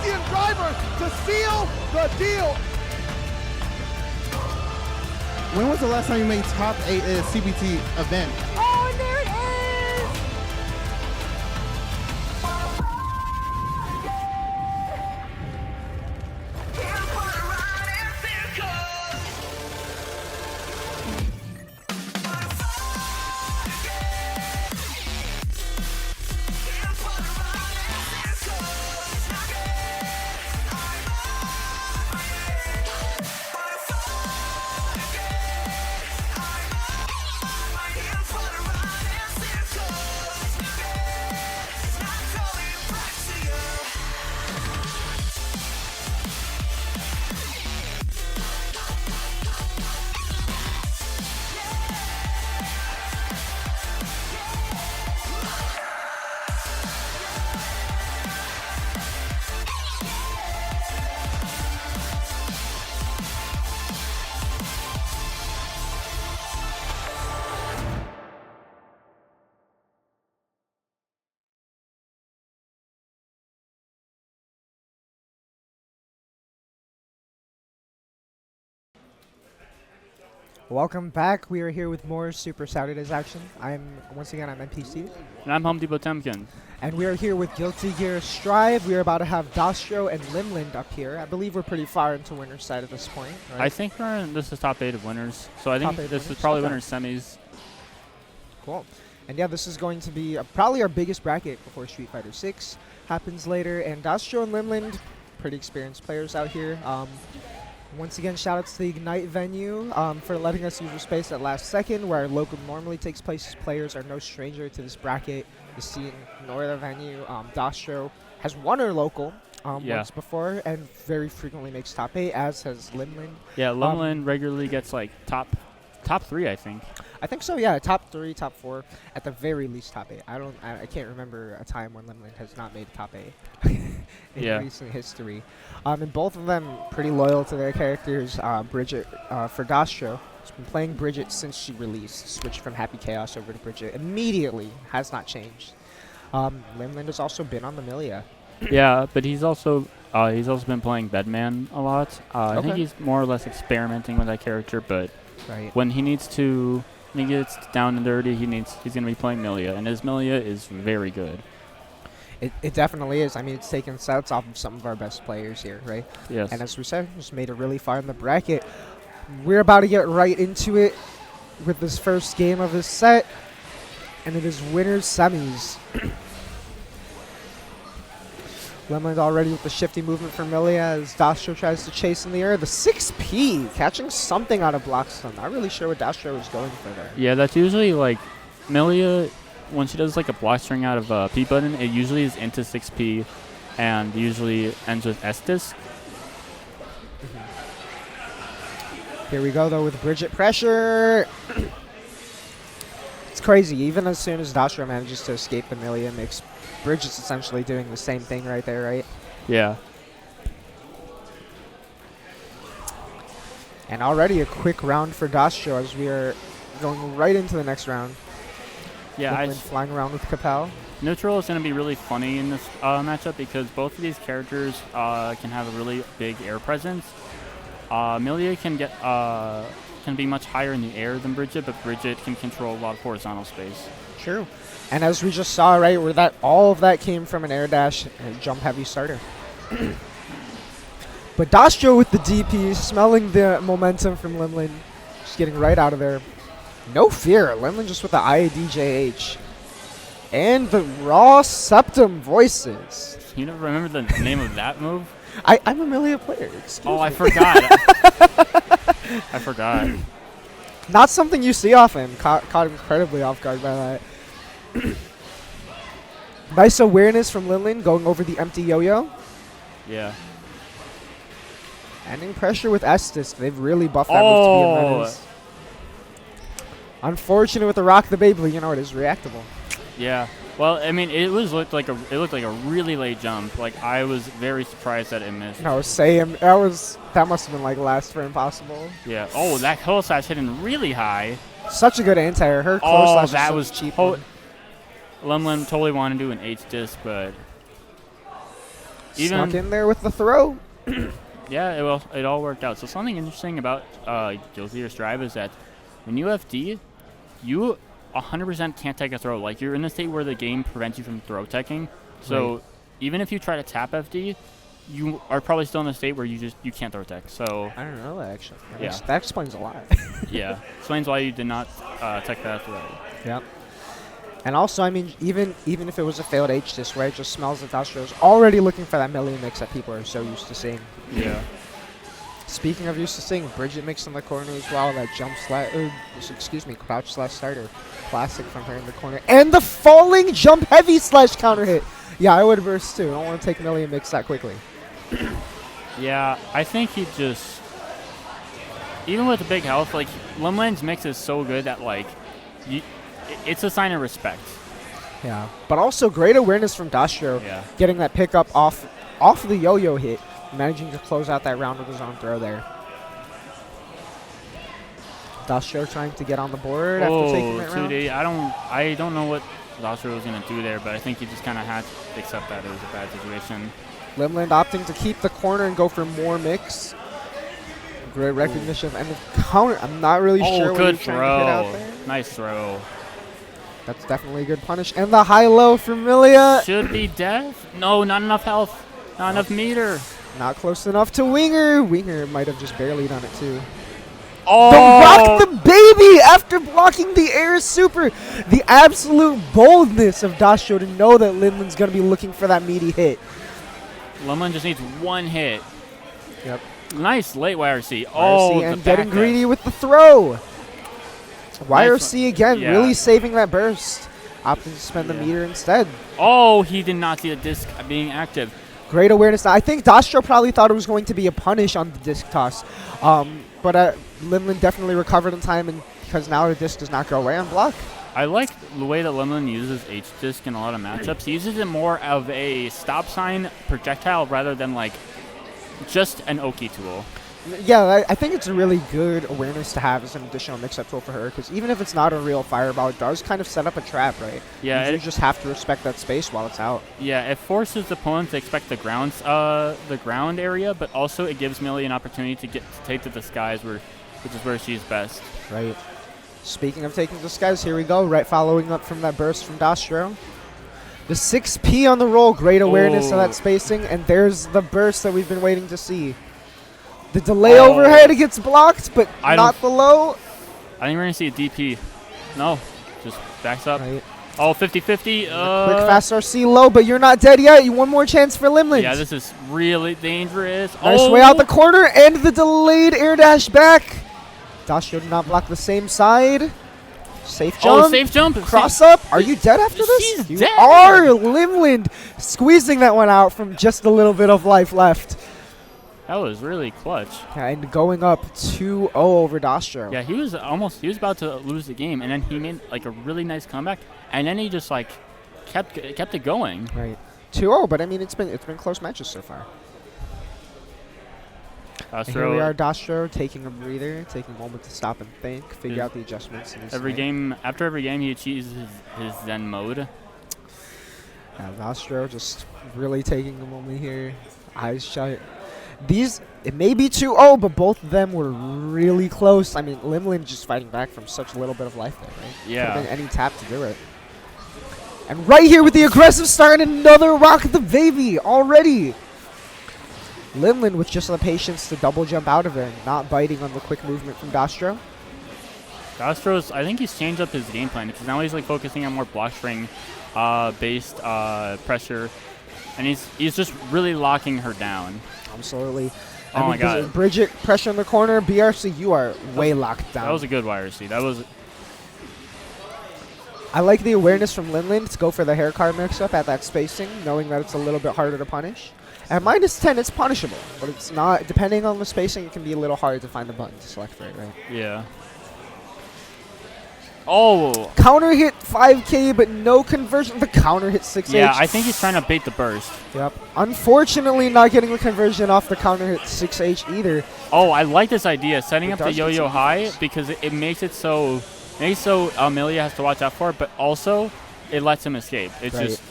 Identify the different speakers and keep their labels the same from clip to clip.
Speaker 1: Elysian driver to seal the deal.
Speaker 2: When was the last time you made top 8 at a CBT event?
Speaker 3: Oh, and there it is! Welcome back. We are here with more Super Saturdays action. I'm Enpicie.
Speaker 4: And I'm Depotemkin.
Speaker 3: And we are here with Guilty Gear Strive. We are about to have Dostrow and Limland up here. I believe we're pretty far into winner's side at this point, right?
Speaker 4: I think this is top 8 of winners. So I think this is probably winners semis.
Speaker 3: Cool. And yeah, this is going to be probably our biggest bracket before Street Fighter 6 happens later. And Dostrow and Limland, pretty experienced players out here. Once again, shout outs to the Ignite venue for letting us use your space at last second, where our local normally takes place. Players are no stranger to this bracket. The scene nor the venue. Dostrow has won our local once before and very frequently makes top 8, as has Limland.
Speaker 4: Yeah, Limland regularly gets like top 3, I think.
Speaker 3: I think so, yeah. Top 3, top 4, at the very least top 8. I can't remember a time when Limland has not made top 8 in recent history. And both of them pretty loyal to their characters. Bridget for Dostrow has been playing Bridget since she released. Switched from Happy Chaos over to Bridget immediately. Has not changed. Limland has also been on the Millia.
Speaker 4: Yeah, but he's also been playing Bedman a lot. I think he's more or less experimenting with that character, but when he needs to, when he gets down and dirty, he's going to be playing Millia, and his Millia is very good.
Speaker 3: It definitely is. I mean, it's taken sets off of some of our best players here, right?
Speaker 4: Yes.
Speaker 3: And as we said, just made it really far in the bracket. We're about to get right into it with this first game of this set, and it is winners semis. Limland already with the shifty movement for Millia as Dostrow tries to chase in the air. The 6P, catching something out of block stun. Not really sure what Dostrow is going for there.
Speaker 4: Yeah, that's usually like Millia. When she does like a block string out of P button, it usually is into 6P and usually ends with S disc.
Speaker 3: Here we go though with Bridget pressure. It's crazy. Even as soon as Dostrow manages to escape the Millia, makes Bridget's essentially doing the same thing right there, right?
Speaker 4: Yeah.
Speaker 3: And already a quick round for Dostrow as we are going right into the next round.
Speaker 4: Yeah,
Speaker 3: flying around with Capel.
Speaker 4: Neutral is going to be really funny in this matchup because both of these characters can have a really big air presence. Millia can be much higher in the air than Bridget, but Bridget can control a lot of horizontal space.
Speaker 3: True. And as we just saw, right, where that all of that came from an air dash and a jump heavy starter. But Dostrow with the DP, smelling the momentum from Limland, just getting right out of there. No fear. Limland just with the IADJH. And the raw septum voices.
Speaker 4: You don't remember the name of that move?
Speaker 3: I'm a Millia player.
Speaker 4: I forgot. I forgot.
Speaker 3: Not something you see often. Caught incredibly off guard by that. Nice awareness from Limland going over the empty yo-yo.
Speaker 4: Yeah.
Speaker 3: Ending pressure with Estes. They've really buffed that move to be a menace. Unfortunate with the Rock the Babe, but you know it is reactable.
Speaker 4: Yeah. Well, I mean, it looked like a really late jump. Like I was very surprised that it missed.
Speaker 3: No, same. That must have been like last for impossible.
Speaker 4: Yeah. Oh, that close slash hitting really high.
Speaker 3: Such a good anti-air. Her close slash
Speaker 4: that
Speaker 3: was
Speaker 4: was
Speaker 3: cheap.
Speaker 4: Limland totally wanted to do an H disc, but
Speaker 3: Snuck in there with the throw.
Speaker 4: Yeah, it all worked out. So something interesting about Guilty or Strive is that when you FD, you 100% can't take a throw. Like, you're in a state where the game prevents you from throw teching. So
Speaker 3: Right.
Speaker 4: even if you try to tap FD, you are probably still in a state where you can't throw tech. So
Speaker 3: I don't know that actually.
Speaker 4: Yeah.
Speaker 3: That explains a lot.
Speaker 4: yeah, explains why you did not tech that throw.
Speaker 3: Yep. And also, I mean, even if it was a failed H disc, where it just smells that Dostrow's already looking for that Millia mix that people are so used to seeing.
Speaker 4: Yeah.
Speaker 3: Speaking of used to seeing, Bridget mix in the corner as well. That jump slash, crouch slash starter. Classic from her in the corner. And the falling jump heavy slash counter hit. Yeah, I would burst too. I don't want to take Millia mix that quickly.
Speaker 4: Yeah, I think he just, even with the big health, like, Limland's mix is so good that, like, it's a sign of respect.
Speaker 3: Yeah. But also great awareness from Dostrow.
Speaker 4: Yeah.
Speaker 3: Getting that pickup off the yo-yo hit. Managing to close out that round with his own throw there. Dostrow trying to get on the board after taking that round.
Speaker 4: 2D. I don't know what Dostrow was going to do there, but I think he just kind of had to accept that it was a bad situation.
Speaker 3: Limland opting to keep the corner and go for more mix. Great recognition and the counter. I'm not really sure what
Speaker 4: Good
Speaker 3: he's trying to hit out
Speaker 4: throw.
Speaker 3: there.
Speaker 4: Nice throw.
Speaker 3: That's definitely a good punish. And the high-low from Millia.
Speaker 4: Should be death. No, not enough health. Not enough meter.
Speaker 3: Not close enough to Winger. Winger might have just barely done it too.
Speaker 4: Oh!
Speaker 3: The rock the baby after blocking the air super. The absolute boldness of Dostrow to know that Limland's going to be looking for that meaty hit.
Speaker 4: Limland just needs one hit.
Speaker 3: Yep.
Speaker 4: Nice late YRC. Oh,
Speaker 3: YRC
Speaker 4: the
Speaker 3: and getting
Speaker 4: back
Speaker 3: greedy with the throw.
Speaker 4: Nice
Speaker 3: YRC again,
Speaker 4: yeah.
Speaker 3: really saving that burst. Opting to spend the meter instead.
Speaker 4: Oh, he did not see the disc being active.
Speaker 3: Great awareness. I think Dostrow probably thought it was going to be a punish on the disc toss. But Limland definitely recovered in time, and because now the disc does not go away on block.
Speaker 4: I like the way that Limland uses H-Disc in a lot of matchups. He uses it more of a stop sign projectile rather than like just an Oki tool.
Speaker 3: Yeah, I think it's a really good awareness to have as an additional mix-up tool for her, because even if it's not a real fireball, it does kind of set up a trap, right?
Speaker 4: Yeah,
Speaker 3: you just have to respect that space while it's out.
Speaker 4: Yeah, it forces the opponent to expect the ground area, but also it gives Millie an opportunity to take to the skies, which is where she's best.
Speaker 3: Right. Speaking of taking the skies, here we go. Right, following up from that burst from Dostrow. The 6P on the roll, great awareness of that spacing, and there's the burst that we've been waiting to see. The delay overhead gets blocked, but not the low.
Speaker 4: I think we're going to see a DP. No, just backs up.
Speaker 3: Right.
Speaker 4: Oh, 50-50.
Speaker 3: Quick fast RC low, but you're not dead yet. One more chance for Limland.
Speaker 4: Yeah, this is really dangerous.
Speaker 3: Nice way out the corner, and the delayed air dash back. Dostrow did not block the same side. Safe jump.
Speaker 4: Oh, safe jump.
Speaker 3: Cross up. Are you dead after this?
Speaker 4: She's
Speaker 3: You
Speaker 4: dead.
Speaker 3: are. Limland squeezing that one out from just a little bit of life left.
Speaker 4: That was really clutch.
Speaker 3: And going up 2-0 over Dostrow.
Speaker 4: Yeah, he was about to lose the game, and then he made like a really nice comeback, and then he just like kept it going.
Speaker 3: Right. 2-0, but I mean it's been close matches so far. And here we are, Dostrow taking a breather, taking a moment to stop and think, figure out the adjustments. In his
Speaker 4: after every game, he achieves his Zen mode.
Speaker 3: Dostrow just really taking a moment here, eyes shut. It may be 2-0, but both of them were really close. I mean, Limland just fighting back from such a little bit of life there, right?
Speaker 4: Yeah.
Speaker 3: Could have been any tap to do it. And right here with the aggressive start, another rock the baby already. Limland with just the patience to double jump out of it, not biting on the quick movement from Dostrow.
Speaker 4: Dostrow's, I think he's changed up his game plan because now he's like focusing on more block string based pressure, and he's just really locking her down.
Speaker 3: Absolutely.
Speaker 4: Oh my God.
Speaker 3: Bridget, pressure in the corner. BRC, you are way locked down.
Speaker 4: That was a good YRC. That was.
Speaker 3: I like the awareness from Limland to go for the hair card mix-up at that spacing, knowing that it's a little bit harder to punish. At -10, it's punishable, but it's not. Depending on the spacing, it can be a little hard to find the button to select for it, right?
Speaker 4: Yeah. Oh.
Speaker 3: Counter hit 5K, but no conversion. The counter hit 6H.
Speaker 4: Yeah, I think he's trying to bait the burst.
Speaker 3: Yep. Unfortunately, not getting the conversion off the counter hit 6H either.
Speaker 4: Oh, I like this idea, setting up the yo-yo high, because it makes it so Millia has to watch out for it, but also it lets him escape. It's just,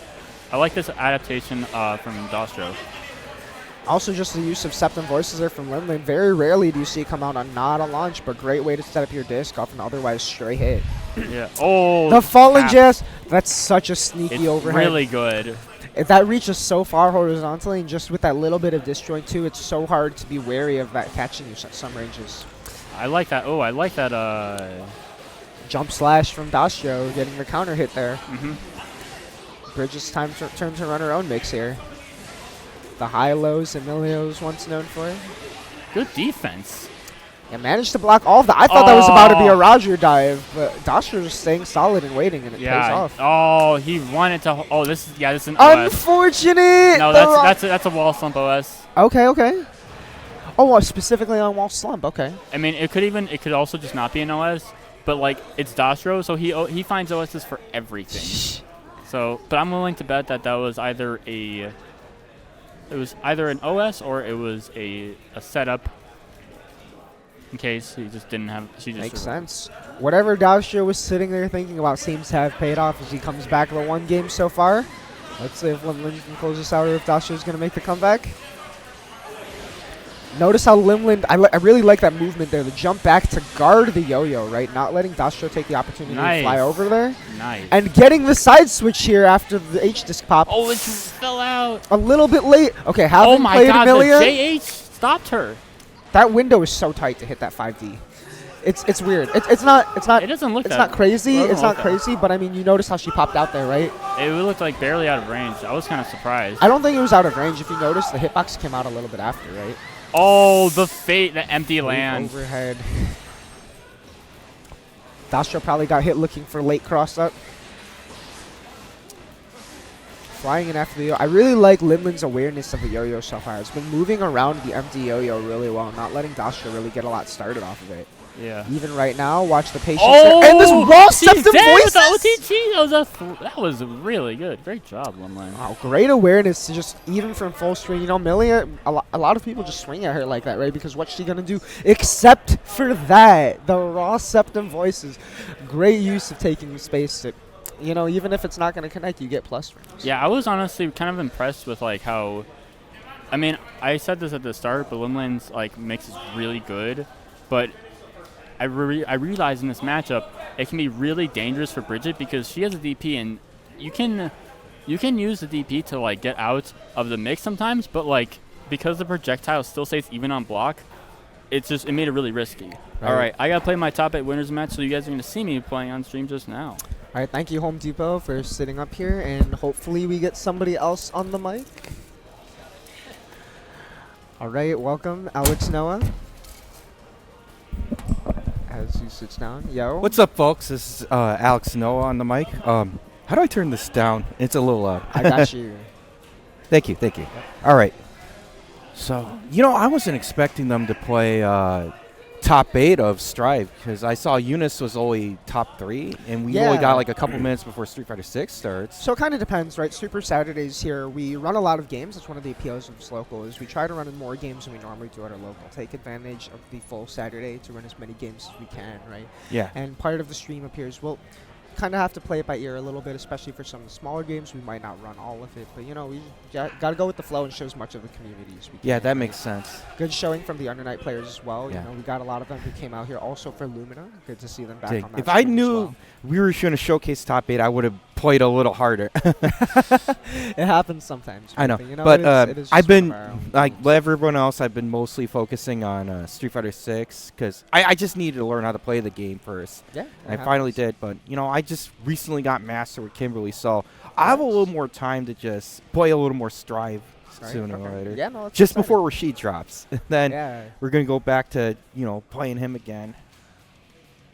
Speaker 4: I like this adaptation from Dostrow.
Speaker 3: Also, just the use of Septum Voices there from Limland. Very rarely do you see it come out on not a launch, but great way to set up your disc off an otherwise stray hit.
Speaker 4: Yeah. Oh,
Speaker 3: The falling jazz. That's such a sneaky
Speaker 4: it's
Speaker 3: overhead.
Speaker 4: really good.
Speaker 3: If that reaches so far horizontally, and just with that little bit of disjoint too, it's so hard to be wary of that catching you at some ranges.
Speaker 4: I like that. Oh, I like that.
Speaker 3: Jump slash from Dostrow, getting the counter hit there.
Speaker 4: Mhm.
Speaker 3: Bridget's turn to run her own mix here. The high-lows that Millia was once known for.
Speaker 4: Good defense.
Speaker 3: And managed to block all of that. I thought that was about to be a Roger dive, but Dostrow just staying solid and waiting, and it pays off.
Speaker 4: Oh, he wanted to. Oh, this is an OS.
Speaker 3: Unfortunate!
Speaker 4: No, that's a wall slump OS.
Speaker 3: Okay, okay. Oh, specifically on wall slump, okay.
Speaker 4: I mean, it could also just not be an OS, but like it's Dostrow, so he finds OSs for everything. So, but I'm willing to bet that was either an OS or it was a setup. In case he just didn't have, she just
Speaker 3: makes sense. Whatever Dostrow was sitting there thinking about seems to have paid off as he comes back the one game so far. Let's see if Limland can close this out or if Dostrow's going to make the comeback. Notice how Limland, I really like that movement there, the jump back to guard the yo-yo, right? Not letting Dostrow take the opportunity to fly over there.
Speaker 4: Nice.
Speaker 3: And getting the side switch here after the H-disc pop.
Speaker 4: Oh, it just fell out.
Speaker 3: A little bit late. Okay, having
Speaker 4: oh my
Speaker 3: played
Speaker 4: God,
Speaker 3: Millia,
Speaker 4: the JH stopped her.
Speaker 3: That window is so tight to hit that 5D. It's weird. It's not.
Speaker 4: It doesn't look.
Speaker 3: It's not crazy. It's not
Speaker 4: that.
Speaker 3: crazy. But I mean, you notice how she popped out there, right?
Speaker 4: It looked like barely out of range. I was kind of surprised.
Speaker 3: I don't think it was out of range. If you notice, the hitbox came out a little bit after, right?
Speaker 4: Oh, the empty land.
Speaker 3: Overhead. Dostrow probably got hit looking for late cross up. Flying in after the yo. I really like Limland's awareness of the yo-yo so far. It's been moving around the empty yo-yo really well, not letting Dostrow really get a lot started off of it.
Speaker 4: Yeah.
Speaker 3: Even right now, watch the patience.
Speaker 4: Oh,
Speaker 3: and this raw septum voices.
Speaker 4: That was really good. Great job, Limland.
Speaker 3: Wow, great awareness to just even from full swing. You know, Millia, a lot of people just swing at her like that, right? Because what's she gonna do? Except for that, the raw septum voices. Great use of taking the space to. You know, even if it's not going to connect, you get plus frames.
Speaker 4: Yeah, I was honestly kind of impressed with like how. I mean, I said this at the start, but Limland's like mix is really good, but I realized in this matchup it can be really dangerous for Bridget because she has a DP and you can use the DP to like get out of the mix sometimes, but like because the projectile still stays even on block, it made it really risky. All right, I gotta play my top 8 winners match, so you guys are gonna see me playing on stream just now.
Speaker 3: All right, thank you, Home Depot, for sitting up here, and hopefully we get somebody else on the mic. All right, welcome, Alex Noah. As he sits down, yo.
Speaker 5: What's up, folks? This is Alex Noah on the mic. How do I turn this down? It's a little loud.
Speaker 3: I got you.
Speaker 5: Thank you. Yep. All right. So, you know, I wasn't expecting them to play top 8 of Strive because I saw Eunice was only top 3, and we only got like a couple minutes before Street Fighter 6 starts.
Speaker 3: So it kind of depends, right? Super Saturdays here, we run a lot of games. That's one of the appeals of this local is we try to run in more games than we normally do at our local. Take advantage of the full Saturday to run as many games as we can, right?
Speaker 5: Yeah.
Speaker 3: And part of the stream appears, well, kind of have to play it by ear a little bit, especially for some of the smaller games. We might not run all of it, but you know, we got to go with the flow and show as much of the community as we can.
Speaker 5: Yeah, that makes sense.
Speaker 3: Good showing from the Undernight players as well.
Speaker 5: Yeah.
Speaker 3: You know, we got a lot of them who came out here also for Lumina. Good to see them back on that
Speaker 5: If I
Speaker 3: stream as
Speaker 5: knew
Speaker 3: well.
Speaker 5: we were going to showcase top 8, I would have played a little harder.
Speaker 3: It happens sometimes.
Speaker 5: I know,
Speaker 3: you know,
Speaker 5: but
Speaker 3: it is
Speaker 5: I've
Speaker 3: just
Speaker 5: been,
Speaker 3: one of our own
Speaker 5: like
Speaker 3: games.
Speaker 5: everyone else, I've been mostly focusing on Street Fighter 6 because I just needed to learn how to play the game first.
Speaker 3: Yeah,
Speaker 5: I finally did, but, you know, I just recently got Master with Kimberly, so I have a little more time to just play a little more Strive sooner or later.
Speaker 3: Yeah, no, that's
Speaker 5: just
Speaker 3: exciting.
Speaker 5: before Rashid drops. Then
Speaker 3: Yeah.
Speaker 5: we're going to go back to, you know, playing him again.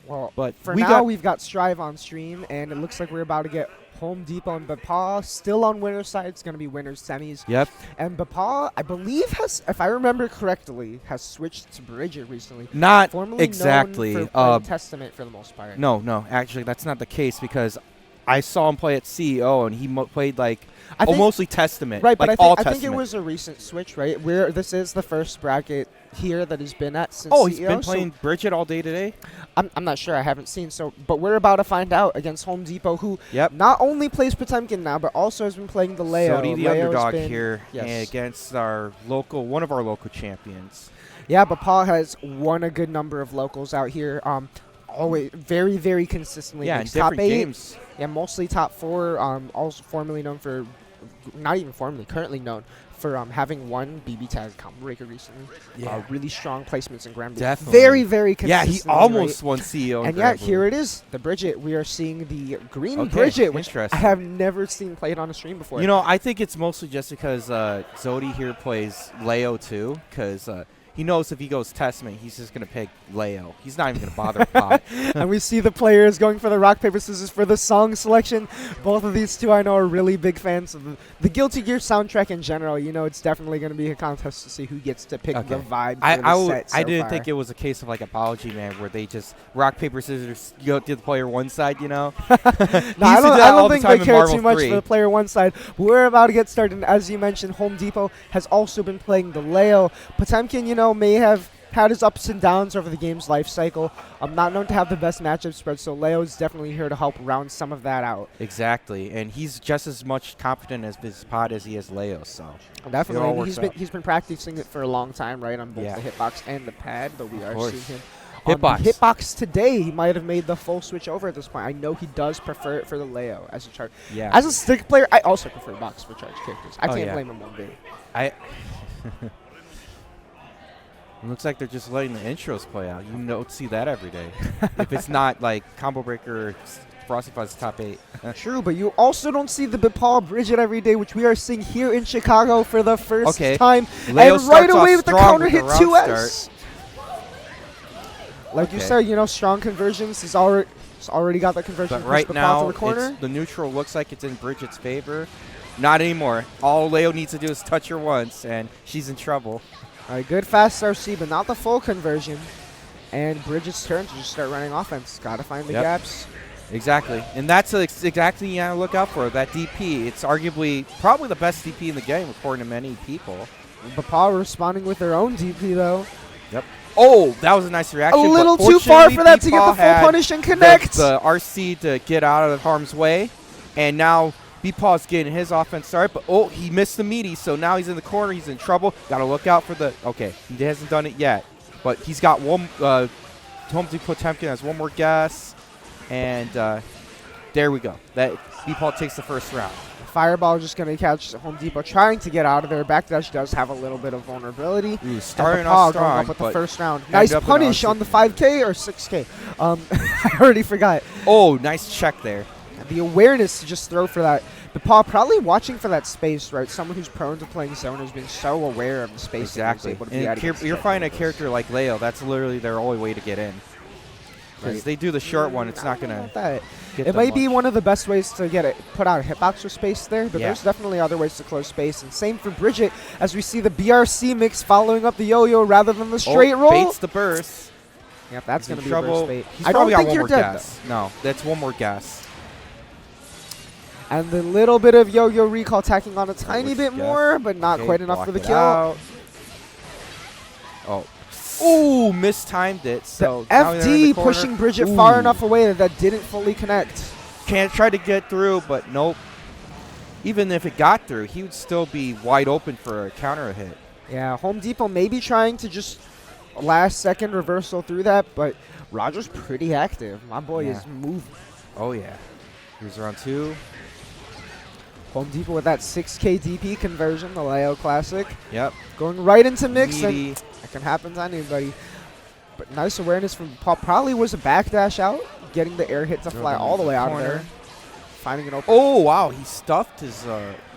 Speaker 3: Well,
Speaker 5: But
Speaker 3: for
Speaker 5: we
Speaker 3: now,
Speaker 5: got-
Speaker 3: we've got Strive on stream, and it looks like we're about to get Home Depot and BEPAW still on winner's side. It's going to be winner's semis.
Speaker 5: Yep.
Speaker 3: And BEPAW, I believe, has, if I remember correctly, has switched to Bridget recently.
Speaker 5: Not
Speaker 3: Formerly
Speaker 5: exactly.
Speaker 3: known for playing Testament for the most part.
Speaker 5: No, actually, that's not the case because I saw him play at CEO, and he played like
Speaker 3: I think-
Speaker 5: mostly Testament,
Speaker 3: Right,
Speaker 5: like
Speaker 3: but
Speaker 5: all
Speaker 3: I think it
Speaker 5: Testament.
Speaker 3: was a recent switch, right? Where this is the first bracket here that he's been at since
Speaker 5: Oh, he's
Speaker 3: CEO,
Speaker 5: been
Speaker 3: so
Speaker 5: playing Bridget all day today?
Speaker 3: I'm not sure. I haven't seen. So, but we're about to find out against Home Depot, who
Speaker 5: Yep.
Speaker 3: not only plays Potemkin now, but also has been playing the Leo.
Speaker 5: Sodi, the
Speaker 3: Leo has
Speaker 5: underdog
Speaker 3: been-
Speaker 5: here,
Speaker 3: yes.
Speaker 5: against one of our local champions.
Speaker 3: Yeah, but Paul has won a good number of locals out here. Always very, very consistently.
Speaker 5: Yeah, in
Speaker 3: makes top
Speaker 5: different
Speaker 3: 8.
Speaker 5: games.
Speaker 3: Yeah, mostly top 4. Also formerly known for, not even formerly, currently known for having won BB Tag Combo Breaker recently.
Speaker 5: Yeah.
Speaker 3: Really strong placements in Grand Prix.
Speaker 5: Definitely.
Speaker 3: Very, very
Speaker 5: Yeah,
Speaker 3: consistent.
Speaker 5: he almost won CEO. in
Speaker 3: And yeah,
Speaker 5: Grand Prix.
Speaker 3: here it is, the Bridget. We are seeing the green
Speaker 5: Okay,
Speaker 3: Bridget, which I
Speaker 5: interesting.
Speaker 3: have never seen played on a stream before.
Speaker 5: You know, I think it's mostly just because Zodi here plays Leo too, because he knows if he goes Testament, he's just going to pick Leo. He's not even going to bother Pot.
Speaker 3: And we see the players going for the rock, paper, scissors for the song selection. Both of these two I know are really big fans of the Guilty Gear soundtrack in general. You know, it's definitely going to be a contest to see who gets to pick the vibe for the set so
Speaker 5: I didn't
Speaker 3: far.
Speaker 5: think it was a case of like Apology Man where they just rock, paper, scissors, you go to the player one side, you know?
Speaker 3: No,
Speaker 5: He
Speaker 3: I
Speaker 5: used to do
Speaker 3: don't,
Speaker 5: that
Speaker 3: I
Speaker 5: all
Speaker 3: don't
Speaker 5: the
Speaker 3: think
Speaker 5: time
Speaker 3: they
Speaker 5: in
Speaker 3: care
Speaker 5: Marvel
Speaker 3: too much
Speaker 5: 3.
Speaker 3: for the player one side. But we're about to get started. And as you mentioned, Home Depot has also been playing the Leo. Potemkin, you know, may have had his ups and downs over the game's life cycle. I'm not known to have the best matchup spread, so Leo is definitely here to help round some of that out.
Speaker 5: Exactly, and he's just as much confident as his Pot as he is Leo, so
Speaker 3: Definitely,
Speaker 5: all
Speaker 3: and
Speaker 5: works out.
Speaker 3: he's been practicing it for a long time, right, on both
Speaker 5: Yeah.
Speaker 3: the hitbox and the pad. But we are
Speaker 5: course.
Speaker 3: seeing him
Speaker 5: Hitbox.
Speaker 3: on the hitbox today. He might have made the full switch over at this point. I know he does prefer it for the Leo as a charge.
Speaker 5: yeah.
Speaker 3: As a stick player, I also prefer box for charge characters. I
Speaker 5: Oh,
Speaker 3: can't
Speaker 5: yeah.
Speaker 3: blame him one bit.
Speaker 5: I It looks like they're just letting the intros play out. You don't see that every day. If it's not like Combo Breaker or Frosty Fuzz top 8.
Speaker 3: True, but you also don't see the BEPAW Bridget every day, which we are seeing here in Chicago for the first
Speaker 5: Okay.
Speaker 3: time.
Speaker 5: Leo
Speaker 3: And right
Speaker 5: starts off
Speaker 3: away with the
Speaker 5: strong
Speaker 3: counter
Speaker 5: with
Speaker 3: hit
Speaker 5: the round
Speaker 3: 2S. Like you
Speaker 5: Okay.
Speaker 3: said, you know, strong conversions. He's already got the conversion.
Speaker 5: But
Speaker 3: push
Speaker 5: right
Speaker 3: BEPAW
Speaker 5: now,
Speaker 3: to the corner.
Speaker 5: the neutral looks like it's in Bridget's favor. Not anymore. All Leo needs to do is touch her once, and she's in trouble.
Speaker 3: All right, good fast RC, but not the full conversion. And Bridget's turn to just start running offense. Got to find the
Speaker 5: Yep.
Speaker 3: gaps.
Speaker 5: Exactly. And that's exactly you gotta look out for, that DP. It's arguably probably the best DP in the game, according to many people.
Speaker 3: BEPAW responding with their own DP, though.
Speaker 5: Yep. Oh, that was a nice reaction.
Speaker 3: A
Speaker 5: but
Speaker 3: little too far for that to get
Speaker 5: BEPAW
Speaker 3: the full
Speaker 5: had
Speaker 3: punish and connect.
Speaker 5: The RC to get out of harm's way. And now BEPAW's getting his offense started. But, oh, he missed the meaty, so now he's in the corner. He's in trouble. Got to look out for the – okay, he hasn't done it yet. But he's got one Home Depot Potemkin has one more guess. And there we go. That BEPAW takes the first round.
Speaker 3: Fireball just going to catch Home Depot trying to get out of there. Backdash does have a little bit of vulnerability.
Speaker 5: Ooh,
Speaker 3: And
Speaker 5: starting
Speaker 3: BEPAW
Speaker 5: off
Speaker 3: going
Speaker 5: strong,
Speaker 3: up with the
Speaker 5: but
Speaker 3: first round.
Speaker 5: ended
Speaker 3: Nice
Speaker 5: up in
Speaker 3: punish
Speaker 5: RC.
Speaker 3: on the 5K or 6K. I already forgot.
Speaker 5: Oh, nice check there.
Speaker 3: The awareness to just throw for that. BEPAW probably watching for that space, right? Someone who's prone to playing zone has been so aware of the space. that
Speaker 5: Exactly.
Speaker 3: he's able to be out
Speaker 5: And
Speaker 3: against
Speaker 5: you're
Speaker 3: Chipp.
Speaker 5: finding a character like Leo. That's literally their only way to get in. Because
Speaker 3: Right.
Speaker 5: they do the short one, it's not going to
Speaker 3: that.
Speaker 5: get
Speaker 3: It
Speaker 5: them
Speaker 3: might be
Speaker 5: much.
Speaker 3: one of the best ways to get it put out a hitbox for space there, but
Speaker 5: Yeah.
Speaker 3: there's definitely other ways to close space. And same for Bridget, as we see the BRC mix following up the yo-yo rather than the straight roll.
Speaker 5: Baits the burst.
Speaker 3: Yep, that's
Speaker 5: He's
Speaker 3: going
Speaker 5: in
Speaker 3: to be a burst
Speaker 5: trouble.
Speaker 3: bait.
Speaker 5: He's
Speaker 3: I don't
Speaker 5: probably got
Speaker 3: think
Speaker 5: one
Speaker 3: you're
Speaker 5: more
Speaker 3: dead,
Speaker 5: guess. No, that's one more guess.
Speaker 3: though. And the little bit of yo-yo recall tacking on a tiny
Speaker 5: was
Speaker 3: bit
Speaker 5: guess.
Speaker 3: more, but not
Speaker 5: Okay,
Speaker 3: quite enough
Speaker 5: block
Speaker 3: for the
Speaker 5: it
Speaker 3: kill.
Speaker 5: out. Oh. Ooh, mistimed it.
Speaker 3: The
Speaker 5: So now they're in the
Speaker 3: FD
Speaker 5: corner.
Speaker 3: pushing Bridget far
Speaker 5: Ooh.
Speaker 3: enough away that didn't fully connect.
Speaker 5: Can't try to get through, but nope. Even if it got through, he would still be wide open for a counter hit.
Speaker 3: Yeah, Home Depot may be trying to just last second reversal through that, but Roger's pretty active. My boy
Speaker 5: Yeah.
Speaker 3: is moving.
Speaker 5: Oh, yeah. Here's round 2.
Speaker 3: Home Depot with that 6K DP conversion, the Leo Classic.
Speaker 5: Yep.
Speaker 3: Going right into mix,
Speaker 5: Meaty.
Speaker 3: and it can happen to anybody. But nice awareness from Paul. Probably was a backdash out, getting the air hit to fly all the way out of there. Finding it open.
Speaker 5: Oh, wow. He stuffed his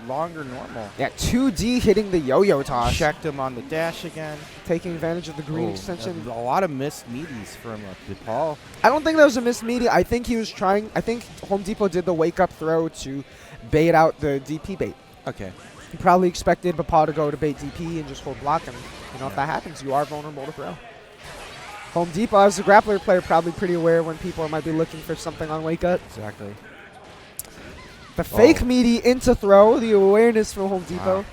Speaker 5: longer normal.
Speaker 3: Yeah, 2D hitting the yo-yo toss.
Speaker 5: Checked him on the dash again.
Speaker 3: Taking advantage of the green
Speaker 5: Oh,
Speaker 3: extension.
Speaker 5: A lot of missed meaties from DePaul.
Speaker 3: I don't think that was a missed media. I think he was trying. I think Home Depot did the wake-up throw to bait out the DP bait.
Speaker 5: Okay.
Speaker 3: He probably expected BEPAW to go to bait DP and just hold block. And, you know, if that happens, you are vulnerable to throw. Home Depot, as a grappler player, probably pretty aware when people might be looking for something on wake up.
Speaker 5: Exactly.
Speaker 3: the fake meaty into throw. The awareness from Home Depot.
Speaker 5: Wow.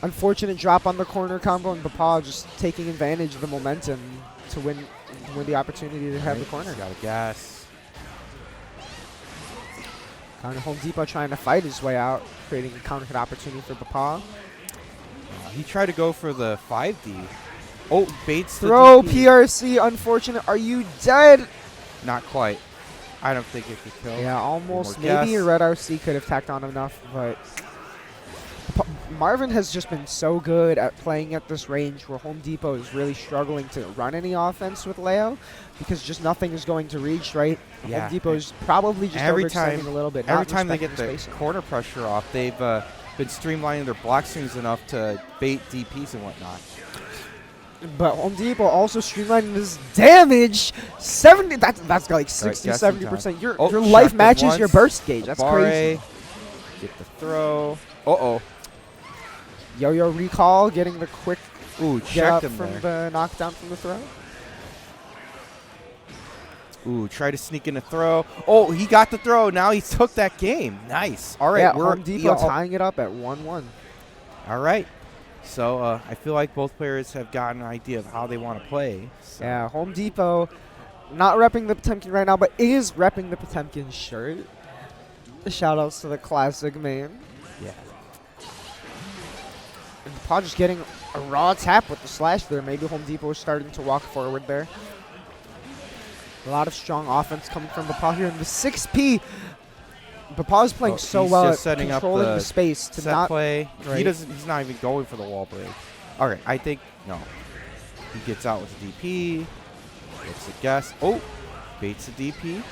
Speaker 3: Unfortunate drop on the corner combo, and BEPAW just taking advantage of the momentum to win the opportunity to have the corner.
Speaker 5: Got a gas.
Speaker 3: And Home Depot trying to fight his way out, creating a counter hit opportunity for BEPAW.
Speaker 5: He tried to go for the 5D. Oh, baits the
Speaker 3: Throw
Speaker 5: DP.
Speaker 3: PRC, unfortunate. Are you dead?
Speaker 5: Not quite. I don't think it could kill.
Speaker 3: Yeah, almost.
Speaker 5: One more
Speaker 3: Maybe
Speaker 5: guess.
Speaker 3: a Red RC could have tacked on enough, but Marvin has just been so good at playing at this range where Home Depot is really struggling to run any offense with Leo because just nothing is going to reach, right?
Speaker 5: Yeah.
Speaker 3: Home Depot is probably just overextending a little bit.
Speaker 5: Every
Speaker 3: not
Speaker 5: time they
Speaker 3: respecting
Speaker 5: get the
Speaker 3: spacing.
Speaker 5: corner pressure off, they've been streamlining their block swings enough to bait DPs and whatnot.
Speaker 3: But Home Depot also streamlining his damage. 70. That's like 60,
Speaker 5: guessing
Speaker 3: 70%. Your
Speaker 5: Oh,
Speaker 3: life
Speaker 5: shotgun
Speaker 3: matches your
Speaker 5: once.
Speaker 3: burst gauge. That's
Speaker 5: Barre.
Speaker 3: crazy.
Speaker 5: Get the throw. Uh-oh.
Speaker 3: Yo-yo recall, getting the quick
Speaker 5: Ooh,
Speaker 3: get
Speaker 5: checked
Speaker 3: up
Speaker 5: him
Speaker 3: from
Speaker 5: there.
Speaker 3: the knockdown from the throw.
Speaker 5: Ooh, try to sneak in a throw. Oh, he got the throw. Now he took that game. Nice. All right,
Speaker 3: Yeah,
Speaker 5: we're
Speaker 3: Home Depot tying it up at 1-1.
Speaker 5: All right. So I feel like both players have gotten an idea of how they want to play. So.
Speaker 3: Yeah, Home Depot not repping the Potemkin right now, but is repping the Potemkin shirt. Shout outs to the classic man.
Speaker 5: Yeah.
Speaker 3: And BEPAW just getting a raw tap with the slash there. Maybe Home Depot is starting to walk forward there. A lot of strong offense coming from BEPAW here in the 6P. BEPAW is playing so
Speaker 5: he's
Speaker 3: well
Speaker 5: just
Speaker 3: at
Speaker 5: setting up
Speaker 3: controlling
Speaker 5: the
Speaker 3: the space to
Speaker 5: set
Speaker 3: not
Speaker 5: play.
Speaker 3: right.
Speaker 5: He's not even going for the wall break. All right, I think no. He gets out with the DP. Gets a guess. Oh, baits the DP.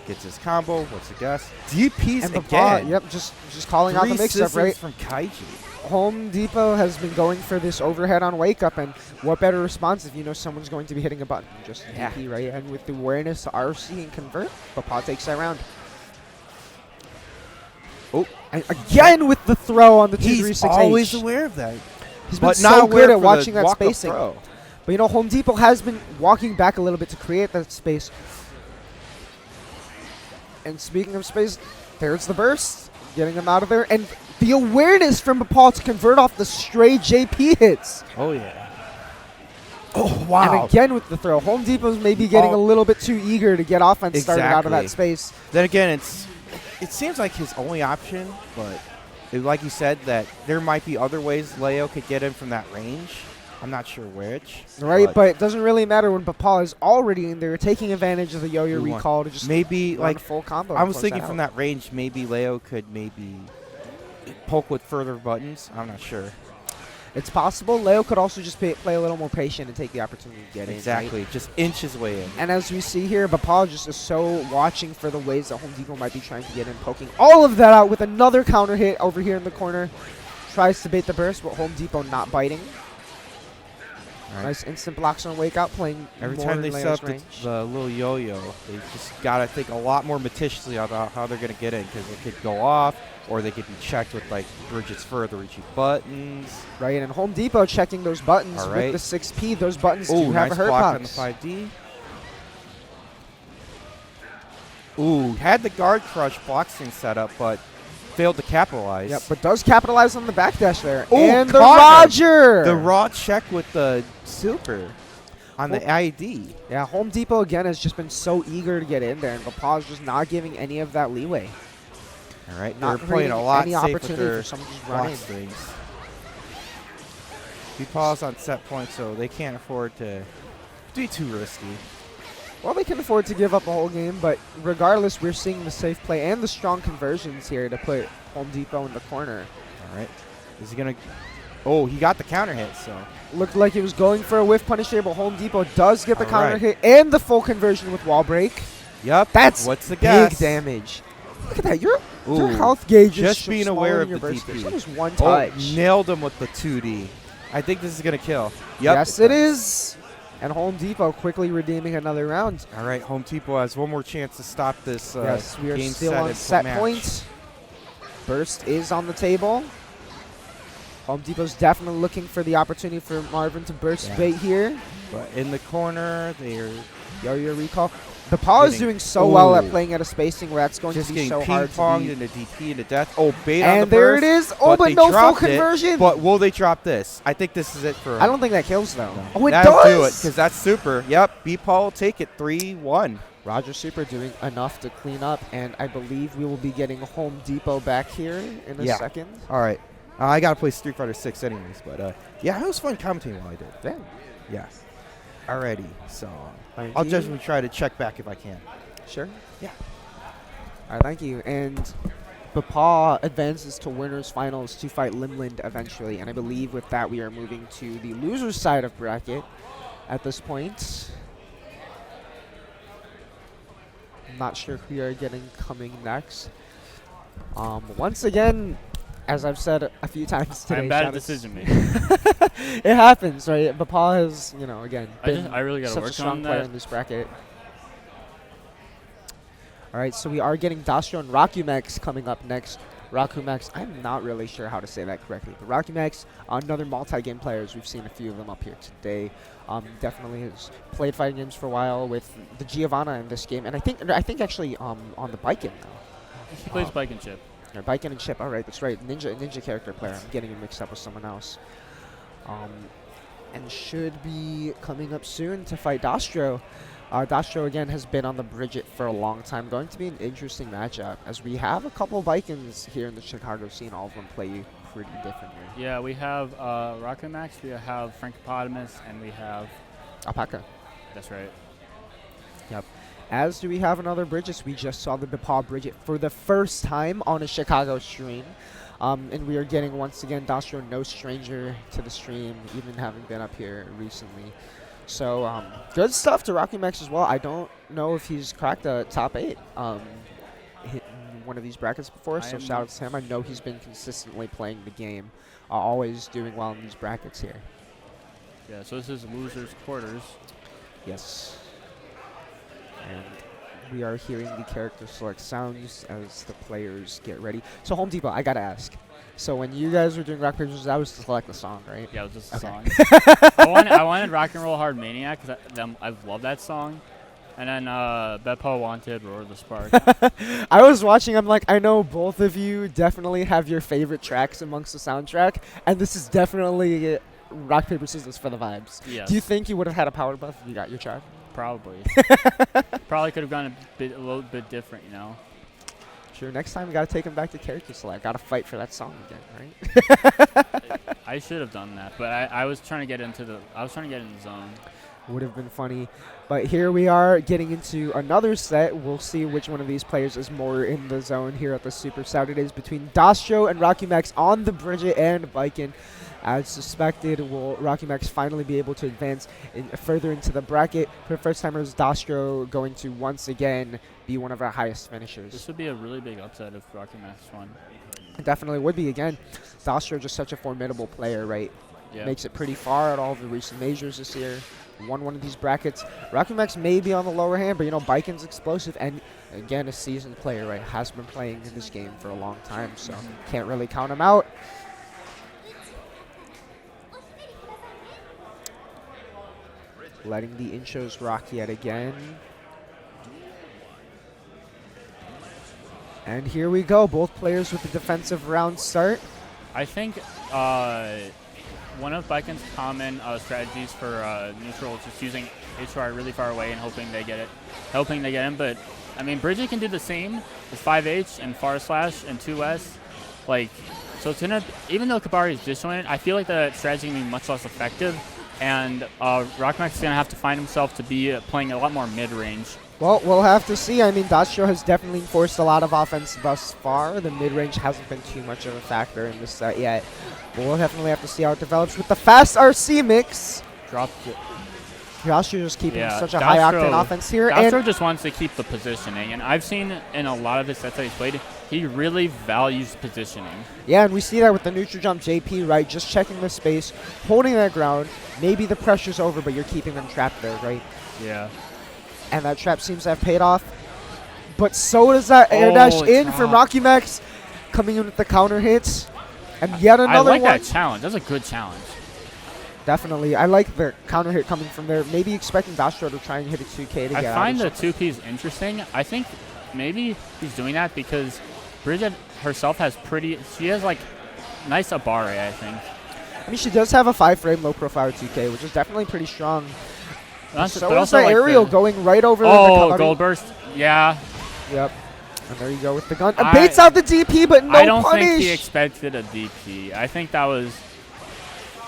Speaker 5: Gets his combo. What's the guess? DPs
Speaker 3: and BEPAW,
Speaker 5: again.
Speaker 3: yep, just calling out the
Speaker 5: 3
Speaker 3: mix-up,
Speaker 5: systems
Speaker 3: right?
Speaker 5: from Kaiji.
Speaker 3: Home Depot has been going for this overhead on wake up, and what better response if you know someone's going to be hitting a button? Just
Speaker 5: Yeah.
Speaker 3: DP, right? And with the awareness, RC, and convert, BEPAW takes that round.
Speaker 5: Oh,
Speaker 3: And again with the throw on the 2-3-6H.
Speaker 5: he's always aware of that.
Speaker 3: He's been
Speaker 5: But not
Speaker 3: so
Speaker 5: aware
Speaker 3: good at
Speaker 5: for the
Speaker 3: watching that
Speaker 5: walk-up
Speaker 3: spacing.
Speaker 5: throw.
Speaker 3: But you know, Home Depot has been walking back a little bit to create that space. And speaking of space, there's the burst, getting them out of there. And the awareness from BEPAW to convert off the stray JP hits.
Speaker 5: Oh, yeah. Oh, wow.
Speaker 3: And again with the throw. Home Depot's maybe getting a little bit too eager to get offense started out of that
Speaker 5: Exactly.
Speaker 3: space.
Speaker 5: Then again, it seems like his only option, but like you said, that there might be other ways Leo could get him from that range. I'm not sure which.
Speaker 3: Right, but it doesn't really matter when BEPAW is already in there, taking advantage of the yo-yo
Speaker 5: We want-
Speaker 3: recall to just
Speaker 5: maybe
Speaker 3: run
Speaker 5: like
Speaker 3: a full combo.
Speaker 5: I
Speaker 3: and
Speaker 5: was
Speaker 3: close
Speaker 5: thinking
Speaker 3: that
Speaker 5: from
Speaker 3: out.
Speaker 5: that range, maybe Leo could maybe poke with further buttons. I'm not sure.
Speaker 3: It's possible. Leo could also just play a little more patient and take the opportunity to get in.
Speaker 5: Exactly,
Speaker 3: Right?
Speaker 5: just inch his way in.
Speaker 3: And as we see here, BEPAW just is so watching for the ways that Home Depot might be trying to get in, poking all of that out with another counter hit over here in the corner. Tries to bait the burst, but Home Depot not biting.
Speaker 5: All right.
Speaker 3: Nice instant blocks on wake out, playing
Speaker 5: Every
Speaker 3: more
Speaker 5: time
Speaker 3: in
Speaker 5: they set
Speaker 3: Leo's
Speaker 5: up
Speaker 3: range.
Speaker 5: the little yo-yo, they just gotta think a lot more meticulously about how they're gonna get in, because it could go off, or they could be checked with like Bridget's further reaching buttons.
Speaker 3: Right, and Home Depot checking those buttons
Speaker 5: All right.
Speaker 3: with the 6P. Those buttons
Speaker 5: Ooh,
Speaker 3: do have
Speaker 5: nice
Speaker 3: a hurt
Speaker 5: block
Speaker 3: box.
Speaker 5: on the 5D. Ooh, had the guard crush block thing set up, but failed to capitalize.
Speaker 3: Yep, but does capitalize on the backdash there.
Speaker 5: Ooh,
Speaker 3: And the
Speaker 5: caught him.
Speaker 3: Roger!
Speaker 5: The raw check with the super on the ID.
Speaker 3: Yeah, Home Depot again has just been so eager to get in there, and BEPAW's just not giving any of that leeway.
Speaker 5: All right,
Speaker 3: Not
Speaker 5: they're playing a
Speaker 3: creating
Speaker 5: lot
Speaker 3: any
Speaker 5: safe with
Speaker 3: opportunity
Speaker 5: their
Speaker 3: for someone to just run
Speaker 5: block
Speaker 3: in.
Speaker 5: strings. BEPAW's on set point, so they can't afford to be too risky.
Speaker 3: Well, they can afford to give up a whole game, but regardless, we're seeing the safe play and the strong conversions here to put Home Depot in the corner.
Speaker 5: All right, is he gonna? Oh, he got the counter hit. So
Speaker 3: Looked like he was going for a whiff punish here, but Home Depot does get the
Speaker 5: All
Speaker 3: counter
Speaker 5: right.
Speaker 3: hit and the full conversion with wall break.
Speaker 5: yep.
Speaker 3: That's
Speaker 5: what's the
Speaker 3: big
Speaker 5: guess?
Speaker 3: damage. Look at that. Your
Speaker 5: Ooh,
Speaker 3: health gauge is
Speaker 5: just being
Speaker 3: smaller
Speaker 5: aware
Speaker 3: than
Speaker 5: of
Speaker 3: your
Speaker 5: the
Speaker 3: burst gauge.
Speaker 5: DP.
Speaker 3: That was one
Speaker 5: Oh,
Speaker 3: touch.
Speaker 5: nailed him with the 2D. I think this is gonna kill. Yep.
Speaker 3: Yes, it is. And Home Depot quickly redeeming another round.
Speaker 5: All right, Home Depot has one more chance to stop this.
Speaker 3: Yes, we are
Speaker 5: game
Speaker 3: still
Speaker 5: set
Speaker 3: on
Speaker 5: and
Speaker 3: set
Speaker 5: match.
Speaker 3: point. Burst is on the table. Home Depot's definitely looking for the opportunity for Marvin to burst
Speaker 5: Yeah.
Speaker 3: bait here.
Speaker 5: But in the corner, they're
Speaker 3: Yo-yo recall. BEPAW is
Speaker 5: Getting-
Speaker 3: doing so well at
Speaker 5: Ooh.
Speaker 3: playing at a spacing where that's going
Speaker 5: Just
Speaker 3: to be
Speaker 5: getting
Speaker 3: so hard to
Speaker 5: ping-ponged
Speaker 3: beat.
Speaker 5: into DP into death. Oh, bait on the
Speaker 3: And there
Speaker 5: burst,
Speaker 3: it is. Oh, but
Speaker 5: they
Speaker 3: no full
Speaker 5: dropped it.
Speaker 3: conversion.
Speaker 5: But will they drop this? I think this is it for.
Speaker 3: I don't think that kills though. Oh, it
Speaker 5: That'll
Speaker 3: does.
Speaker 5: do it because that's super. Yep, BEPAW will take it 3-1.
Speaker 3: Roger Super doing enough to clean up, and I believe we will be getting Home Depot back here in a second.
Speaker 5: All right. I got to play Street Fighter 6 anyways, but yeah, it was fun commentating while I did.
Speaker 3: Damn.
Speaker 5: Yeah. Alrighty, so
Speaker 3: Thank
Speaker 5: I'll
Speaker 3: you.
Speaker 5: just try to check back if I can.
Speaker 3: Sure.
Speaker 5: Yeah.
Speaker 3: All right, thank you. And BEPAW advances to winners finals to fight Limland eventually, and I believe with that we are moving to the losers side of bracket at this point. I'm not sure who we are getting coming next. Once again, as I've said a few times today,
Speaker 4: I'm bad at
Speaker 3: shout-outs-
Speaker 4: decision making.
Speaker 3: It happens, right? BEPAW has, again, been
Speaker 4: I really got to
Speaker 3: such a
Speaker 4: work
Speaker 3: strong
Speaker 4: on
Speaker 3: player
Speaker 4: that.
Speaker 3: in this bracket. All right, so we are getting Dostrow and Rockumax coming up next. Rockumax, I'm not really sure how to say that correctly, but Rockumax, another multi-game players. We've seen a few of them up here today. Definitely has played fighting games for a while with the Giovanna in this game, and I think actually on the Baiken now.
Speaker 4: He plays Bike and Chip.
Speaker 3: Or Baiken and Chipp. All right, that's right. Ninja character player. I'm getting him mixed up with someone else. And should be coming up soon to fight Dostrow. Dostrow, again, has been on the Bridget for a long time. Going to be an interesting matchup, as we have a couple of Baikens here in the Chicago scene. All of them play pretty differently.
Speaker 4: Yeah, we have Rockumax, we have Frankopotamus, and we have...
Speaker 3: Alpaca.
Speaker 4: That's right.
Speaker 3: Yep. As do we have another Bridges. We just saw the BEPAW Bridget for the first time on a Chicago stream. And we are getting, once again, Dostrow, no stranger to the stream, even having been up here recently. So, good stuff to Rockumax as well. I don't know if he's cracked a top 8 hit in one of these brackets before, so shout out to him. I know he's been consistently playing the game, always doing well in these brackets here.
Speaker 4: Yeah, so this is losers quarters.
Speaker 3: Yes. And we are hearing the character select sounds as the players get ready. So, Home Depot, I gotta ask. So when you guys were doing Rock Paper Scissors, that was to select the song, right?
Speaker 4: Yeah, it was just a
Speaker 3: Okay.
Speaker 4: song. I wanted Rock and Roll Hard Maniac because I love that song. And then BEPAW wanted Roar the Spark.
Speaker 3: I was watching, I'm like, I know both of you definitely have your favorite tracks amongst the soundtrack, and this is definitely Rock, Paper, Scissors for the vibes.
Speaker 4: Yes.
Speaker 3: Do you think you would have had a power buff if you got your track?
Speaker 4: Probably. Probably could have gone a little bit different, you know.
Speaker 3: Sure, next time we gotta take him back to character select. Gotta fight for that song again, right?
Speaker 4: I should have done that, but I was trying to get into the zone.
Speaker 3: Would have been funny. But here we are getting into another set. We'll see which one of these players is more in the zone here at the Super Saturdays between Dostrow and Rockumax on the Bridget and Baiken. As suspected, will Rockumax finally be able to advance further into the bracket? For the first time, is Dostrow going to once again be one of our highest finishers?
Speaker 4: This would be a really big upset if Rockumax won.
Speaker 3: It definitely would be. Again, Dostrow just such a formidable player, right?
Speaker 4: Yeah.
Speaker 3: Makes it pretty far at all the recent majors this year. Won one of these brackets. Rockumax may be on the lower hand, but Baiken's explosive, and again, a seasoned player, right? Has been playing in this game for a long time, so can't really count him out. Letting the intros rock yet again. And here we go, both players with the defensive round start.
Speaker 4: I think one of Baiken's common strategies for neutral is just using HR really far away and hoping they get in. But I mean, Bridget can do the same with 5H and far slash and 2S. So it's gonna, even though Kabari is disjointed, I feel like that strategy can be much less effective. And Rockumax is gonna have to find himself to be playing a lot more mid-range.
Speaker 3: Well, we'll have to see. I mean, Dostrow has definitely forced a lot of offense thus far. The mid-range hasn't been too much of a factor in this set yet. But we'll definitely have to see how it develops with the fast RC mix.
Speaker 4: Dropped it.
Speaker 3: Dostrow just keeping such a high-octane offense here.
Speaker 4: Dostrow just wants to keep the positioning. And I've seen in a lot of his sets that he's played, he really values positioning.
Speaker 3: Yeah, and we see that with the neutral jump JP, right? Just checking the space, holding that ground. Maybe the pressure's over, but you're keeping them trapped there, right?
Speaker 4: Yeah.
Speaker 3: And that trap seems to have paid off. But so does that air dash in from Rockumax, coming in with the counter hits. And yet another
Speaker 4: I like
Speaker 3: one.
Speaker 4: that challenge. That's a good challenge.
Speaker 3: Definitely. I like the counter hit coming from there. Maybe expecting Dostrow to try and hit a 2K to
Speaker 4: I
Speaker 3: get
Speaker 4: find
Speaker 3: out.
Speaker 4: the 2Ps interesting. I think maybe he's doing that because Bridget herself has she has like nice Abare, I think.
Speaker 3: I mean, she does have a 5-frame low profile 2K, which is definitely pretty strong. So
Speaker 4: but
Speaker 3: is the
Speaker 4: like
Speaker 3: aerial going right over the
Speaker 4: Oh,
Speaker 3: Kabari.
Speaker 4: Gold Burst. Yeah.
Speaker 3: Yep. And there you go with the gun. Baits out the DP, but no
Speaker 4: I don't
Speaker 3: punish.
Speaker 4: think he expected a DP. I think that was...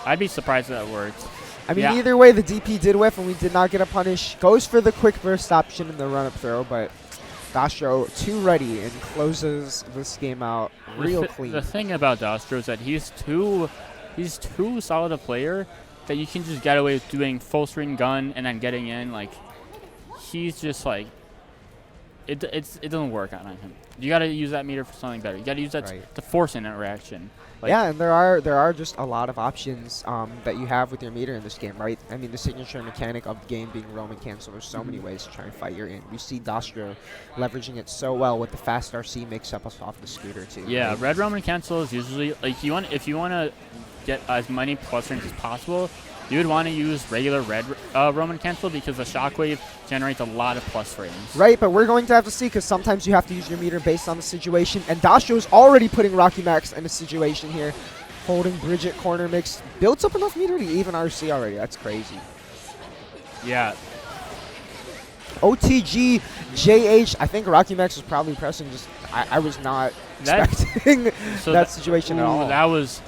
Speaker 4: I'd be surprised if that worked.
Speaker 3: I mean, either way, the DP did whiff, and we did not get a punish. Goes for the quick burst option in the run-up throw, but Dostrow too ready and closes this game out real clean.
Speaker 4: The thing about Dostrow is that he's too solid a player that you can just get away with doing full screen gun and then getting in. Like, he's just like... It doesn't work on him. You got to use that meter for something better. You got to use that to force an interaction. Like,
Speaker 3: yeah, and there are just a lot of options that you have with your meter in this game, right? I mean, the signature mechanic of the game being Roman cancel. There's so many ways to try and fight your in. We see Dostrow leveraging it so well with the fast RC mix up off the scooter too.
Speaker 4: Yeah,
Speaker 3: right?
Speaker 4: red Roman cancel is usually like if you want to get as many plus frames as possible, you would want to use regular red Roman cancel because the shockwave generates a lot of plus frames.
Speaker 3: Right, but we're going to have to see because sometimes you have to use your meter based on the situation. And Dostrow is already putting Rockumax in a situation here. Holding Bridget corner mix. Builds up enough meter to even RC already. That's crazy.
Speaker 4: Yeah.
Speaker 3: OTG, JH. I think Rockumax was probably pressing just... I was not expecting that situation at all.
Speaker 4: That was...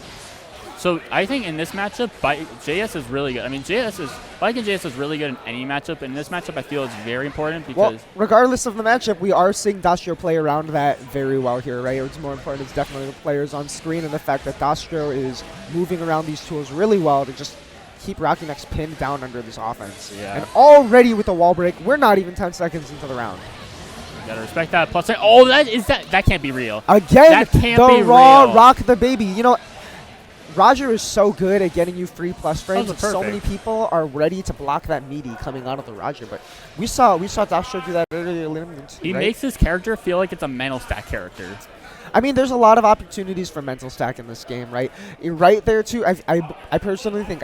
Speaker 4: So I think in this matchup, JS is really good. I mean, Baiken JS is really good in any matchup. In this matchup, I feel it's very important because...
Speaker 3: Well, regardless of the matchup, we are seeing Dostrow play around that very well here, right? What's more important is definitely the players on screen and the fact that Dostrow is moving around these tools really well to just keep Rockumax pinned down under this offense.
Speaker 4: Yeah.
Speaker 3: And already with the wall break, we're not even 10 seconds into the round.
Speaker 4: You gotta respect that. Plus, oh, that can't be real.
Speaker 3: Again,
Speaker 4: that can't
Speaker 3: the
Speaker 4: be
Speaker 3: raw
Speaker 4: real.
Speaker 3: rock the baby. You know, Roger is so good at getting you free plus frames.
Speaker 4: That was
Speaker 3: And so many people are ready to block that meaty coming out of the Roger. But we saw Dostrow do that earlier in Limland.
Speaker 4: He makes his character feel like it's a mental stack character.
Speaker 3: I mean, there's a lot of opportunities for mental stack in this game, right? Right there too. I personally think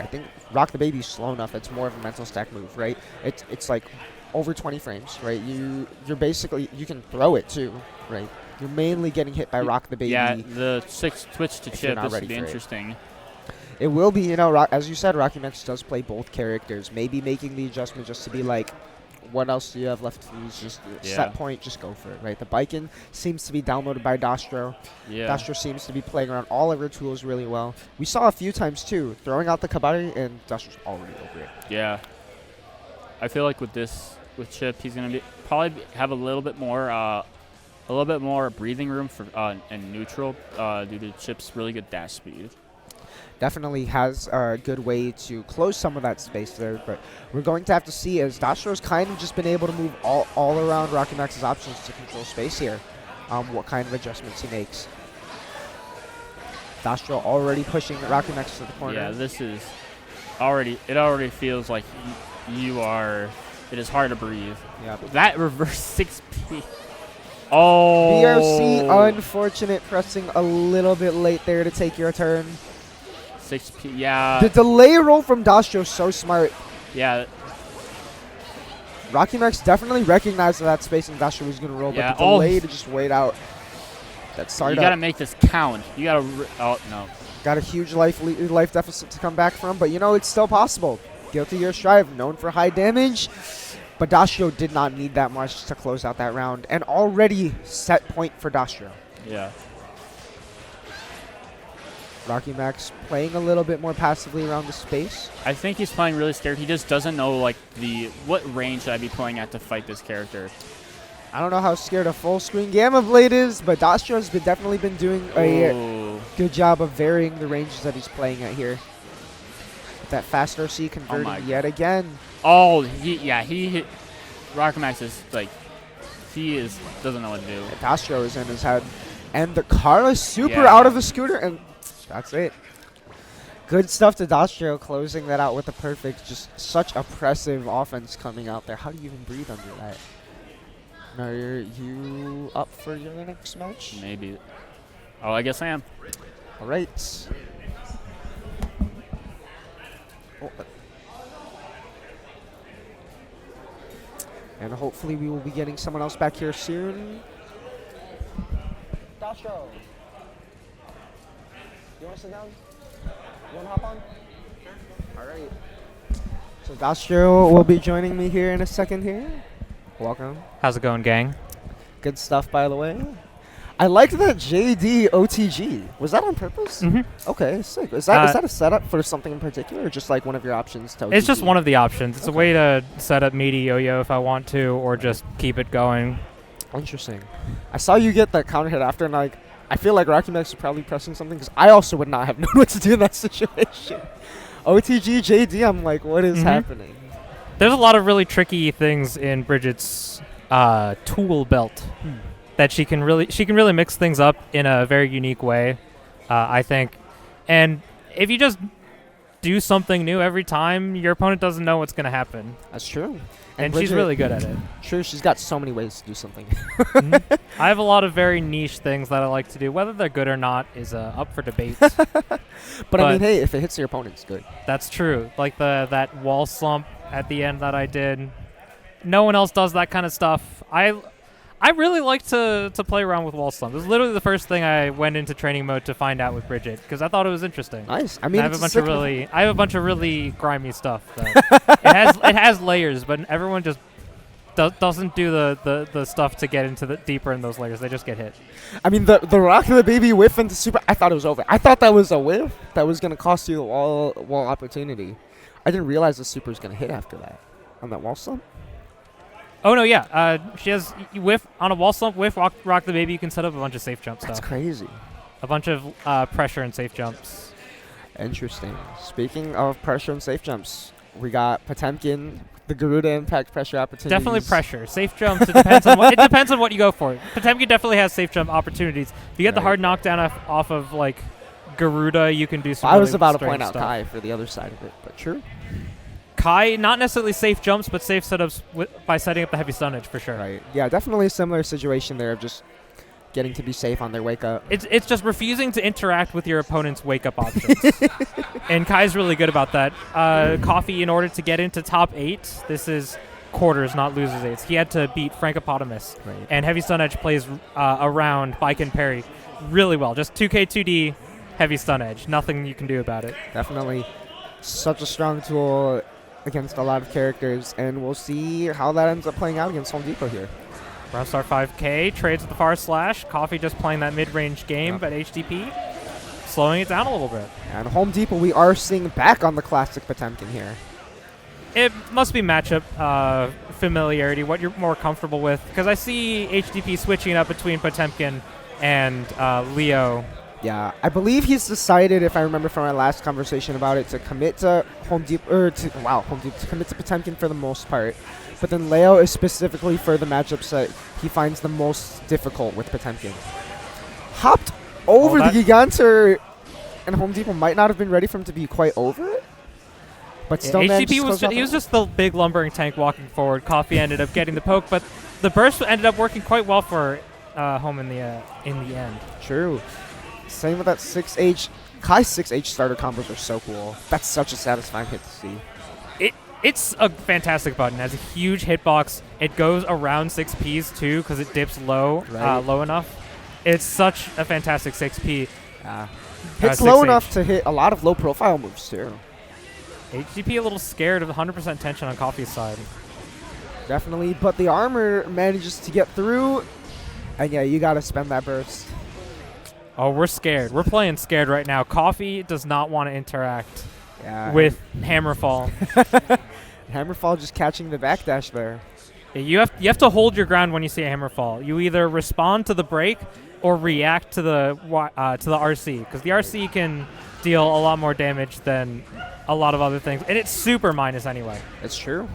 Speaker 3: Rock the Baby's slow enough. It's more of a mental stack move, right? It's like over 20 frames, right? You're basically, you can throw it too, right? You're mainly getting hit by Rock the Baby.
Speaker 4: Yeah, the switch to Chipp, this would be interesting.
Speaker 3: It will be, you know, as you said, Rockumax does play both characters. Maybe making the adjustment just to be like, what else do you have left to use? Just set point, just go for it, right? The Baiken seems to be downloaded by Dostrow.
Speaker 4: Yeah.
Speaker 3: Dostrow seems to be playing around all of her tools really well. We saw a few times too, throwing out the Kabari, and Dostrow's already over it.
Speaker 4: Yeah. I feel like with Chipp, he's gonna probably have a little bit more breathing room for in neutral due to Chipp's really good dash speed.
Speaker 3: Definitely has a good way to close some of that space there, but we're going to have to see as Dostrow's kind of just been able to move all around Rockumax's options to control space here, what kind of adjustments he makes. Dostrow already pushing Rockumax to the corner.
Speaker 4: Yeah, this is it already feels like it is hard to breathe.
Speaker 3: Yeah.
Speaker 4: That reverse 6P. Oh.
Speaker 3: BRC, unfortunate, pressing a little bit late there to take your turn.
Speaker 4: 6P, yeah.
Speaker 3: The delay roll from Dostrow so smart.
Speaker 4: Yeah.
Speaker 3: Rockumax definitely recognized that space and Dostrow was going to roll, but the delay to just wait out. That's started.
Speaker 4: You got to make this count. You got to. Oh no.
Speaker 3: Got a huge life deficit to come back from, but you know it's still possible. Guilty Gear Strive, known for high damage, but Dostrow did not need that much to close out that round, and already set point for Dostrow.
Speaker 4: Yeah.
Speaker 3: Rockumax playing a little bit more passively around the space.
Speaker 4: I think he's playing really scared. He just doesn't know like what range should I be playing at to fight this character.
Speaker 3: I don't know how scared a full screen Gamma Blade is, but Dostrow has definitely been doing a good job of varying the ranges that he's playing at here. With that fast RC converting yet again.
Speaker 4: Oh, he hit. Rockumax is like, doesn't know what to do.
Speaker 3: Dostrow is in his head. And the car is super out of the scooter, and that's it. Good stuff to Dostrow, closing that out with a perfect, just such oppressive offense coming out there. How do you even breathe under that? Now, are you up for your next match?
Speaker 4: Maybe. Oh, I guess I am.
Speaker 3: All right. And hopefully we will be getting someone else back here soon. Dostrow. You want to sit down? You want to hop on? Sure. All right. So Dostrow will be joining me here in a second here. Welcome.
Speaker 6: How's it going, gang?
Speaker 3: Good stuff, by the way. I liked that JD OTG. Was that on purpose?
Speaker 6: Mm-hmm.
Speaker 3: Okay, sick. Is that a setup for something in particular, or just like one of your options to OTG?
Speaker 6: It's just one of the options. It's a way to set up meaty yo-yo if I want to, or just keep it going.
Speaker 3: Interesting. I saw you get that counter hit after, and like, I feel like Rockumax is probably pressing something, because I also would not have known what to do in that situation. OTG, JD, I'm like, what is happening?
Speaker 6: There's a lot of really tricky things in Bridget's tool belt that she can really mix things up in a very unique way, I think. And if you just do something new every time, your opponent doesn't know what's going to happen.
Speaker 3: That's true.
Speaker 6: And
Speaker 3: Bridget,
Speaker 6: she's really good at it.
Speaker 3: True, she's got so many ways to do something.
Speaker 6: I have a lot of very niche things that I like to do. Whether they're good or not is up for debate.
Speaker 3: But I mean, hey, if it hits your opponent, it's good.
Speaker 6: That's true. Like that wall slump at the end that I did. No one else does that kind of stuff. I really like to play around with wall slump. It was literally the first thing I went into training mode to find out with Bridget, because I thought it was interesting.
Speaker 3: Nice. I mean,
Speaker 6: I have a bunch of really grimy stuff. That it has layers, but everyone just doesn't do the stuff to get into the deeper in those layers. They just get hit.
Speaker 3: I mean, the rock the baby whiff into super. I thought it was over. I thought that was a whiff that was gonna cost you the wall opportunity. I didn't realize the super was gonna hit after that on that wall slump.
Speaker 6: Oh no, yeah. She has whiff on a wall slump, whiff, rock the baby. You can set up a bunch of safe jump stuff.
Speaker 3: That's crazy.
Speaker 6: A bunch of pressure and safe jumps.
Speaker 3: Interesting. Speaking of pressure and safe jumps, we got Potemkin, the Garuda impact pressure opportunities.
Speaker 6: Definitely pressure. Safe jumps. It depends on what you go for. Potemkin definitely has safe jump opportunities. If you get the hard knockdown off of like Garuda, you can do some.
Speaker 3: I was
Speaker 6: really
Speaker 3: about to
Speaker 6: strange
Speaker 3: point out
Speaker 6: stuff.
Speaker 3: Kai for the other side of it, but true.
Speaker 6: Kai, not necessarily safe jumps, but safe setups by setting up the heavy stunnage for sure.
Speaker 3: Right. Yeah, definitely a similar situation there of just getting to be safe on their wake up.
Speaker 6: It's just refusing to interact with your opponent's wake up options. And Kai's really good about that. Coffee, in order to get into top 8, this is quarters, not losers 8s. He had to beat Frankopotamus.
Speaker 3: Right.
Speaker 6: And heavy stun edge plays around Baiken parry really well. Just 2K 2D heavy stun edge. Nothing you can do about it.
Speaker 3: Definitely such a strong tool against a lot of characters, and we'll see how that ends up playing out against Home Depot here.
Speaker 6: Round star 5K, trades with the far slash. Coffee just playing that mid-range game, but HDP slowing it down a little bit.
Speaker 3: And Home Depot, we are seeing back on the classic Potemkin here.
Speaker 6: It must be matchup familiarity, what you're more comfortable with, because I see HDP switching up between Potemkin and Leo.
Speaker 3: Yeah, I believe he's decided, if I remember from our last conversation about it, to commit to Home Depot, to commit to Potemkin for the most part. But then Leo is specifically for the matchups that he finds the most difficult with Potemkin. Hopped over the Gigantor, and Home Depot might not have been ready for him to be quite over it. But still,
Speaker 6: HDP was just the big lumbering tank walking forward. Coffee ended up getting the poke, but the burst ended up working quite well for Home in the end.
Speaker 3: True. Same with that 6H. Kai's 6H starter combos are so cool. That's such a satisfying hit to see.
Speaker 6: It's a fantastic button. It has a huge hitbox. It goes around 6Ps too because it dips low enough. It's such a fantastic 6P.
Speaker 3: Hits low enough to hit a lot of low profile moves too.
Speaker 6: HDP a little scared of the 100% tension on Coffee's side.
Speaker 3: Definitely, but the armor manages to get through. And yeah, you gotta spend that burst.
Speaker 6: Oh, we're scared. We're playing scared right now. Coffee does not want to interact with Hammerfall.
Speaker 3: Hammerfall just catching the backdash there.
Speaker 6: You have to hold your ground when you see a Hammerfall. You either respond to the break or react to the RC, because the RC can deal a lot more damage than a lot of other things, and it's super minus anyway.
Speaker 3: It's true.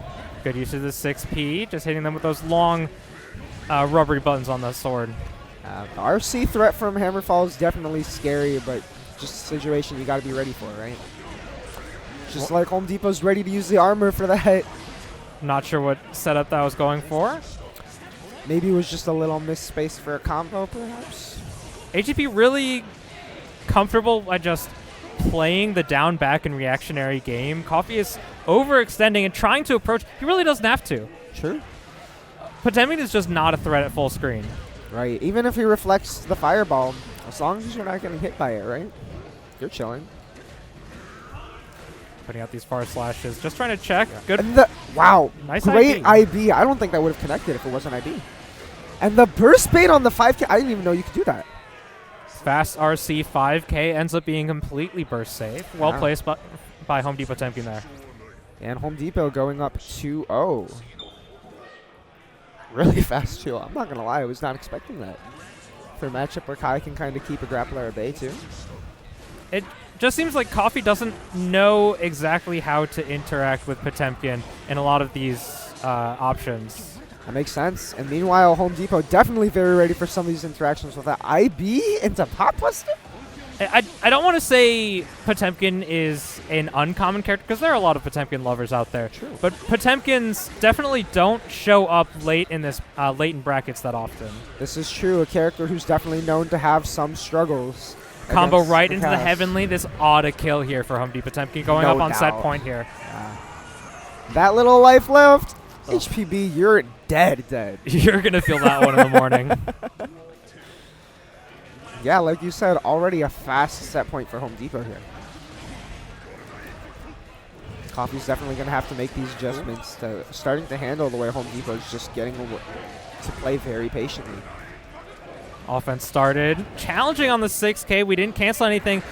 Speaker 6: Good use of the 6P, just hitting them with those long rubbery buttons on the sword.
Speaker 3: The RC threat from Hammerfall is definitely scary, but just a situation you got to be ready for, right? Just like Home Depot's ready to use the armor for that.
Speaker 6: Not sure what setup that was going for.
Speaker 3: Maybe it was just a little missed space for a combo, perhaps?
Speaker 6: HDP really comfortable at just playing the down, back, and reactionary game. Coffee is overextending and trying to approach. He really doesn't have to.
Speaker 3: True.
Speaker 6: Potemkin is just not a threat at full screen.
Speaker 3: Right. Even if he reflects the fireball, as long as you're not getting hit by it, right? You're chilling.
Speaker 6: Putting out these far slashes. Just trying to check. Good.
Speaker 3: And wow.
Speaker 6: Nice
Speaker 3: Great
Speaker 6: IB.
Speaker 3: IB. I don't think that would have connected if it wasn't IB. And the burst bait on the 5K. I didn't even know you could do that.
Speaker 6: Fast RC 5K ends up being completely burst safe. Well placed by Home Depot Potemkin there.
Speaker 3: And Home Depot going up 2-0. Really fast 2-0. I'm not going to lie. I was not expecting that. For a matchup where Kai can kind of keep a grappler at bay too.
Speaker 6: It just seems like Coffee doesn't know exactly how to interact with Potemkin in a lot of these options.
Speaker 3: That makes sense. And meanwhile, Home Depot definitely very ready for some of these interactions with that IB into Pop Buster.
Speaker 6: I don't want to say Potemkin is an uncommon character because there are a lot of Potemkin lovers out there.
Speaker 3: True.
Speaker 6: But Potemkins definitely don't show up late in this late in brackets that often.
Speaker 3: This is true. A character who's definitely known to have some struggles.
Speaker 6: Combo right into the
Speaker 3: cast.
Speaker 6: Heavenly. This ought to kill here for Home Depot Potemkin going
Speaker 3: No
Speaker 6: up on set
Speaker 3: doubt.
Speaker 6: point here.
Speaker 3: That little life left. HPB, you're dead.
Speaker 6: You're going to feel that one in the morning.
Speaker 3: Yeah, like you said, already a fast set point for Home Depot here. Coffee's definitely going to have to make these adjustments to starting to handle the way Home Depot is just getting to play very patiently.
Speaker 6: Offense started. Challenging on the 6K. We didn't cancel anything.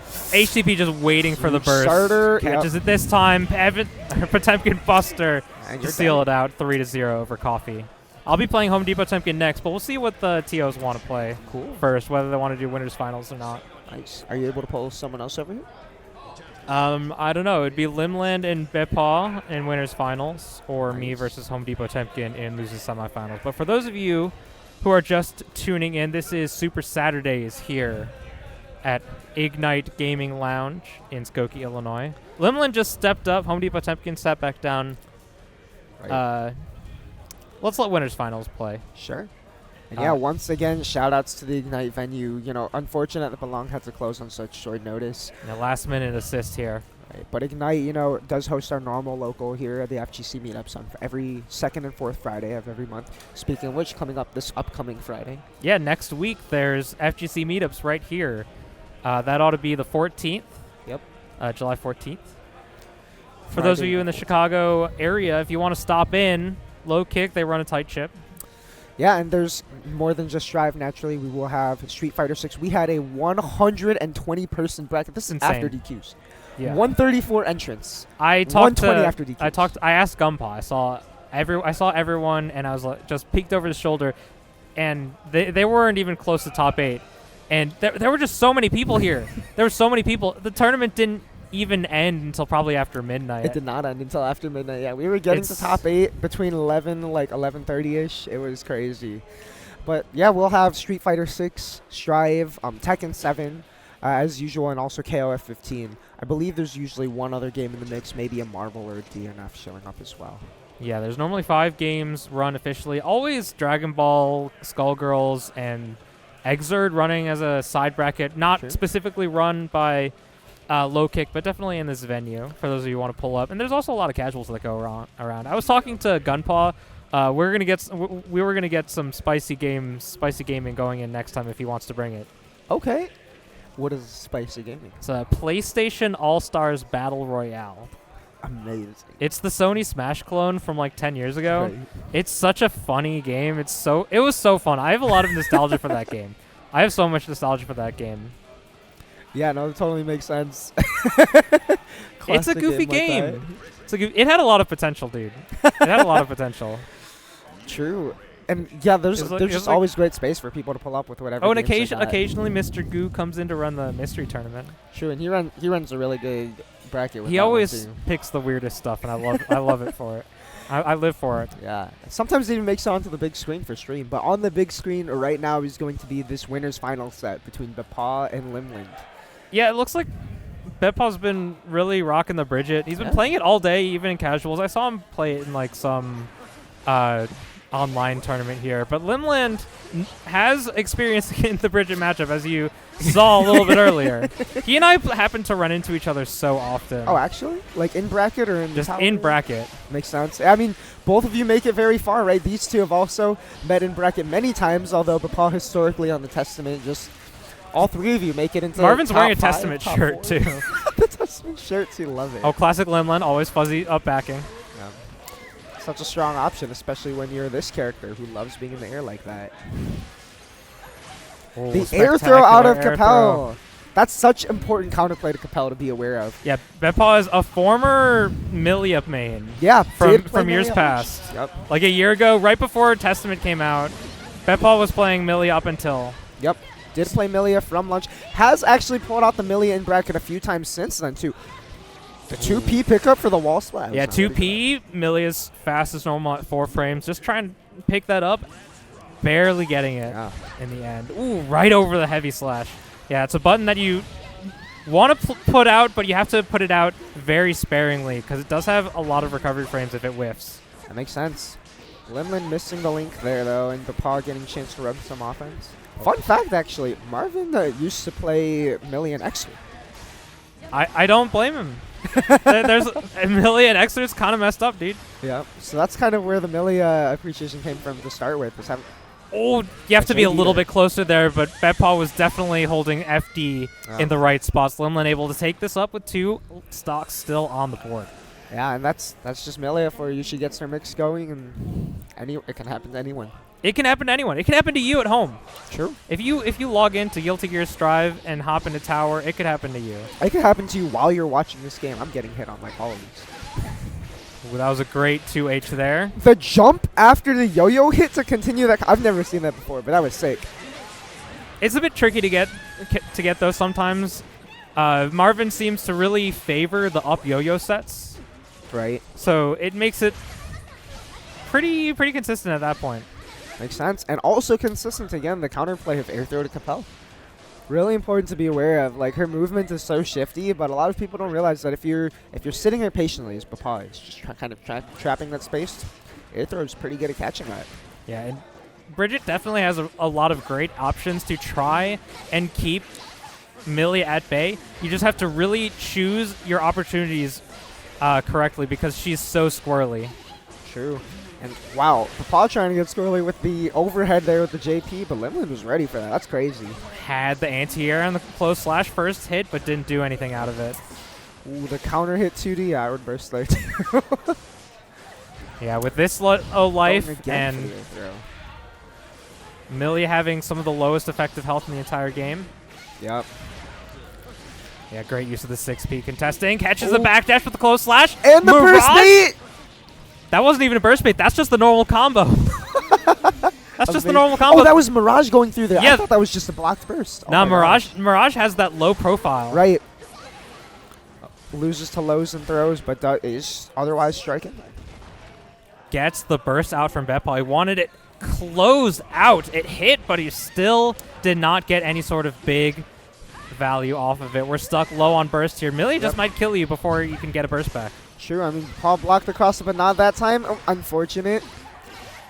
Speaker 6: HTP just waiting for the burst.
Speaker 3: Starter.
Speaker 6: Catches it this time. Potemkin Buster
Speaker 3: And
Speaker 6: to
Speaker 3: you're
Speaker 6: seal
Speaker 3: dead.
Speaker 6: it out 3-0 over Coffee. I'll be playing Home Depot Potemkin next, but we'll see what the TOs want to play first, whether they want to do winners finals or not.
Speaker 3: Nice. Are you able to pull someone else over here?
Speaker 6: I don't know. It'd be Limland and BEPAW in winners finals, or me versus Home Depot Potemkin in losers semifinals. But for those of you who are just tuning in, this is Super Saturdays here at Ignite Gaming Lounge in Skokie, Illinois. Limland just stepped up. Home Depot Potemkin sat back down.
Speaker 3: Right.
Speaker 6: Let's let winners finals play.
Speaker 3: Sure. And yeah, once again, shout-outs to the Ignite venue. You know, unfortunate that Belong had to close on such short notice.
Speaker 6: And a last-minute assist here.
Speaker 3: Right. But Ignite, you know, does host our normal local here at the FGC meetups on every second and fourth Friday of every month. Speaking of which, coming up this upcoming Friday.
Speaker 6: Yeah, next week there's FGC meetups right here. That ought to be the 14th.
Speaker 3: Yep.
Speaker 6: July 14th. For those of you in the Chicago area, if you want to stop in, low kick, they run a tight chip.
Speaker 3: Yeah, and there's more than just Strive. Naturally, we will have Street Fighter 6. We had a 120-person bracket. This is
Speaker 6: Insane.
Speaker 3: after DQs.
Speaker 6: Yeah.
Speaker 3: 134 entrants.
Speaker 6: I talked
Speaker 3: 120
Speaker 6: to
Speaker 3: after DQs.
Speaker 6: I asked Gunpa. I saw everyone, and I was like, just peeked over the shoulder, and they weren't even close to top 8. And there were just so many people here. There were so many people. The tournament didn't even end until probably after midnight.
Speaker 3: It did not end until after midnight. Yeah, we were getting to top 8 between 11:30ish. It was crazy. But yeah, we'll have Street Fighter 6, Strive, Tekken 7, as usual, and also KOF 15. I believe there's usually one other game in the mix, maybe a Marvel or a DNF showing up as well.
Speaker 6: Yeah, there's normally 5 games run officially. Always Dragon Ball, Skullgirls, and Exerd running as a side bracket. Not specifically run by low kick, but definitely in this venue for those of you who want to pull up. And there's also a lot of casuals that go around. I was talking to Gunpaw. We were gonna get some spicy gaming going in next time if he wants to bring it.
Speaker 3: Okay. What is spicy gaming?
Speaker 6: It's a PlayStation All-Stars Battle Royale.
Speaker 3: Amazing.
Speaker 6: It's the Sony Smash clone from like 10 years ago.
Speaker 3: Right.
Speaker 6: It's such a funny game. It was so fun. I have a lot of nostalgia for that game. I have so much nostalgia for that game.
Speaker 3: Yeah, no, it totally makes sense.
Speaker 6: It's a goofy game. It had a lot of potential, dude. It had a lot of potential.
Speaker 3: True. And yeah, there's just always great space for people to pull up with whatever.
Speaker 6: Oh, and
Speaker 3: games they got.
Speaker 6: occasionally Mr. Goo comes in to run the mystery tournament.
Speaker 3: True, and he runs a really good bracket with
Speaker 6: He
Speaker 3: that one,
Speaker 6: always
Speaker 3: too.
Speaker 6: picks the weirdest stuff, and I love it for it. I live for it.
Speaker 3: Yeah. Sometimes it even makes it onto the big screen for stream. But on the big screen right now is going to be this winner's final set between BEPAW and Limland.
Speaker 6: Yeah, it looks like BEPAW's been really rocking the Bridget. He's been playing it all day, even in casuals. I saw him play it in like some online tournament here. But Limland has experience in the Bridget matchup, as you saw a little bit earlier. He and I happen to run into each other so often.
Speaker 3: Oh, actually? Like in bracket or in
Speaker 6: Just
Speaker 3: tower?
Speaker 6: in bracket.
Speaker 3: Makes sense. I mean, both of you make it very far, right? These two have also met in bracket many times, although BEPAW historically on the Testament, just all three of you make it into
Speaker 6: Marvin's
Speaker 3: top
Speaker 6: wearing a
Speaker 3: 5,
Speaker 6: Testament
Speaker 3: top
Speaker 6: shirt,
Speaker 3: 4.
Speaker 6: too.
Speaker 3: The Testament shirt, too. Love it.
Speaker 6: Oh, classic Limland, always fuzzy up backing.
Speaker 3: Such a strong option, especially when you're this character who loves being in the air like that.
Speaker 6: Oh,
Speaker 3: The air throw out of
Speaker 6: spectacular air
Speaker 3: Capel.
Speaker 6: throw.
Speaker 3: That's such important counterplay to Capel to be aware of.
Speaker 6: Yeah, BEPAW is a former Millia main.
Speaker 3: Yeah, did play
Speaker 6: From years
Speaker 3: Millia
Speaker 6: past.
Speaker 3: Yep.
Speaker 6: Like a year ago, right before Testament came out, BEPAW was playing Millia up until.
Speaker 3: Yep. Did play Millia from lunch. Has actually pulled out the Millia in bracket a few times since then, too. The 2P pickup for the wall slab.
Speaker 6: Yeah, 2P, Millia's fast as normal at 4 frames. Just trying to pick that up. Barely getting it in the end. Ooh, right over the heavy slash. Yeah, it's a button that you want to put out, but you have to put it out very sparingly because it does have a lot of recovery frames if it whiffs.
Speaker 3: That makes sense. Limland missing the link there, though, and BEPAW getting a chance to rub some offense. Fun fact, actually, Marvin used to play Millia and Exer.
Speaker 6: I don't blame him. There's a Millia and Exer is kind of messed up, dude.
Speaker 3: Yeah, so that's kind of where the Millia appreciation came from to start with. Was having
Speaker 6: Oh, you have to be a little bit closer there, but BEPAW was definitely holding FD in the right spots. Limland able to take this up with 2 stocks still on the board.
Speaker 3: Yeah, and that's just Millia for you. She gets her mix going, and it can happen to anyone.
Speaker 6: It can happen to anyone. It can happen to you at home.
Speaker 3: True.
Speaker 6: If you log into Guilty Gear Strive and hop into Tower, it could happen to you.
Speaker 3: It could happen to you while you're watching this game. I'm getting hit on like all of these.
Speaker 6: Ooh, that was a great 2H there.
Speaker 3: The jump after the yo-yo hit to continue that. I've never seen that before, but that was sick.
Speaker 6: It's a bit tricky to get those sometimes. Marvin seems to really favor the up yo-yo sets.
Speaker 3: Right.
Speaker 6: So it makes it pretty consistent at that point.
Speaker 3: Makes sense. And also consistent, again, the counterplay of air throw to Capel. Really important to be aware of. Like, her movement is so shifty, but a lot of people don't realize that if you're sitting there patiently, as BEPAW is just kind of trapping that space, air throw is pretty good at catching that.
Speaker 6: Yeah, and Bridget definitely has a lot of great options to try and keep Millia at bay. You just have to really choose your opportunities correctly because she's so squirrely.
Speaker 3: True. And wow, BEPAW trying to get squirrely with the overhead there with the JP, but Limland was ready for that. That's crazy.
Speaker 6: Had the anti-air on the close slash first hit, but didn't do anything out of it.
Speaker 3: Ooh, the counter hit 2D outward burst there too.
Speaker 6: Yeah, with this low life and Millia having some of the lowest effective health in the entire game.
Speaker 3: Yep.
Speaker 6: Yeah, great use of the 6P contesting. Catches the backdash with the close slash.
Speaker 3: And the burst bait!
Speaker 6: That wasn't even a burst bait. That's just the normal combo. That's just the normal combo.
Speaker 3: Oh, that was Mirage going through there.
Speaker 6: Yeah.
Speaker 3: I thought that was just a blocked burst.
Speaker 6: Now Mirage has that low profile.
Speaker 3: Right. Loses to lows and throws, but is otherwise striking.
Speaker 6: Gets the burst out from BEPAW. He wanted it closed out. It hit, but he still did not get any sort of big value off of it. We're stuck low on burst here. Millia just might kill you before you can get a burst back.
Speaker 3: Sure, I mean, Paul blocked across it, but not that time. Oh, unfortunate.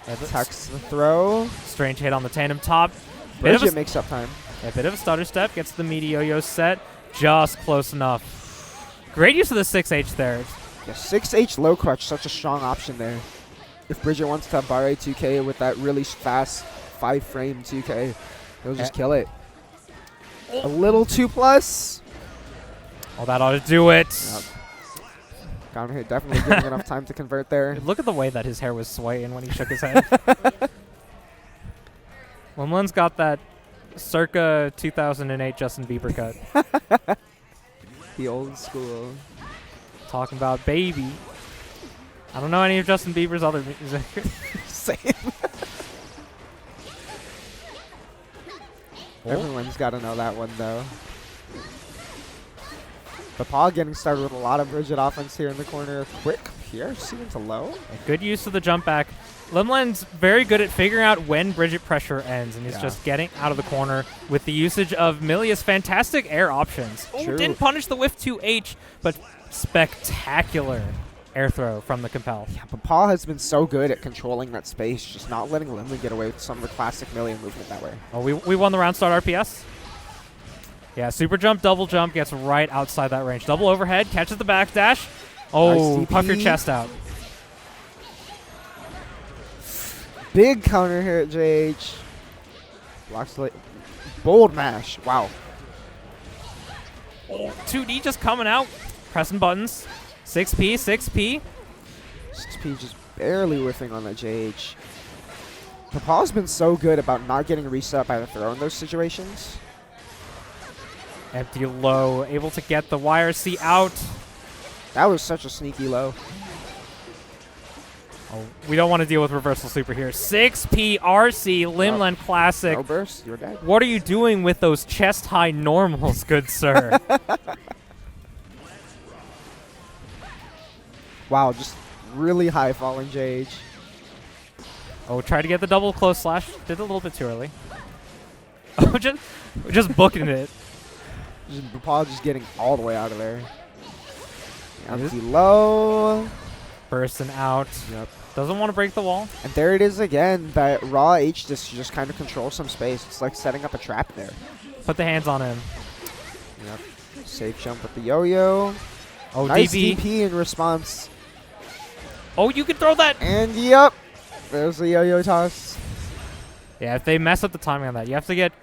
Speaker 3: Attacks the throw.
Speaker 6: Strange hit on the tandem top.
Speaker 3: Bridget makes up time.
Speaker 6: A bit of a stutter step. Gets the meaty yo-yo set. Just close enough. Great use of the 6H there.
Speaker 3: Yeah, 6H low crutch, such a strong option there. If Bridget wants to have Barre 2K with that really fast 5-frame 2K, he'll just kill it. A little 2+.
Speaker 6: Oh, that ought to do it.
Speaker 3: Yep. Counter hit definitely giving enough time to convert there.
Speaker 6: Look at the way that his hair was swaying when he shook his head. Limland's got that circa 2008 Justin Bieber cut.
Speaker 3: The old school.
Speaker 6: Talking about baby. I don't know any of Justin Bieber's other music.
Speaker 3: Same. Everyone's got to know that one, though. BEPAW getting started with a lot of Bridget offense here in the corner. Quick PRC into low.
Speaker 6: A good use of the jump back. Limland's very good at figuring out when Bridget pressure ends, and he's just getting out of the corner with the usage of Millia's fantastic air options. Oh, didn't punish the whiff 2H, but spectacular air throw from the compel.
Speaker 3: Yeah, BEPAW has been so good at controlling that space, just not letting Limland get away with some of the classic Millia movement that way.
Speaker 6: Oh, we won the round start RPS. Yeah, super jump, double jump, gets right outside that range. Double overhead, catches the backdash. Oh,
Speaker 3: Nice
Speaker 6: puff your
Speaker 3: TP.
Speaker 6: chest out.
Speaker 3: Big counter here at JH. Blocks late. Bold mash. Wow.
Speaker 6: 2D just coming out, pressing buttons. 6P, 6P.
Speaker 3: 6P just barely whiffing on that JH. BEPAW's been so good about not getting reset by the throw in those situations.
Speaker 6: Empty low, able to get the YRC out.
Speaker 3: That was such a sneaky low.
Speaker 6: Oh, we don't want to deal with reversal super here. 6P RC, Limland Classic.
Speaker 3: No burst, you're dead.
Speaker 6: What are you doing with those chest high normals, good sir?
Speaker 3: Wow, just really high falling JH.
Speaker 6: Oh, tried to get the double close slash. Did it a little bit too early. Oh, just booking it.
Speaker 3: BEPAW just getting all the way out of there. Empty low.
Speaker 6: Bursting out.
Speaker 3: Yep.
Speaker 6: Doesn't want to break the wall.
Speaker 3: And there it is again. That raw H just kind of controls some space. It's like setting up a trap there.
Speaker 6: Put the hands on him.
Speaker 3: Yep. Safe jump with the yo-yo.
Speaker 6: Oh,
Speaker 3: Nice
Speaker 6: DB.
Speaker 3: DP in response.
Speaker 6: Oh, you can throw that.
Speaker 3: And yep. There's the yo-yo toss.
Speaker 6: Yeah, if they mess up the timing on that, you have to get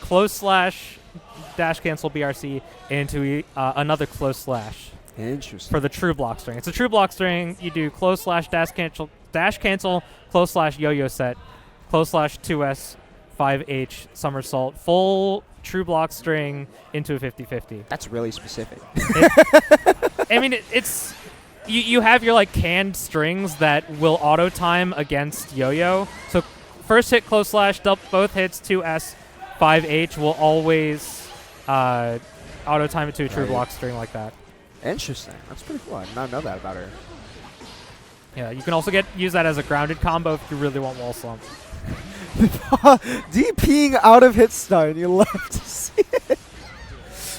Speaker 6: close slash dash cancel BRC into another close slash
Speaker 3: Interesting.
Speaker 6: for the true block string. It's a true block string. You do close slash dash cancel, close slash yo-yo set, close slash 2S, 5H, somersault, full true block string into a 50-50.
Speaker 3: That's really specific.
Speaker 6: I mean, it's you have your like canned strings that will auto time against yo-yo. So first hit close slash, both hits 2S, 5H will always auto time it to a true
Speaker 3: Right.
Speaker 6: block string like that.
Speaker 3: Interesting. That's pretty cool. I did not know that about her.
Speaker 6: Yeah, you can also use that as a grounded combo if you really want wall slump.
Speaker 3: DPing out of hit stun. You love to see it.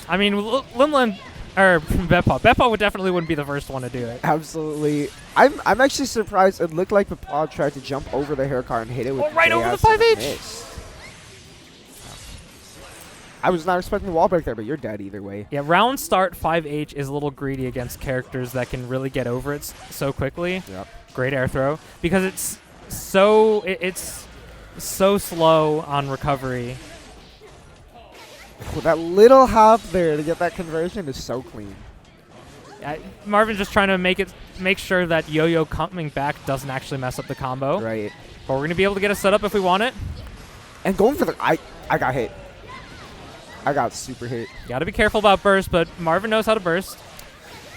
Speaker 6: I mean, Limland or BEPAW definitely wouldn't be the first one to do it.
Speaker 3: Absolutely. I'm actually surprised. It looked like BEPAW tried to jump over the hair car and hit it with
Speaker 6: right over the
Speaker 3: JS and
Speaker 6: 5H.
Speaker 3: missed. I was not expecting the wall break there, but you're dead either way.
Speaker 6: Yeah, round start 5H is a little greedy against characters that can really get over it so quickly.
Speaker 3: Yep.
Speaker 6: Great air throw because it's so slow on recovery.
Speaker 3: With that little hop there to get that conversion is so clean.
Speaker 6: Marvin's just trying to make sure that yo-yo coming back doesn't actually mess up the combo.
Speaker 3: Right.
Speaker 6: But we're gonna be able to get a setup if we want it.
Speaker 3: And going for the I got hit. I got super hit.
Speaker 6: Got to be careful about burst, but Marvin knows how to burst.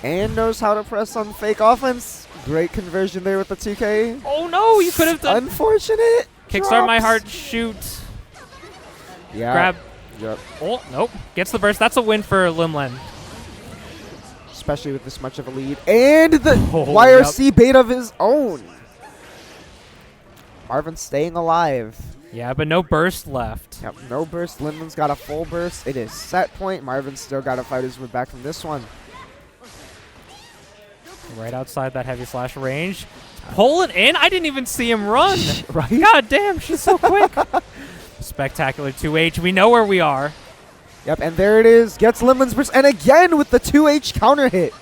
Speaker 3: And knows how to press on fake offense. Great conversion there with the 2K.
Speaker 6: Oh no, you could have done.
Speaker 3: Unfortunate.
Speaker 6: Kickstart my
Speaker 3: drops.
Speaker 6: heart, shoot.
Speaker 3: Yeah.
Speaker 6: Grab.
Speaker 3: Yep.
Speaker 6: Oh, nope. Gets the burst. That's a win for Limland.
Speaker 3: Especially with this much of a lead. And the
Speaker 6: Oh,
Speaker 3: YRC bait of his own. Marvin staying alive.
Speaker 6: Yeah, but no burst left.
Speaker 3: Yep, no burst. Limland's got a full burst. It is set point. Marvin's still got to fight his way back from this one.
Speaker 6: Right outside that heavy slash range. Pull it in. I didn't even see him run.
Speaker 3: Right?
Speaker 6: God damn, she's so quick. Spectacular 2H. We know where we are.
Speaker 3: Yep, and there it is. Gets Limland's burst. And again with the 2H counter hit.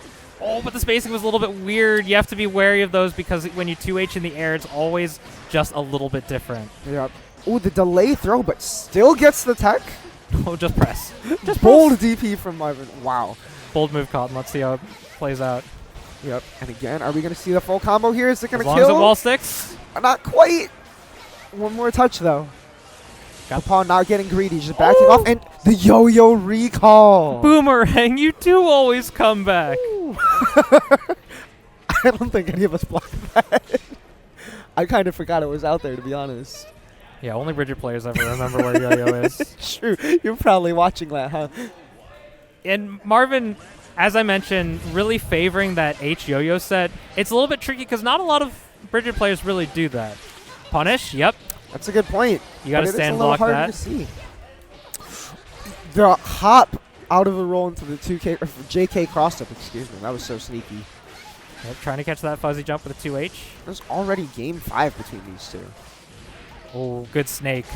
Speaker 6: Oh, but the spacing was a little bit weird. You have to be wary of those because when you 2H in the air, it's always just a little bit different.
Speaker 3: Yep. Ooh, the delay throw, but still gets the tech.
Speaker 6: Oh, just press. Just
Speaker 3: Bold DP from Marvin. Wow.
Speaker 6: Bold move caught, and let's see how it plays out.
Speaker 3: Yep. And again, are we going to see the full combo here? Is it going
Speaker 6: As
Speaker 3: to
Speaker 6: long
Speaker 3: kill?
Speaker 6: as it wall sticks.
Speaker 3: Not quite. One more touch, though.
Speaker 6: Got
Speaker 3: BEPAW not getting greedy, just backing off. And the yo-yo recall.
Speaker 6: Boomerang, you do always come back.
Speaker 3: I don't think any of us blocked that. I kind of forgot it was out there, to be honest.
Speaker 6: Yeah, only Bridget players ever remember where yo-yo is.
Speaker 3: True. You're probably watching that, huh?
Speaker 6: And Marvin, as I mentioned, really favoring that H yo-yo set. It's a little bit tricky because not a lot of Bridget players really do that. Punish, yep.
Speaker 3: That's a good point.
Speaker 6: You got to
Speaker 3: But it is
Speaker 6: stand
Speaker 3: a little
Speaker 6: block
Speaker 3: harder
Speaker 6: that.
Speaker 3: to see. The hop out of the roll into the 2K or JK cross up, excuse me. That was so sneaky.
Speaker 6: Yep, trying to catch that fuzzy jump with a 2H.
Speaker 3: There's already game 5 between these two.
Speaker 6: Oh, good snake.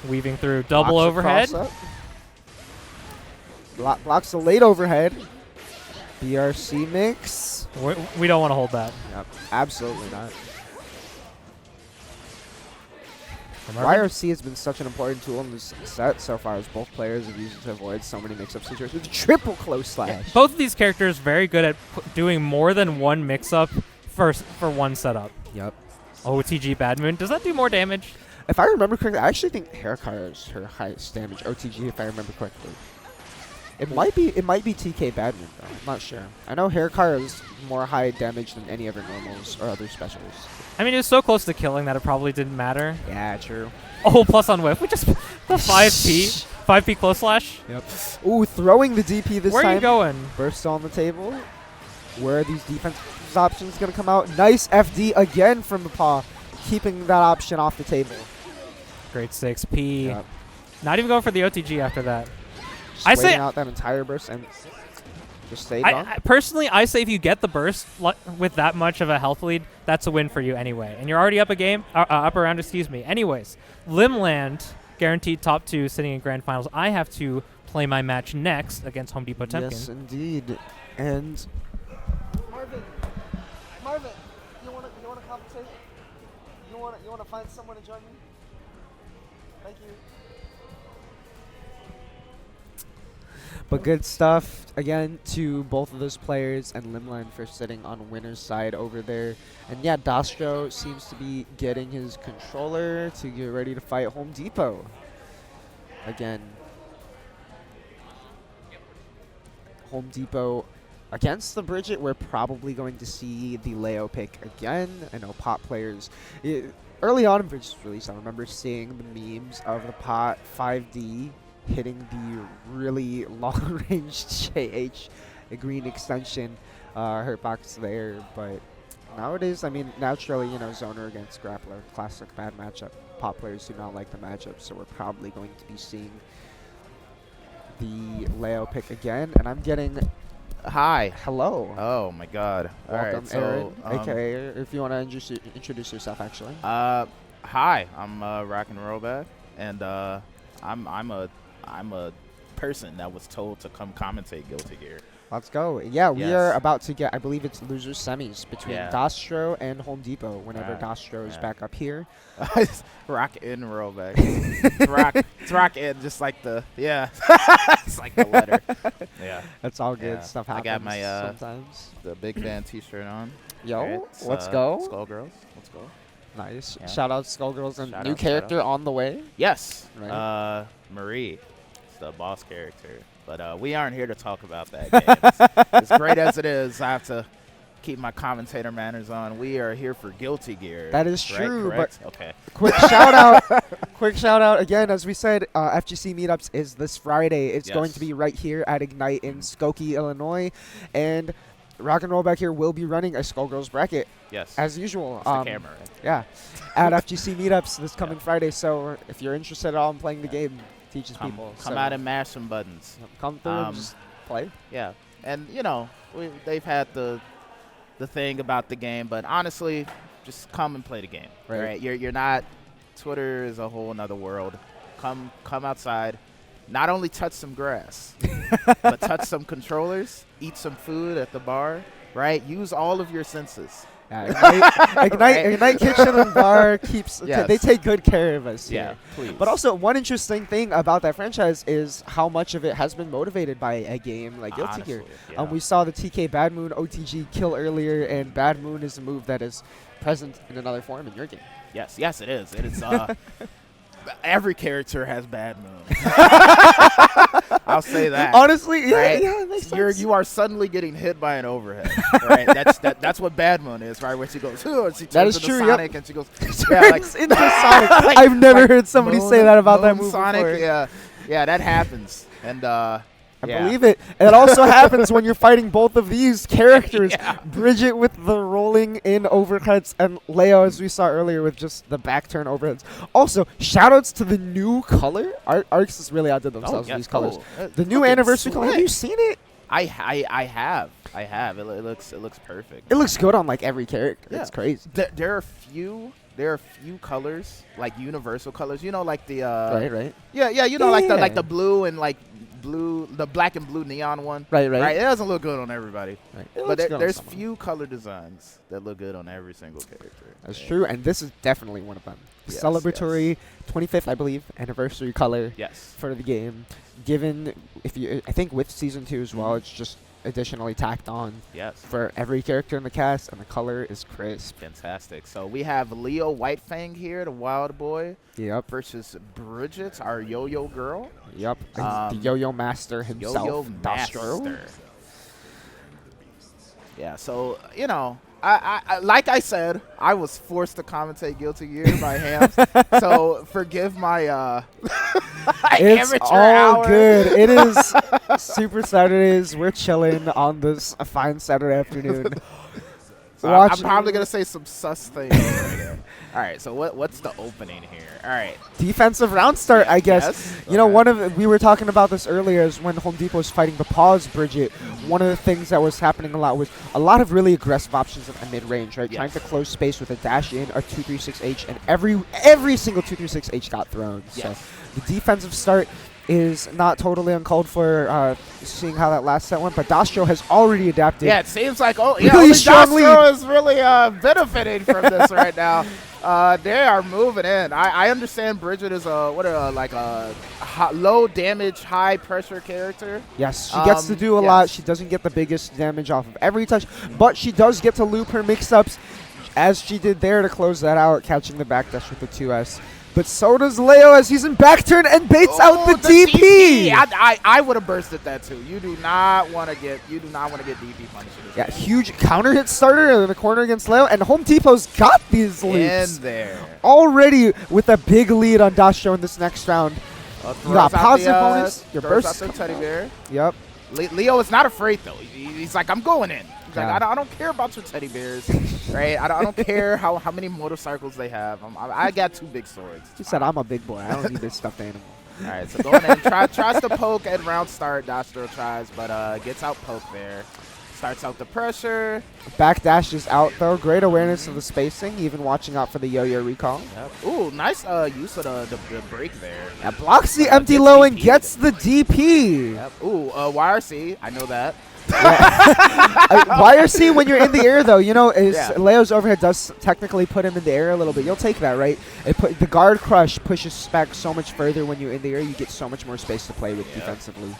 Speaker 6: Weaving through double
Speaker 3: Blocks a
Speaker 6: overhead.
Speaker 3: cross-up. Blocks the late overhead. BRC mix.
Speaker 6: We don't want to hold that.
Speaker 3: Yep, absolutely not.
Speaker 6: From Marvin.
Speaker 3: YRC has been such an important tool in this set so far, as both players have used it to avoid so many mix-up situations. Triple close slash.
Speaker 6: Both of these characters very good at doing more than one mix-up for one setup.
Speaker 3: Yep.
Speaker 6: OTG Bad Moon. Does that do more damage?
Speaker 3: If I remember correctly, I actually think Haircar is her highest damage OTG, if I remember correctly. It might be TK Badman though. I'm not sure. I know Haircar is more high damage than any other normals or other specials.
Speaker 6: I mean, it was so close to killing that it probably didn't matter.
Speaker 3: Yeah, true.
Speaker 6: Oh, plus on whiff. We just the 5P. 5P close slash.
Speaker 3: Yep. Ooh, throwing the DP this time.
Speaker 6: Where are you going?
Speaker 3: Burst on the table. Where are these defense options going to come out? Nice FD again from BEPAW, keeping that option off the table.
Speaker 6: Great 6P.
Speaker 3: Yep.
Speaker 6: Not even going for the OTG after that.
Speaker 3: Just
Speaker 6: I say
Speaker 3: waiting out that entire burst and just stay gone.
Speaker 6: Personally, I say if you get the burst with that much of a health lead, that's a win for you anyway. And you're already up up around, excuse me. Anyways, Limland, guaranteed top 2 sitting in grand finals. I have to play my match next against Home Depotemkin.
Speaker 3: Yes, indeed. And
Speaker 1: Marvin, you wanna compensate? You wanna find someone to join me? Thank you.
Speaker 3: but good stuff again to both of those players, and Limland for sitting on winner's side over there. And yeah, Dostrow seems to be getting his controller to get ready to fight Home Depot again. Home Depot against the Bridget. We're probably going to see the Leo pick again. I know pot players early on in Bridget's release, I remember seeing the memes of the pot 5D hitting the really long-range JH green extension hurtbox there. But nowadays, I mean, naturally, you know, zoner against grappler, classic bad matchup. Pot players do not like the matchup, so we're probably going to be seeing the Leo pick again. And I'm getting hello.
Speaker 7: Oh my God!
Speaker 3: Welcome,
Speaker 7: all right, so
Speaker 3: Aaron, aka if you want to introduce yourself, actually.
Speaker 7: Hi, I'm RocknRollback, and I'm a person that was told to come commentate Guilty Gear.
Speaker 3: Let's go. Yeah, we
Speaker 7: Yes.
Speaker 3: are about to get, I believe it's losers semis between
Speaker 7: Yeah.
Speaker 3: Dostrow and Home Depot whenever
Speaker 7: Yeah.
Speaker 3: Dostrow is
Speaker 7: Yeah.
Speaker 3: back up here.
Speaker 7: RocknRollback. it's rock in, just like the it's like the letter. Yeah,
Speaker 3: That's all good.
Speaker 7: Yeah.
Speaker 3: Stuff
Speaker 7: I
Speaker 3: happens
Speaker 7: got my,
Speaker 3: sometimes.
Speaker 7: the Big Band T-shirt on.
Speaker 3: Yo,
Speaker 7: Alright,
Speaker 3: let's go.
Speaker 7: Skullgirls. Let's go.
Speaker 3: Nice.
Speaker 7: Yeah.
Speaker 3: Shout out Skullgirls and
Speaker 7: Shout
Speaker 3: new
Speaker 7: out, shout
Speaker 3: character
Speaker 7: out.
Speaker 3: on the way.
Speaker 7: Yes.
Speaker 3: Right.
Speaker 7: Marie. It's the boss character. But we aren't here to talk about that game. As great as it is, I have to keep my commentator manners on. We are here for Guilty Gear.
Speaker 3: That is
Speaker 7: right?
Speaker 3: true,
Speaker 7: Correct? Okay.
Speaker 3: Quick shout out. Quick shout out again. As we said, FGC meetups is this Friday. It's going to
Speaker 7: Yes.
Speaker 3: be right here at Ignite in Skokie, Illinois. And RocknRollback here will be running a Skullgirls bracket
Speaker 7: Yes.
Speaker 3: as usual.
Speaker 7: It's the camera. Right?
Speaker 3: Yeah, at FGC meetups this coming Friday. So if you're interested at all in playing the game, teaches people.
Speaker 7: Come
Speaker 3: so
Speaker 7: out and mash some buttons.
Speaker 3: come through and just play.
Speaker 7: Yeah. And, you know, they've had the thing about the game, but honestly, just come and play the game.
Speaker 3: Right.
Speaker 7: You're not. Twitter is a whole nother world. Come outside. Not only touch some grass, but touch some controllers, eat some food at the bar, right? Use all of your senses.
Speaker 3: Ignite Kitchen and Bar keeps.
Speaker 7: Yes.
Speaker 3: They take good care of us.
Speaker 7: Yeah,
Speaker 3: here.
Speaker 7: please.
Speaker 3: But also, one interesting thing about that franchise is how much of it has been motivated by a game like Guilty Gear.
Speaker 7: Honestly, yeah.
Speaker 3: We saw the TK Bad Moon OTG kill earlier, and Bad Moon is a move that is present in another form in your game.
Speaker 7: Yes, it is. It is. Every character has bad moves. I'll say that.
Speaker 3: Honestly, yeah,
Speaker 7: Right?
Speaker 3: yeah, it makes sense.
Speaker 7: You are suddenly getting hit by an overhead. Right? That's what Bad Moon is, right? Where she goes, and she turns
Speaker 3: That is
Speaker 7: into
Speaker 3: true, yep.
Speaker 7: Sonic, and she goes, yeah, like,
Speaker 3: Turns into Sonic. I've never heard somebody say that about that move
Speaker 7: Sonic,
Speaker 3: before.
Speaker 7: yeah, that happens, and
Speaker 3: I believe it. It also happens when you're fighting both of these characters.
Speaker 7: Yeah.
Speaker 3: Bridget with the rolling in overcuts, and Leo, as we saw earlier, with just the back turn overheads. Also, shoutouts to the new color. Arcs has really outdid themselves with these colors. The new
Speaker 7: Fucking
Speaker 3: anniversary color. Have you
Speaker 7: slick.
Speaker 3: seen it?
Speaker 7: I have. I have. It looks perfect.
Speaker 3: It looks good on like every character.
Speaker 7: Yeah.
Speaker 3: It's crazy.
Speaker 7: There are few colors, like universal colors. You know, like the
Speaker 3: Right.
Speaker 7: Yeah, you know, like
Speaker 3: Yeah.
Speaker 7: the blue and like the black and blue neon one.
Speaker 3: Right.
Speaker 7: It doesn't look good on everybody.
Speaker 3: Right.
Speaker 7: But there's few color designs that look good on every single character.
Speaker 3: That's true, and this is definitely one of them.
Speaker 7: Yes,
Speaker 3: Celebratory 25th, I believe, anniversary color
Speaker 7: Yes.
Speaker 3: for the game. Given, I think with Season 2 as well, it's just additionally tacked on
Speaker 7: Yes.
Speaker 3: for every character in the cast, and the color is crisp.
Speaker 7: Fantastic. So we have Leo Whitefang here, the wild boy,
Speaker 3: Yep.
Speaker 7: versus Bridget, our yo-yo girl.
Speaker 3: Yep. The yo-yo master himself,
Speaker 7: Yo-yo
Speaker 3: Dostrow.
Speaker 7: master. Yeah, so, you know, I like I said, I was forced to commentate Guilty Gear by Hams. So forgive my
Speaker 3: It's
Speaker 7: amateur
Speaker 3: all
Speaker 7: hour.
Speaker 3: good. It is Super Saturdays. We're chilling on this a fine Saturday afternoon.
Speaker 7: So I'm probably going to say some sus things right here. All right, so what's the opening here? All right.
Speaker 3: Defensive round start, I guess.
Speaker 7: Yes?
Speaker 3: You know,
Speaker 7: Okay.
Speaker 3: we were talking about this earlier is when Home Depot was fighting BEPAW's Bridget. One of the things that was happening a lot was a lot of really aggressive options at the mid-range, right?
Speaker 7: Yes.
Speaker 3: Trying to close space with a dash in or 236H, and every single 236H got thrown.
Speaker 7: Yes.
Speaker 3: So the defensive start is not totally uncalled for, seeing how that last set went, but Dostrow has already adapted.
Speaker 7: Yeah, it seems like
Speaker 3: Really
Speaker 7: only
Speaker 3: strongly.
Speaker 7: Dostrow is really benefiting from this right now. They are moving in. I understand Bridget is a low damage, high pressure character.
Speaker 3: Yes, she gets to do a lot. She doesn't get the biggest damage off of every touch, but she does get to loop her mix-ups, as she did there to close that out, catching the backdash with the 2S. But so does Leo as he's in back turn and baits out the DP.
Speaker 7: I would have bursted that too. You do not want to get DP punishes.
Speaker 3: Yeah, huge counter hit starter in the corner against Leo, and Home Depot's got these loops
Speaker 7: In there.
Speaker 3: already with a big lead on Dostrow in this next round. You got positive bonus, your
Speaker 7: throws
Speaker 3: burst.
Speaker 7: out the teddy bear.
Speaker 3: Yep.
Speaker 7: Leo is not afraid though. He's like, I'm going in. He's
Speaker 3: Yeah.
Speaker 7: like, I don't care about your teddy bears, right? I don't care how many motorcycles they have. I got two big swords.
Speaker 3: He said, I'm a big boy. I don't need this stuffed animal.
Speaker 7: All right, so going in, tries to poke at round start. Dostrow tries, but gets out poked there. Starts out the pressure.
Speaker 3: Back dash is out, though. Great awareness of the spacing, even watching out for the yo-yo recall.
Speaker 7: Yep. Ooh, nice use of the break there.
Speaker 3: That blocks the empty
Speaker 7: Gets
Speaker 3: low and
Speaker 7: DP'd.
Speaker 3: gets the DP.
Speaker 7: Yep. Ooh, YRC. I know that.
Speaker 3: YRC, when you're in the air, though, you know,
Speaker 7: Yeah.
Speaker 3: Leo's overhead does technically put him in the air a little bit. You'll take that, right? The guard crush pushes back so much further when you're in the air. You get so much more space to play with defensively.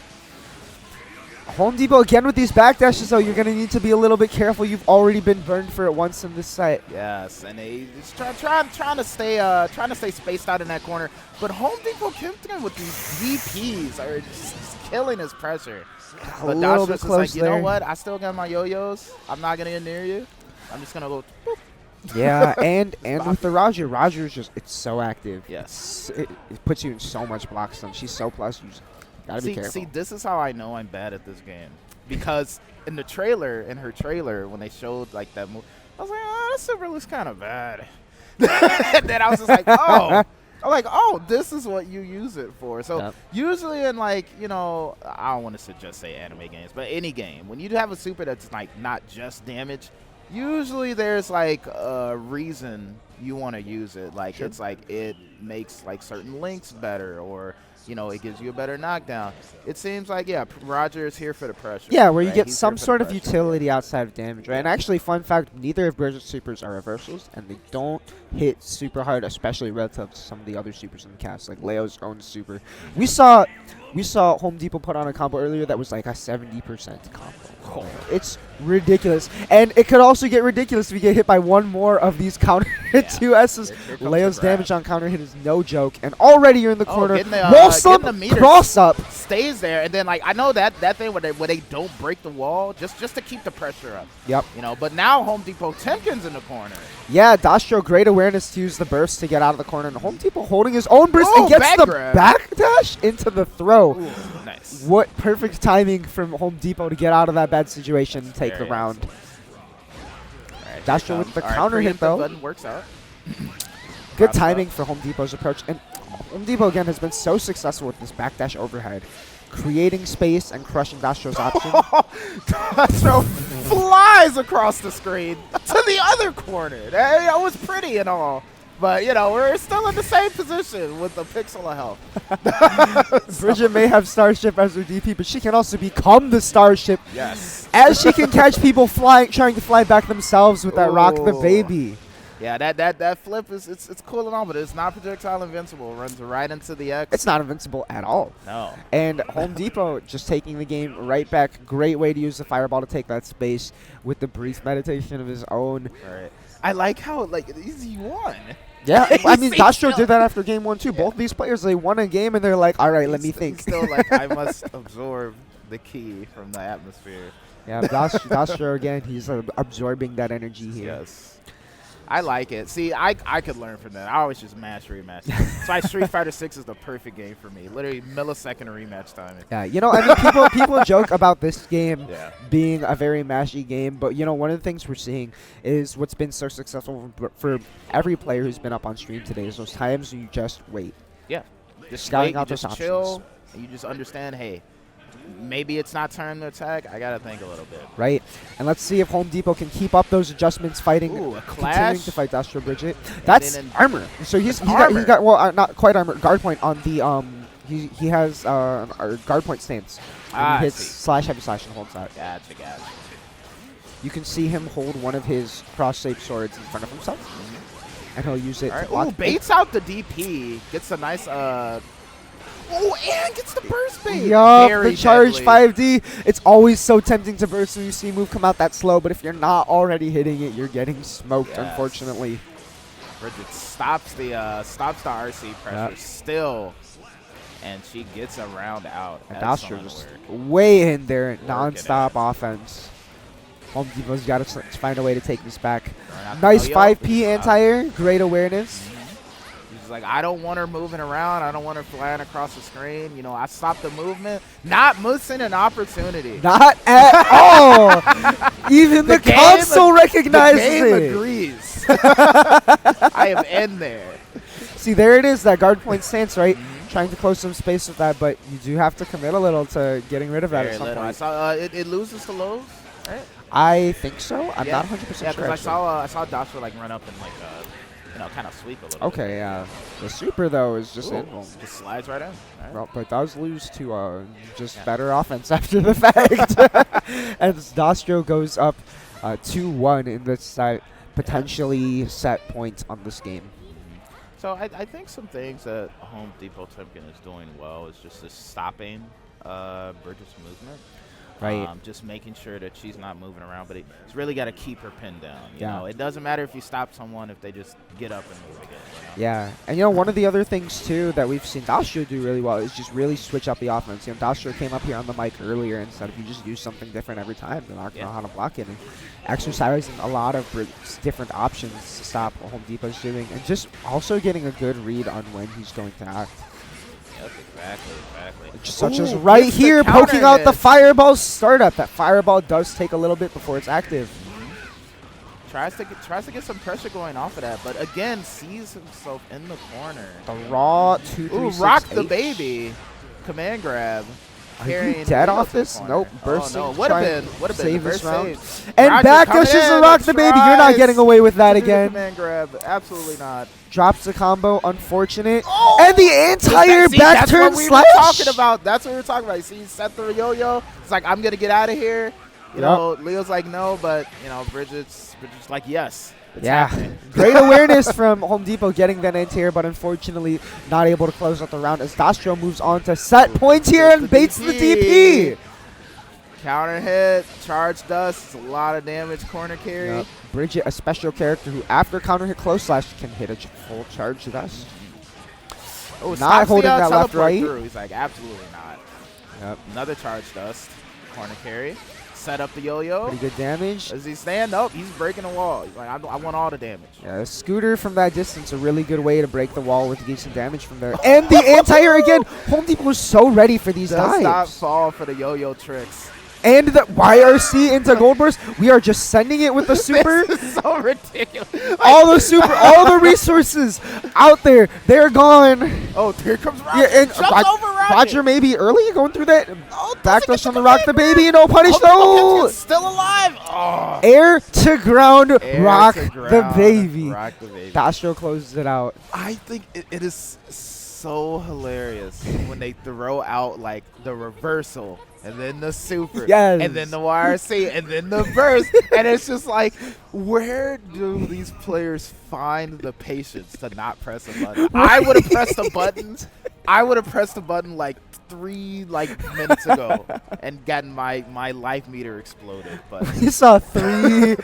Speaker 3: Home Depot again with these backdashes, though. You're going to need to be a little bit careful. You've already been burned for it once in this site.
Speaker 7: Yes, and he's trying to stay spaced out in that corner. But Home Depot Potemkin with these VPs are just killing his pressure.
Speaker 3: A
Speaker 7: But
Speaker 3: little
Speaker 7: Dostrow
Speaker 3: bit
Speaker 7: is
Speaker 3: close
Speaker 7: like, you
Speaker 3: there.
Speaker 7: know what? I still got my yo-yos. I'm not gonna get near you. I'm just gonna go. Boop.
Speaker 3: Yeah, and
Speaker 7: Stop
Speaker 3: with the Roger. Roger's just, it's so active.
Speaker 7: Yes.
Speaker 3: It puts you in so much block stun. She's so plus. You just got to be careful.
Speaker 7: See, this is how I know I'm bad at this game. Because in her trailer, when they showed like that move, I was like, oh, that super looks kind of bad. And then I was just like, oh. I'm like, oh, this is what you use it for. So
Speaker 3: Yep.
Speaker 7: usually in like, you know, I don't want to just say anime games, but any game, when you have a super that's like not just damage, usually there's like a reason you want to use it. Like it's like it makes like certain links better, or you know, it gives you a better knockdown. It seems like, yeah, Roger is here for the pressure.
Speaker 3: Yeah, where you
Speaker 7: right?
Speaker 3: get
Speaker 7: He's
Speaker 3: some
Speaker 7: here for
Speaker 3: sort
Speaker 7: the
Speaker 3: of
Speaker 7: pressure.
Speaker 3: utility outside of damage, right? And actually, fun fact, neither of Bridget's supers are reversals, and they don't hit super hard, especially relative to some of the other supers in the cast, like Leo's own super. We saw Home Depot put on a combo earlier that was like a 70% combo. Oh, it's ridiculous. And it could also get ridiculous if you get hit by one more of these counter hit 2S's.
Speaker 7: Here comes
Speaker 3: Leo's
Speaker 7: the grab.
Speaker 3: damage on counter hit is no joke. And already you're in the
Speaker 7: Oh,
Speaker 3: corner.
Speaker 7: getting the,
Speaker 3: Wall
Speaker 7: getting
Speaker 3: slump,
Speaker 7: the meter
Speaker 3: cross up.
Speaker 7: stays there, and then like I know that thing where they don't break the wall just to keep the pressure up.
Speaker 3: Yep.
Speaker 7: You know, but now Home Depot Potemkin's in the corner.
Speaker 3: Yeah, Dostrow, great awareness to use the burst to get out of the corner. And Home Depot holding his own burst
Speaker 7: Oh,
Speaker 3: and gets
Speaker 7: back
Speaker 3: the
Speaker 7: grab.
Speaker 3: backdash into the throw.
Speaker 7: Ooh, nice.
Speaker 3: What perfect timing from Home Depot to get out of that bad situation and take the
Speaker 7: Very
Speaker 3: round.
Speaker 7: All right,
Speaker 3: Dostrow
Speaker 7: here
Speaker 3: with the
Speaker 7: comes-
Speaker 3: counter hit,
Speaker 7: preemptive
Speaker 3: though.
Speaker 7: button works out.
Speaker 3: Good
Speaker 7: Props
Speaker 3: timing
Speaker 7: up.
Speaker 3: for Home Depot's approach. And Home Depot, again, has been so successful with this backdash overhead, creating space and crushing Dostrow's option.
Speaker 7: Dostrow flies across the screen to the other corner. That was pretty and all. But, we're still in the same position with a pixel of health.
Speaker 3: Bridget may have Starship as her DP, but she can also become the Starship.
Speaker 7: Yes.
Speaker 3: As she can catch people trying to fly back themselves with that Rock the
Speaker 7: Ooh.
Speaker 3: Baby.
Speaker 7: Yeah, that flip it's cool and all, but it's not projectile invincible. It runs right into the X.
Speaker 3: It's not invincible at all.
Speaker 7: No.
Speaker 3: And Home Depot just taking the game right back. Great way to use the Fireball to take that space with the brief meditation of his own.
Speaker 7: Right. I like how he won.
Speaker 3: Yeah, I mean,
Speaker 7: He's
Speaker 3: Dostrow
Speaker 7: still-
Speaker 3: did that after game 1 too.
Speaker 7: Yeah.
Speaker 3: Both of these players, they won a game and they're like, all right, let me
Speaker 7: He's
Speaker 3: think.
Speaker 7: Still like, I must absorb the key from the atmosphere.
Speaker 3: Yeah, Dostrow again, he's absorbing that energy here.
Speaker 7: Yes. I like it. See, I could learn from that. I always just rematch. That's why Street Fighter 6 is the perfect game for me. Literally millisecond rematch timing.
Speaker 3: Yeah, I mean, people joke about this game
Speaker 7: Yeah.
Speaker 3: being a very mashy game, but one of the things we're seeing is what's been so successful for every player who's been up on stream today is those times when you just wait.
Speaker 7: Yeah. Just
Speaker 3: Scouting
Speaker 7: wait,
Speaker 3: out
Speaker 7: you
Speaker 3: those
Speaker 7: just
Speaker 3: options.
Speaker 7: chill, and you just understand, hey, maybe it's not time to attack. I got to think a little bit.
Speaker 3: Right, and let's see if Home Depot can keep up those adjustments, fighting,
Speaker 7: Ooh, a
Speaker 3: continuing
Speaker 7: clash.
Speaker 3: to fight Dostrow Bridget. That's
Speaker 7: then
Speaker 3: armor. So he
Speaker 7: armor.
Speaker 3: got well, not quite armor, guard point on the he has a guard point stance. And he hits slash heavy slash and holds that.
Speaker 7: Gotcha.
Speaker 3: You can see him hold one of his cross-shaped swords in front of himself, and he'll use it.
Speaker 7: All
Speaker 3: to
Speaker 7: right.
Speaker 3: block
Speaker 7: Ooh, baits out the DP. Gets a nice and gets the burst bait.
Speaker 3: Yup,
Speaker 7: Very
Speaker 3: the charge
Speaker 7: deadly.
Speaker 3: 5D. It's always so tempting to burst when you see a move come out that slow, but if you're not already hitting it, you're getting smoked,
Speaker 7: Yes.
Speaker 3: unfortunately.
Speaker 7: Bridget stops the RC pressure still, and she gets a round out.
Speaker 3: And
Speaker 7: Excellent
Speaker 3: Dostrow just
Speaker 7: work.
Speaker 3: way in there,
Speaker 7: Working
Speaker 3: non-stop
Speaker 7: it.
Speaker 3: offense. Home Depot's got to find a way to take this back.
Speaker 7: Throwing out the
Speaker 3: Nice
Speaker 7: yo-yo.
Speaker 3: 5P anti-air, great awareness.
Speaker 7: He's like, I don't want her moving around. I don't want her flying across the screen. I stopped the movement. Not missing an opportunity.
Speaker 3: Not at all. Even the,
Speaker 7: game
Speaker 3: console
Speaker 7: ag-
Speaker 3: recognizes
Speaker 7: the game
Speaker 3: it.
Speaker 7: agrees. I am in there.
Speaker 3: See, there it is, that guard point stance, right? Trying to close some space with that, but you do have to commit a little to getting rid of that
Speaker 7: Very
Speaker 3: at some
Speaker 7: little. I
Speaker 3: point.
Speaker 7: saw it loses to lows, right?
Speaker 3: I think so. I'm
Speaker 7: Yeah.
Speaker 3: not 100%
Speaker 7: Yeah,
Speaker 3: sure.
Speaker 7: because
Speaker 3: actually.
Speaker 7: I saw Dostrow run up and kind of sweep a little bit.
Speaker 3: Okay, yeah. The super, though, is just
Speaker 7: Ooh,
Speaker 3: in.
Speaker 7: just slides right in. All right.
Speaker 3: Well, but does lose to just
Speaker 7: Yeah.
Speaker 3: better offense after the fact. As Dostrow goes up 2-1 in this potentially set point on this game.
Speaker 7: So I think some things that Home Depot Potemkin is doing well is just this stopping Bridget's movement.
Speaker 3: Right.
Speaker 7: Just making sure that she's not moving around, but it's really got to keep her pinned down. You
Speaker 3: Yeah.
Speaker 7: know, it doesn't matter if you stop someone if they just get up and move again.
Speaker 3: Yeah, and one of the other things too that we've seen Dostrow do really well is just really switch up the offense. Dostrow came up here on the mic earlier and said if you just use something different every time, they're not going to know how to block it. And exercising a lot of different options to stop what Home Depot's doing, and just also getting a good read on when he's going to act.
Speaker 7: Yep, exactly.
Speaker 3: Such as
Speaker 7: Ooh,
Speaker 3: right
Speaker 7: gets the
Speaker 3: here,
Speaker 7: counter
Speaker 3: poking out the
Speaker 7: hit.
Speaker 3: fireball startup. That fireball does take a little bit before it's active.
Speaker 7: Tries to get some pressure going off of that, but again sees himself in the corner.
Speaker 3: The raw 2-3-6
Speaker 7: Ooh, rock the
Speaker 3: H.
Speaker 7: baby. Command grab.
Speaker 3: Are you
Speaker 7: carrying
Speaker 3: dead
Speaker 7: Leo
Speaker 3: off
Speaker 7: to the
Speaker 3: this?
Speaker 7: corner.
Speaker 3: Nope.
Speaker 7: Oh,
Speaker 3: Bursting.
Speaker 7: no. Would have been.
Speaker 3: Save
Speaker 7: The
Speaker 3: this
Speaker 7: burst
Speaker 3: round.
Speaker 7: save.
Speaker 3: And
Speaker 7: Roger
Speaker 3: back
Speaker 7: coming
Speaker 3: dashes the
Speaker 7: in
Speaker 3: rock
Speaker 7: and
Speaker 3: the baby. You're not
Speaker 7: tries
Speaker 3: getting away with that
Speaker 7: to do the
Speaker 3: again.
Speaker 7: Command grab. Absolutely not.
Speaker 3: Drops the combo. Unfortunate.
Speaker 7: Oh!
Speaker 3: And the entire
Speaker 7: See,
Speaker 3: back
Speaker 7: that's
Speaker 3: turn
Speaker 7: what we
Speaker 3: slash.
Speaker 7: were talking about. That's what we were talking about. You see, set the yo-yo. It's like, I'm going to get out of here. You know, Leo's like, no, but, Bridget's like, yes. It's happening.
Speaker 3: Great awareness from Home Depot getting that anti-air, but unfortunately not able to close out the round as Dostrow moves on to set points here and baits the DP.
Speaker 7: Counter hit, charge dust, it's a lot of damage, corner carry.
Speaker 3: Yep. Bridget, a special character who after counter hit close slash can hit a full charge dust.
Speaker 7: Oh,
Speaker 3: Not
Speaker 7: stops
Speaker 3: holding
Speaker 7: the,
Speaker 3: that left
Speaker 7: teleport
Speaker 3: right.
Speaker 7: through. He's like, absolutely not.
Speaker 3: Yep.
Speaker 7: Another charge dust, corner carry. Set up the yo-yo.
Speaker 3: Pretty good damage.
Speaker 7: Does he stand? Nope, he's breaking the wall. He's like, I want all the damage.
Speaker 3: Yeah, a scooter from that distance, a really good way to break the wall with decent damage from there. And the anti-air again. Home Depot was so ready for these
Speaker 7: Does not
Speaker 3: dives.
Speaker 7: fall for the yo-yo tricks.
Speaker 3: And the YRC into Gold Burst. We are just sending it with the super.
Speaker 7: This is so ridiculous.
Speaker 3: All the resources out there, they're gone.
Speaker 7: Oh, here comes Roger.
Speaker 3: Yeah, and
Speaker 7: Jumps over Roger.
Speaker 3: Roger maybe early going through that.
Speaker 7: Oh,
Speaker 3: Backdash on the Rock the Baby. No punish though.
Speaker 7: Potemkin's still alive. Oh.
Speaker 3: Air to ground.
Speaker 7: Air
Speaker 3: Rock
Speaker 7: to ground,
Speaker 3: the Baby.
Speaker 7: Rock the Baby.
Speaker 3: Dostrow closes it out.
Speaker 7: I think it is so hilarious when they throw out like the reversal and then the super
Speaker 3: Yes.
Speaker 7: and then the YRC and then the burst. And it's just like, where do these players find the patience to not press a button? I would have pressed a button. I would have pressed a button like 3 minutes ago and gotten my life meter exploded. But
Speaker 3: You saw 3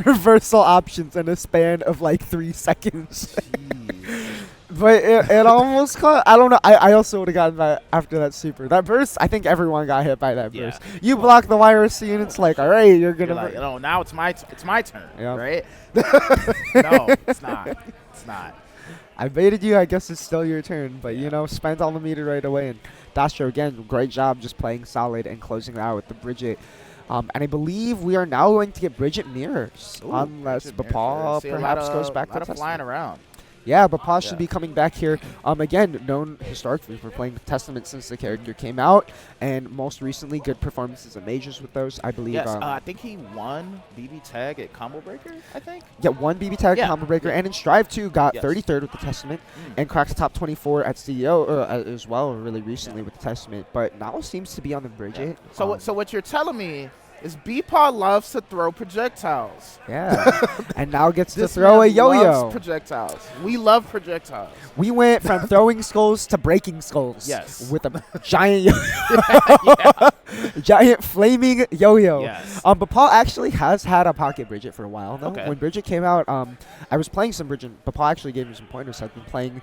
Speaker 3: reversal options in a span of like 3 seconds.
Speaker 7: jeez.
Speaker 3: But it almost caught. I don't know. I also would have gotten that after that super. That burst, I think everyone got hit by that burst.
Speaker 7: Yeah.
Speaker 3: You block the YRC and it's like, all right, you're going
Speaker 7: You're
Speaker 3: to.
Speaker 7: like, oh, now it's my turn,
Speaker 3: Yeah.
Speaker 7: right? No, it's not. It's not.
Speaker 3: I baited you. I guess it's still your turn. But, spent all the meter right away. And Dostrow, again, great job just playing solid and closing it out with the Bridget. And I believe we are now going to get Bridget mirrors.
Speaker 7: Ooh,
Speaker 3: unless
Speaker 7: Bridget
Speaker 3: BEPAW
Speaker 7: mirrors. See,
Speaker 3: perhaps goes back
Speaker 7: a lot
Speaker 3: to
Speaker 7: of flying
Speaker 3: Testament.
Speaker 7: around.
Speaker 3: Yeah, BEPAW should
Speaker 7: Yeah.
Speaker 3: be coming back here. Again, known historically for playing Testament since the character came out, and most recently good performances in majors with those. I believe.
Speaker 7: Yes, I think he won BB Tag at Combo Breaker, I think.
Speaker 3: Yeah, one BB Tag
Speaker 7: Yeah.
Speaker 3: Combo Breaker,
Speaker 7: Yeah.
Speaker 3: and in Strive 2 got
Speaker 7: Yes.
Speaker 3: 33rd with the Testament,
Speaker 7: Mm.
Speaker 3: and cracked top 24 at CEO as well, really recently with the Testament. But now seems to be on the Bridget.
Speaker 7: So what you're telling me is BEPAW loves to throw projectiles.
Speaker 3: Yeah, and now gets to
Speaker 7: This
Speaker 3: throw a
Speaker 7: man
Speaker 3: yo-yo.
Speaker 7: loves projectiles. We love projectiles.
Speaker 3: We went from throwing skulls to breaking skulls.
Speaker 7: Yes.
Speaker 3: With a giant giant flaming yo-yo.
Speaker 7: Yes.
Speaker 3: BEPAW actually has had a pocket Bridget for a while though.
Speaker 7: Okay.
Speaker 3: When Bridget came out, I was playing some Bridget. BEPAW actually gave me some pointers. I've been playing,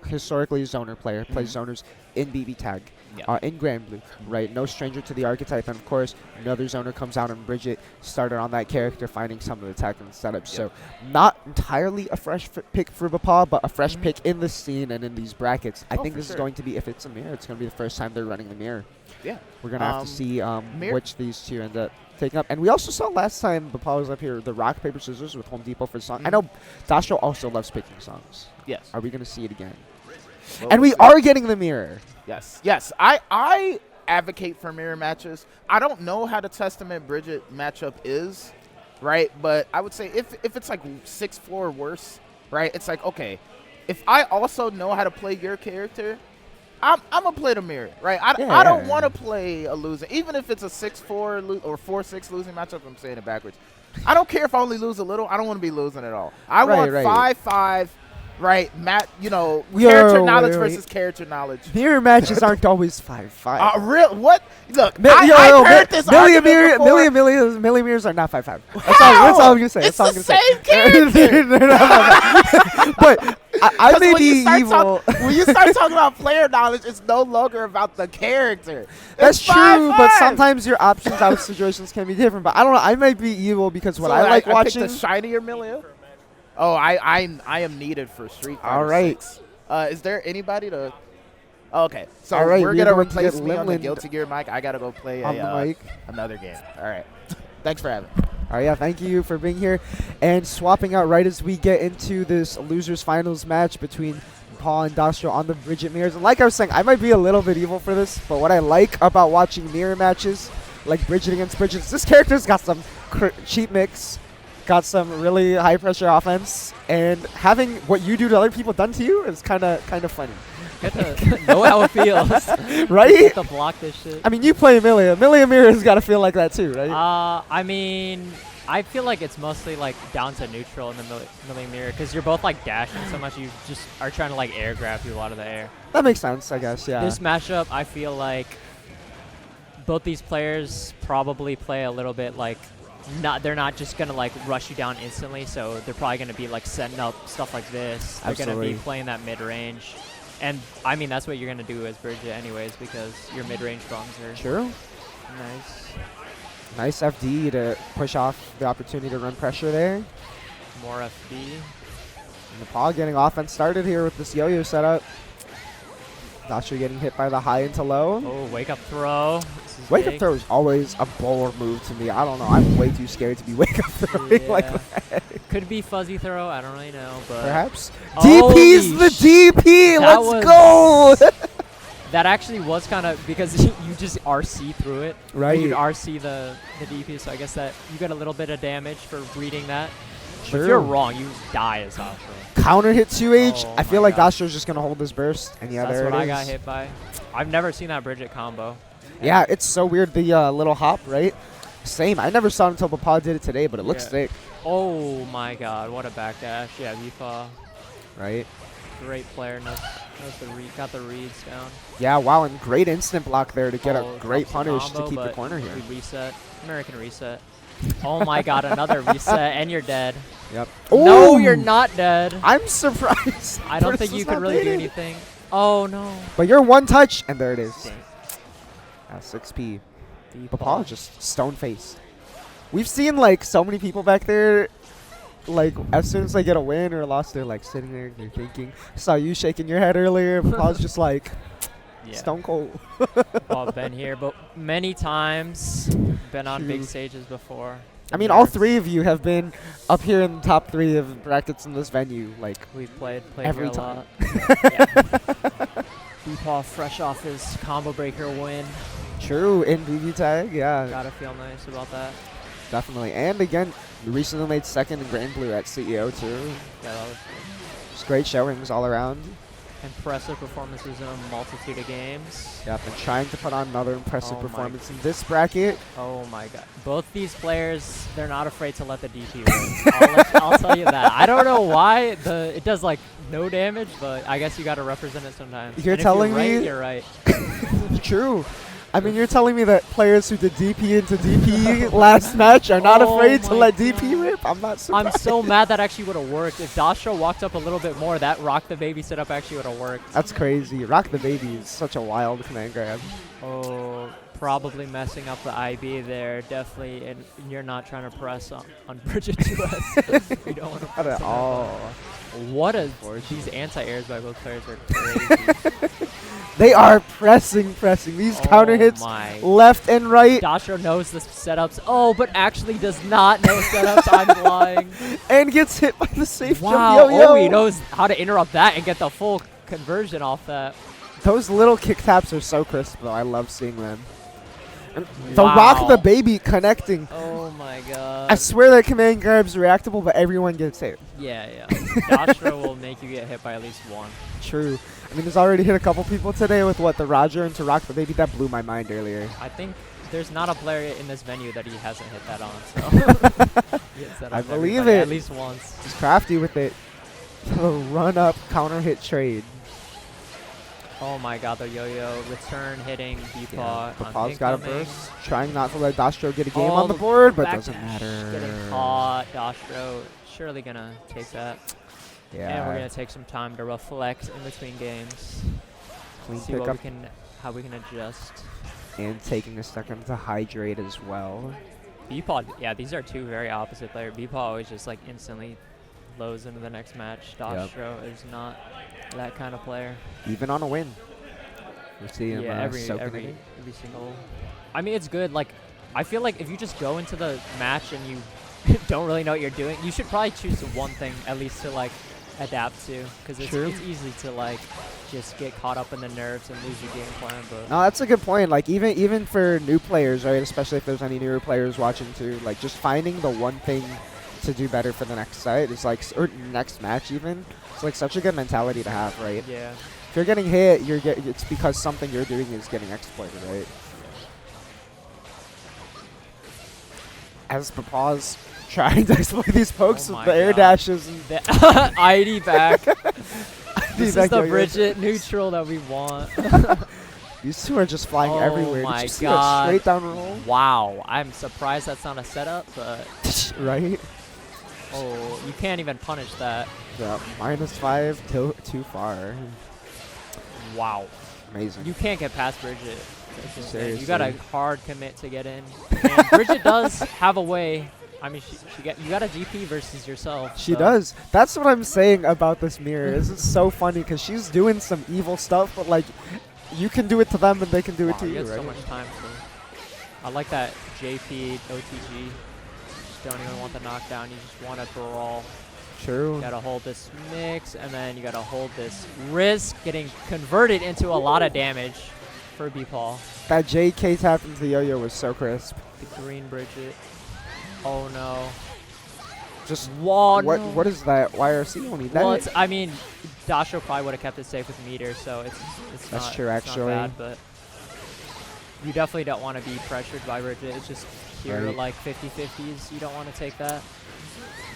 Speaker 3: historically a zoner player, plays zoners in BB Tag.
Speaker 7: Yeah.
Speaker 3: In Grand Blue, right? No stranger to the archetype. And of course, another zoner comes out and Bridget started on that character, finding some of the tech and setups. So, not entirely a fresh pick for BEPAW, but a fresh pick in the scene and in these brackets. I think
Speaker 7: for
Speaker 3: this is
Speaker 7: sure.
Speaker 3: going to be, if it's a mirror, it's going to be the first time they're running the mirror.
Speaker 7: Yeah.
Speaker 3: We're going to have to see
Speaker 7: mirror-
Speaker 3: which these two end up taking up. And we also saw last time BEPAW was up here, the rock, paper, scissors with Home Depot for song. I know Dostrow also loves picking songs.
Speaker 7: Yes.
Speaker 3: Are we going to see it again?
Speaker 7: Well,
Speaker 3: And we are getting the mirror.
Speaker 7: Yes. Yes. I advocate for mirror matches. I don't know how the Testament Bridget matchup is, right? But I would say if it's like 6-4 or worse, right? It's like, okay, if I also know how to play your character, I'm gonna play the mirror, right? I don't want to play a losing, even if it's a 6-4 or 4-6 losing matchup. I'm saying it backwards. I don't care if I only lose a little. I don't want to be losing at all. I want 5-5. Right, character knowledge versus character knowledge.
Speaker 3: Mirror matches aren't always 5-5.
Speaker 7: Real? What? Look, I've heard this argument before.
Speaker 3: Millia mirrors are not 5-5. That's all I'm gonna say.
Speaker 7: It's
Speaker 3: That's all I'm
Speaker 7: the
Speaker 3: gonna
Speaker 7: same
Speaker 3: say.
Speaker 7: character.
Speaker 3: They're not 5-5. But I may be evil.
Speaker 7: When you start talking about player knowledge, it's no longer about the character.
Speaker 3: That's
Speaker 7: It's
Speaker 3: true,
Speaker 7: 5-5.
Speaker 3: but sometimes your options out of situations can be different. But I don't know. I might be evil because what
Speaker 7: So
Speaker 3: I like
Speaker 7: I
Speaker 3: watching.
Speaker 7: picked the shinier Millia. Oh, I am needed for Street Fighter
Speaker 3: All right.
Speaker 7: 6. Is there anybody to? Oh, okay, so
Speaker 3: All right,
Speaker 7: we're
Speaker 3: we're
Speaker 7: gonna
Speaker 3: going to
Speaker 7: replace
Speaker 3: get
Speaker 7: me on the
Speaker 3: Limland
Speaker 7: Guilty Gear mic. I gotta go play
Speaker 3: on the mic.
Speaker 7: another game. All right, thanks for having me.
Speaker 3: All right, yeah, thank you for being here. And swapping out right as we get into this losers finals match between Paul and Dostrow on the Bridget mirrors. And like I was saying, I might be a little bit evil for this, but what I like about watching mirror matches, like Bridget against Bridget, is this character's got some cheap mix, got some really high pressure offense, and having what you do to other people done to you is kind of funny.
Speaker 8: Get to know how it feels.
Speaker 3: Right?
Speaker 8: Get to block this shit.
Speaker 3: I mean, you play Millia. Millia mirror's got to feel like that too, right?
Speaker 8: I mean, I feel like it's mostly like down to neutral in the Millia mirror because you're both like dashing so much you just are trying to like air grab people out of the air.
Speaker 3: That makes sense, I guess, yeah.
Speaker 8: This matchup, I feel like both these players probably play a little bit like they're not just gonna like rush you down instantly, so they're probably gonna be like setting up stuff like this. They're gonna be playing that mid range, and I mean that's what you're gonna do as Bridget anyways because your mid range prongs are
Speaker 3: True.
Speaker 8: nice.
Speaker 3: Nice FD to push off the opportunity to run pressure there.
Speaker 8: More FD.
Speaker 3: Nepal getting offense started here with this yo-yo setup. Dostrow getting hit by the high into low.
Speaker 8: Oh, wake up throw. This is
Speaker 3: Wake up
Speaker 8: big.
Speaker 3: throw is always a bowler move to me. I don't know. I'm way too scared to be wake up throwing like
Speaker 8: Yeah.
Speaker 3: that.
Speaker 8: Could be fuzzy throw. I don't really know, but
Speaker 3: Perhaps.
Speaker 8: Holy
Speaker 3: DP's the DP.
Speaker 8: that
Speaker 3: Let's
Speaker 8: was-
Speaker 3: go.
Speaker 8: that actually was kind of because you just RC through it.
Speaker 3: Right.
Speaker 8: You'd RC the DP, so I guess that you get a little bit of damage for reading that. But
Speaker 3: True.
Speaker 8: if you're wrong, you die as Dostrow.
Speaker 3: Counter hit 2H.
Speaker 8: Oh
Speaker 3: I feel
Speaker 8: my
Speaker 3: like
Speaker 8: God.
Speaker 3: Dostrow's just going to hold this burst. And yeah,
Speaker 8: That's
Speaker 3: there
Speaker 8: what
Speaker 3: it
Speaker 8: I got
Speaker 3: is.
Speaker 8: hit by. I've never seen that Bridget combo.
Speaker 3: Yeah, it's so weird. The little hop, right? Same. I never saw it until BEPAW did it today, but it looks
Speaker 8: Yeah.
Speaker 3: sick.
Speaker 8: Oh my God, what a backdash. Yeah, BEPAW,
Speaker 3: Right?
Speaker 8: great player. Got the reads down.
Speaker 3: Yeah, wow, and great instant block there to get
Speaker 8: Oh,
Speaker 3: a great
Speaker 8: drops the
Speaker 3: punish to
Speaker 8: combo,
Speaker 3: keep the
Speaker 8: but
Speaker 3: corner here.
Speaker 8: we reset. American reset. Oh my God, another reset, and you're dead.
Speaker 3: Yep.
Speaker 8: No,
Speaker 3: Ooh!
Speaker 8: you're not dead.
Speaker 3: I'm surprised.
Speaker 8: I don't think
Speaker 3: Versus
Speaker 8: you could
Speaker 3: not
Speaker 8: really do
Speaker 3: baiting.
Speaker 8: anything. Oh no.
Speaker 3: But you're one touch, and there it is.
Speaker 8: Dang.
Speaker 3: 6P.
Speaker 8: BEPAW.
Speaker 3: BEPAW just stone faced. We've seen like so many people back there, like as soon as they get a win or a loss, they're like sitting there and they're thinking. I saw you shaking your head earlier. BEPAW's just like
Speaker 8: Yeah.
Speaker 3: stone cold.
Speaker 8: I've been here, but many times. Been on big
Speaker 3: True.
Speaker 8: stages before.
Speaker 3: I mean, all three of you have been up here in the top 3 of brackets in this venue, like
Speaker 8: We've played
Speaker 3: every
Speaker 8: here a
Speaker 3: time.
Speaker 8: lot. Yeah. BEPAW fresh off his combo breaker win.
Speaker 3: True, in BB tag, yeah,
Speaker 8: Gotta feel nice about that.
Speaker 3: definitely. And again, we recently made second in Grand Blue at CEO too.
Speaker 8: Yeah, that was
Speaker 3: Just great showings all around.
Speaker 8: impressive performances in a multitude of games.
Speaker 3: Yep, and trying to put on another impressive
Speaker 8: Oh my
Speaker 3: performance in this bracket.
Speaker 8: Oh my God. Both these players, they're not afraid to let the DP win. I'll tell you that. I don't know why it does like no damage, but I guess you gotta represent it sometimes.
Speaker 3: You're
Speaker 8: And if
Speaker 3: telling
Speaker 8: right,
Speaker 3: me-
Speaker 8: you're right.
Speaker 3: True. I mean, you're telling me that players who did DP into DP last match are not
Speaker 8: Oh
Speaker 3: afraid to
Speaker 8: my
Speaker 3: let
Speaker 8: God.
Speaker 3: DP rip? I'm not surprised.
Speaker 8: I'm so mad that actually would have worked. If Dostrow walked up a little bit more, that Rock the Baby setup actually would have worked.
Speaker 3: That's crazy. Rock the Baby is such a wild command grab.
Speaker 8: Oh, probably messing up the IB there. Definitely, and you're not trying to press on Bridget to us. You don't want to
Speaker 3: Not
Speaker 8: press
Speaker 3: at
Speaker 8: on
Speaker 3: all.
Speaker 8: her. What a these anti-airs by both players are crazy.
Speaker 3: They are pressing. These counter hits
Speaker 8: my.
Speaker 3: left and right,
Speaker 8: Dostrow knows the setups. Oh, but actually does not know setups. I'm lying.
Speaker 3: and gets hit by the safe
Speaker 8: Wow.
Speaker 3: jump yo-yo.
Speaker 8: Oh, he knows how to interrupt that and get the full conversion off that.
Speaker 3: Those little kick taps are so crisp, though. I love seeing them. And the
Speaker 8: Wow.
Speaker 3: Rock the Baby connecting.
Speaker 8: Oh my God.
Speaker 3: I swear that command grab's reactable, but everyone gets hit.
Speaker 8: Yeah. Dostrow will make you get hit by at least one.
Speaker 3: True. I mean, he's already hit a couple people today with the Roger into Rock the Baby. That blew my mind earlier.
Speaker 8: I think there's not a player in this venue that he hasn't hit that on. So he hits that
Speaker 3: I
Speaker 8: on
Speaker 3: believe
Speaker 8: everybody
Speaker 3: it.
Speaker 8: at least once.
Speaker 3: He's crafty with it. The run-up counter hit trade.
Speaker 8: Oh my God, the yo-yo return hitting BEPAW.
Speaker 3: BEPAW's got a
Speaker 8: incoming.
Speaker 3: burst. Trying not to let Dostrow get a game
Speaker 8: Oh,
Speaker 3: on the
Speaker 8: the
Speaker 3: board, but
Speaker 8: back
Speaker 3: doesn't
Speaker 8: dash
Speaker 3: matter.
Speaker 8: Getting caught. Dostrow surely gonna take that.
Speaker 3: Yeah.
Speaker 8: And we're gonna take some time to reflect in between games.
Speaker 3: Clean
Speaker 8: See what
Speaker 3: pickup
Speaker 8: how we can adjust.
Speaker 3: and taking a second to hydrate as well.
Speaker 8: BEPAW, yeah, these are two very opposite players. BEPAW always just like instantly lows into the next match. Dostrow is not that kind of player.
Speaker 3: Even on a win. We see him
Speaker 8: Yeah,
Speaker 3: soaking
Speaker 8: every
Speaker 3: it.
Speaker 8: single. I mean, it's good. Like, I feel like if you just go into the match and you don't really know what you're doing, you should probably choose one thing at least to like adapt to, because it's easy to like just get caught up in the nerves and lose your game plan. But
Speaker 3: No, that's a good point. Like even for new players, right? Especially if there's any newer players watching too. Like just finding the one thing to do better for the next set is like, or next match even. It's like such a good mentality to have, right?
Speaker 8: yeah,
Speaker 3: If you're getting hit, it's because something you're doing is getting exploited, right? As BEPAW's trying to exploit these pokes
Speaker 8: Oh
Speaker 3: with
Speaker 8: my
Speaker 3: the air
Speaker 8: God.
Speaker 3: dashes and
Speaker 8: the ID back. This is
Speaker 3: back
Speaker 8: the
Speaker 3: yo-yo.
Speaker 8: Bridget neutral that we want.
Speaker 3: These two are just flying
Speaker 8: Oh
Speaker 3: everywhere.
Speaker 8: my
Speaker 3: Did you see
Speaker 8: God.
Speaker 3: that straight down roll?
Speaker 8: Wow, I'm surprised that's not a setup, but
Speaker 3: Right?
Speaker 8: oh, you can't even punish that.
Speaker 3: Yeah, -5, too far.
Speaker 8: Wow.
Speaker 3: Amazing.
Speaker 8: You can't get past Bridget. You
Speaker 3: Seriously.
Speaker 8: got to hard commit to get in. And Bridget does have a way I mean, you got a DP versus yourself.
Speaker 3: She
Speaker 8: so.
Speaker 3: does. That's what I'm saying about this mirror. Is it's so funny because she's doing some evil stuff, but like, you can do it to them and they can do it to
Speaker 8: You
Speaker 3: you,
Speaker 8: have
Speaker 3: right?
Speaker 8: so much time. I like that JP OTG. Just don't even want the knockdown. You just want to brawl.
Speaker 3: True.
Speaker 8: You gotta hold this mix, and then you gotta hold this risk getting converted into a lot of damage for BEPAW.
Speaker 3: That JK tap into the yo-yo was so crisp.
Speaker 8: The green Bridget. Oh no.
Speaker 3: Just
Speaker 8: Whoa,
Speaker 3: what?
Speaker 8: no.
Speaker 3: What is that? YRC only?
Speaker 8: Well, it's, I mean, Dostrow probably would have kept it safe with meter, so it's
Speaker 3: That's
Speaker 8: not,
Speaker 3: true,
Speaker 8: it's
Speaker 3: actually.
Speaker 8: not bad, but you definitely don't want to be pressured by Bridget. It's just pure
Speaker 3: Right.
Speaker 8: like 50-50s. You don't want to take that.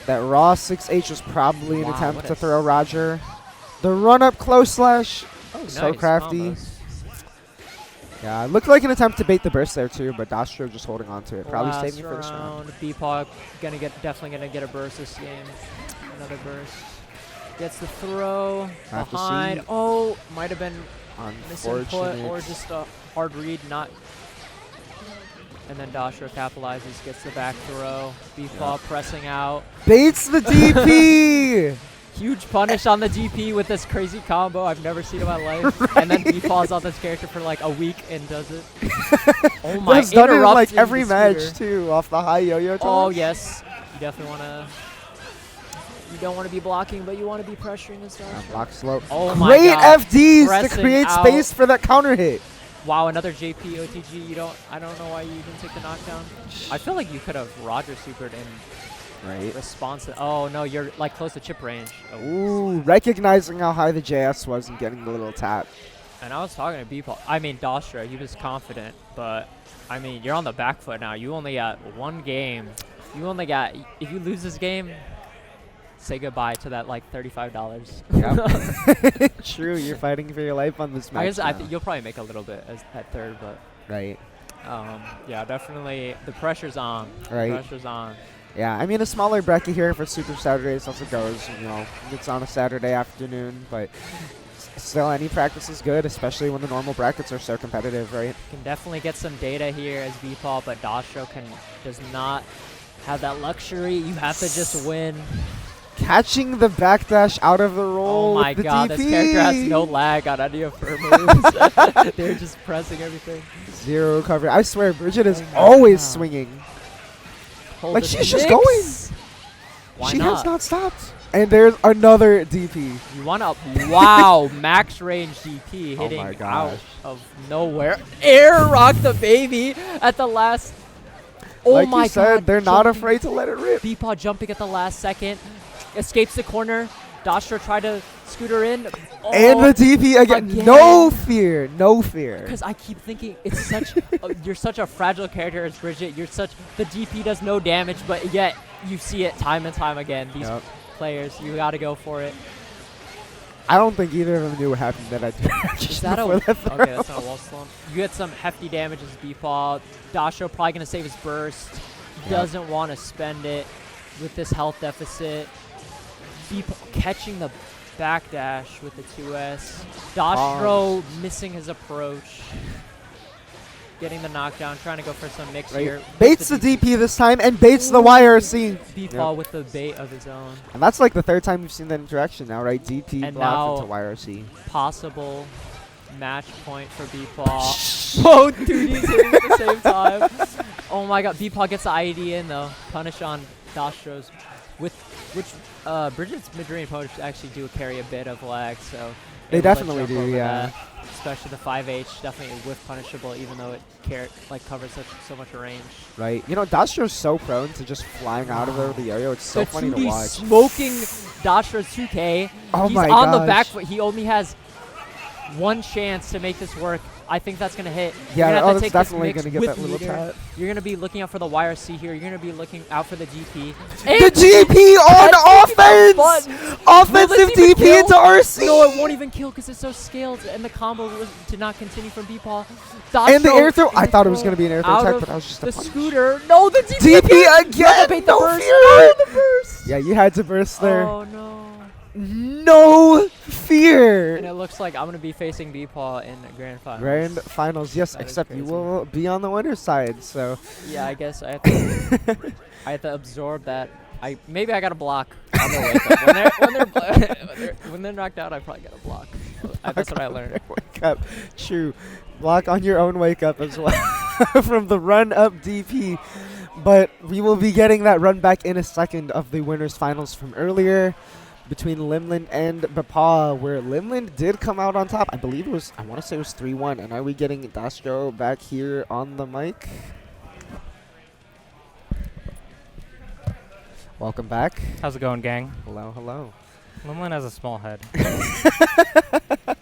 Speaker 3: that raw 6H was probably an
Speaker 8: Wow,
Speaker 3: attempt
Speaker 8: what
Speaker 3: to
Speaker 8: a
Speaker 3: throw Roger. The run up close slash.
Speaker 8: Oh,
Speaker 3: So
Speaker 8: nice
Speaker 3: crafty.
Speaker 8: combos.
Speaker 3: Yeah, it looked like an attempt to bait the burst there too, but Dostrow just holding on to it. Probably
Speaker 8: Last
Speaker 3: saving it for this round.
Speaker 8: BEPAW definitely gonna get a burst this game. Another burst. Gets the throw
Speaker 3: Have to
Speaker 8: behind.
Speaker 3: see.
Speaker 8: Oh, might have been misinput
Speaker 3: Unfortunate.
Speaker 8: or just a hard read, not. And then Dostrow capitalizes, gets the back throw. BEPAW pressing out.
Speaker 3: Baits the DP!
Speaker 8: Huge punish on the DP with this crazy combo I've never seen in my life. And then BEPAW's on this character for like a week and does it. Oh my!
Speaker 3: That's done it in like
Speaker 8: interrupting
Speaker 3: every
Speaker 8: the
Speaker 3: match
Speaker 8: scooter.
Speaker 3: too, off the high yo-yo toss.
Speaker 8: Oh yes, you definitely wanna. You don't want to be blocking, but you want to be pressuring this
Speaker 3: Yeah,
Speaker 8: Dostrow.
Speaker 3: block slope.
Speaker 8: Oh my
Speaker 3: Great
Speaker 8: God.
Speaker 3: FDs to
Speaker 8: Pressing
Speaker 3: create
Speaker 8: out.
Speaker 3: space for that counter hit.
Speaker 8: Wow, another JP OTG. I don't know why you didn't take the knockdown. I feel like you could have Roger supered in
Speaker 3: Right.
Speaker 8: response. Oh no, you're like close to chip range. Oh.
Speaker 3: Ooh, recognizing how high the JS was and getting the little tap.
Speaker 8: And I was talking to BEPAW. I mean, Dostrow, he was confident, but I mean, you're on the back foot now. You only got one game. You only got. If you lose this game, say goodbye to that like $35.
Speaker 3: Yep. True, you're fighting for your life on this match.
Speaker 8: I guess I
Speaker 3: now.
Speaker 8: think you'll probably make a little bit at third, but
Speaker 3: Right.
Speaker 8: yeah, definitely the pressure's on.
Speaker 3: Right.
Speaker 8: Pressure's on.
Speaker 3: Yeah, I mean a smaller bracket here for Super Saturdays also goes. You know, it's on a Saturday afternoon, but still any practice is good, especially when the normal brackets are so competitive, right?
Speaker 8: Can definitely get some data here as BEPAW, but Dostrow does not have that luxury. You have to just win.
Speaker 3: Catching the backdash out of the roll.
Speaker 8: Oh my
Speaker 3: with the
Speaker 8: god,
Speaker 3: DP.
Speaker 8: this character has no lag on any of her moves. They're just pressing everything.
Speaker 3: Zero recovery. I swear, Bridget is
Speaker 8: Oh my
Speaker 3: always
Speaker 8: God.
Speaker 3: swinging.
Speaker 8: Hold
Speaker 3: Like,
Speaker 8: the
Speaker 3: she's just
Speaker 8: mix.
Speaker 3: going.
Speaker 8: Why
Speaker 3: She
Speaker 8: not?
Speaker 3: has not stopped. And there's another DP.
Speaker 8: You want to, wow, max range DP
Speaker 3: Oh
Speaker 8: hitting
Speaker 3: my
Speaker 8: out
Speaker 3: gosh.
Speaker 8: of nowhere. Air rock the baby at the last. Oh
Speaker 3: Like
Speaker 8: my
Speaker 3: you said,
Speaker 8: god.
Speaker 3: they're not
Speaker 8: jumping-
Speaker 3: afraid to let it rip.
Speaker 8: BEPAW jumping at the last second. Escapes the corner. Dostrow tried to scooter in. Oh,
Speaker 3: And the DP again.
Speaker 8: again.
Speaker 3: No fear. No fear.
Speaker 8: because I keep thinking it's such you're such a fragile character as Bridget. The DP does no damage, but yet you see it time and time again. These
Speaker 3: Yep.
Speaker 8: players, you got to go for it.
Speaker 3: I don't think either of them knew what happened that I did.
Speaker 8: Is that a okay? That's not a wall slump. You get some hefty damage as BEPAW. Dostrow probably gonna save his burst. Doesn't want to spend it with this health deficit. BEPAW catching the backdash with the 2S. Dostrow missing his approach. Getting the knockdown, trying to go for some mix
Speaker 3: Right.
Speaker 8: here.
Speaker 3: Baits the DP this time and baits the YRC.
Speaker 8: BEPAW with the bait of his own.
Speaker 3: And that's like the third time we've seen that interaction now, right? DP
Speaker 8: And
Speaker 3: block
Speaker 8: now-
Speaker 3: into YRC.
Speaker 8: Possible match point for BEPAW. Both 2Ds hitting at the same time. Oh my god, BEPAW gets the IED in though. Punish on Dostrow's. Which Bridget's mid-range punch actually do carry a bit of lag, so
Speaker 3: They
Speaker 8: able to
Speaker 3: definitely
Speaker 8: jump
Speaker 3: do,
Speaker 8: over
Speaker 3: yeah.
Speaker 8: that. Especially the 5H, definitely whiff punishable, even though it covers so much range.
Speaker 3: Right. You know, Dostrow's so prone to just flying out of there with the yo-yo. It's so
Speaker 8: The
Speaker 3: funny to
Speaker 8: 2D
Speaker 3: watch.
Speaker 8: smoking Dostrow's 2K.
Speaker 3: Oh
Speaker 8: He's
Speaker 3: my
Speaker 8: on the
Speaker 3: gosh.
Speaker 8: back foot. He only has one chance to make this work. I think that's going to hit.
Speaker 3: Yeah,
Speaker 8: You're gonna have to
Speaker 3: that's
Speaker 8: take this
Speaker 3: definitely
Speaker 8: mix
Speaker 3: going to get
Speaker 8: with
Speaker 3: that little
Speaker 8: meter.
Speaker 3: tap.
Speaker 8: You're going to be looking out for the YRC here. You're going to be looking out for the DP.
Speaker 3: The DP on offense! Offensive
Speaker 8: Will this even
Speaker 3: DP
Speaker 8: kill?
Speaker 3: into RC!
Speaker 8: No, it won't even kill because it's so scaled, and the combo did not continue from BEPAW.
Speaker 3: And the
Speaker 8: Dostrow
Speaker 3: air throw.
Speaker 8: in
Speaker 3: I
Speaker 8: the
Speaker 3: thought it was
Speaker 8: throw
Speaker 3: going to be an air throw
Speaker 8: out
Speaker 3: attack,
Speaker 8: of
Speaker 3: but that was just a
Speaker 8: the
Speaker 3: punish.
Speaker 8: scooter. No, the DP,
Speaker 3: DP
Speaker 8: You had to bait
Speaker 3: again!
Speaker 8: the
Speaker 3: No
Speaker 8: burst.
Speaker 3: fear!
Speaker 8: No, the burst.
Speaker 3: Yeah, you had to burst there.
Speaker 8: Oh no.
Speaker 3: No fear! fear.
Speaker 8: And it looks like I'm going to be facing BEPAW in the grand finals.
Speaker 3: Grand finals, yes,
Speaker 8: That is
Speaker 3: except you
Speaker 8: crazy.
Speaker 3: will be on the winner's side, so.
Speaker 8: Yeah, I guess I have to absorb that. Maybe I got to block on their wake up. When they're knocked out, I probably got to block. That's what I learned.
Speaker 3: Wake up. True. Block on your own wake up as well from the run up DP. But we will be getting that run back in a second of the winners finals from earlier between Limland and BEPAW, where Limland did come out on top. I believe it was, I want to say it was 3-1. And are we getting Dostrow back here on the mic? Welcome back.
Speaker 6: How's it going, gang?
Speaker 3: Hello, hello.
Speaker 6: Limland has a small head. I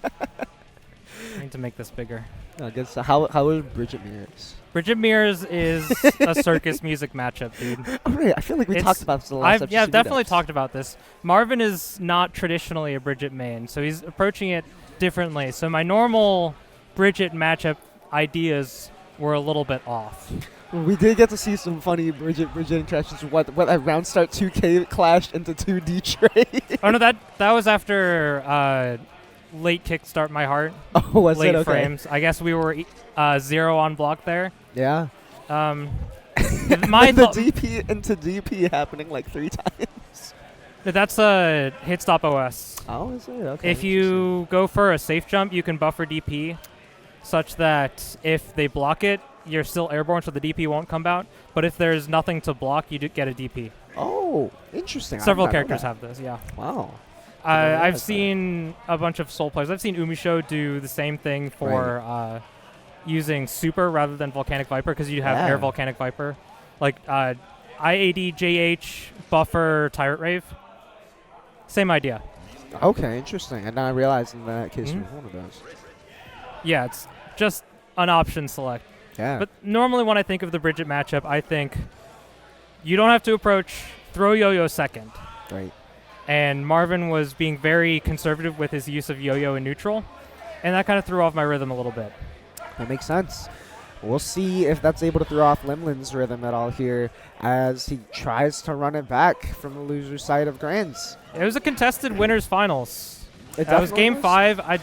Speaker 6: need to make this bigger.
Speaker 3: I guess how is Bridget Mears?
Speaker 6: Bridget Mears is a circus music matchup, dude.
Speaker 3: Oh, right. I feel like we
Speaker 6: It's-
Speaker 3: talked about this in the last episode.
Speaker 6: I've definitely talked about this. Marvin is not traditionally a Bridget main, so he's approaching it differently. So my normal Bridget matchup ideas were a little bit off.
Speaker 3: We did get to see some funny Bridget interactions. What a round start 2K clashed into 2D trade.
Speaker 6: Oh no, that was after late kickstart my heart.
Speaker 3: Oh, was
Speaker 6: late
Speaker 3: it? Okay.
Speaker 6: frames. I guess we were 0 on block there.
Speaker 3: Yeah.
Speaker 6: My
Speaker 3: the DP into DP happening like 3 times.
Speaker 6: That's a hit stop OS.
Speaker 3: Oh, is it? Okay.
Speaker 6: If you go for a safe jump, you can buffer DP such that if they block it, you're still airborne, so the DP won't come out. But if there's nothing to block, you do get a DP.
Speaker 3: Oh, interesting.
Speaker 6: Several characters have this, yeah.
Speaker 3: Wow.
Speaker 6: I've seen a bunch of Soul players. I've seen Umisho do the same thing for using Super rather than Volcanic Viper, because you have Air Volcanic Viper. Like IAD, JH, Buffer, Tyrant Rave. Same idea.
Speaker 3: Okay, interesting. And now I realized in that case it was one of those.
Speaker 6: Yeah, it's just an option select.
Speaker 3: Yeah.
Speaker 6: But normally when I think of the Bridget matchup, I think you don't have to approach, throw Yo-Yo second.
Speaker 3: Right.
Speaker 6: And Marvin was being very conservative with his use of Yo-Yo in neutral, and that kind of threw off my rhythm a little bit.
Speaker 3: That makes sense. We'll see if that's able to throw off Limland's rhythm at all here as he tries to run it back from the loser's side of Grands.
Speaker 6: It was a contested winners finals.
Speaker 3: It
Speaker 6: That was
Speaker 3: definitely
Speaker 6: game
Speaker 3: was?
Speaker 6: 5. I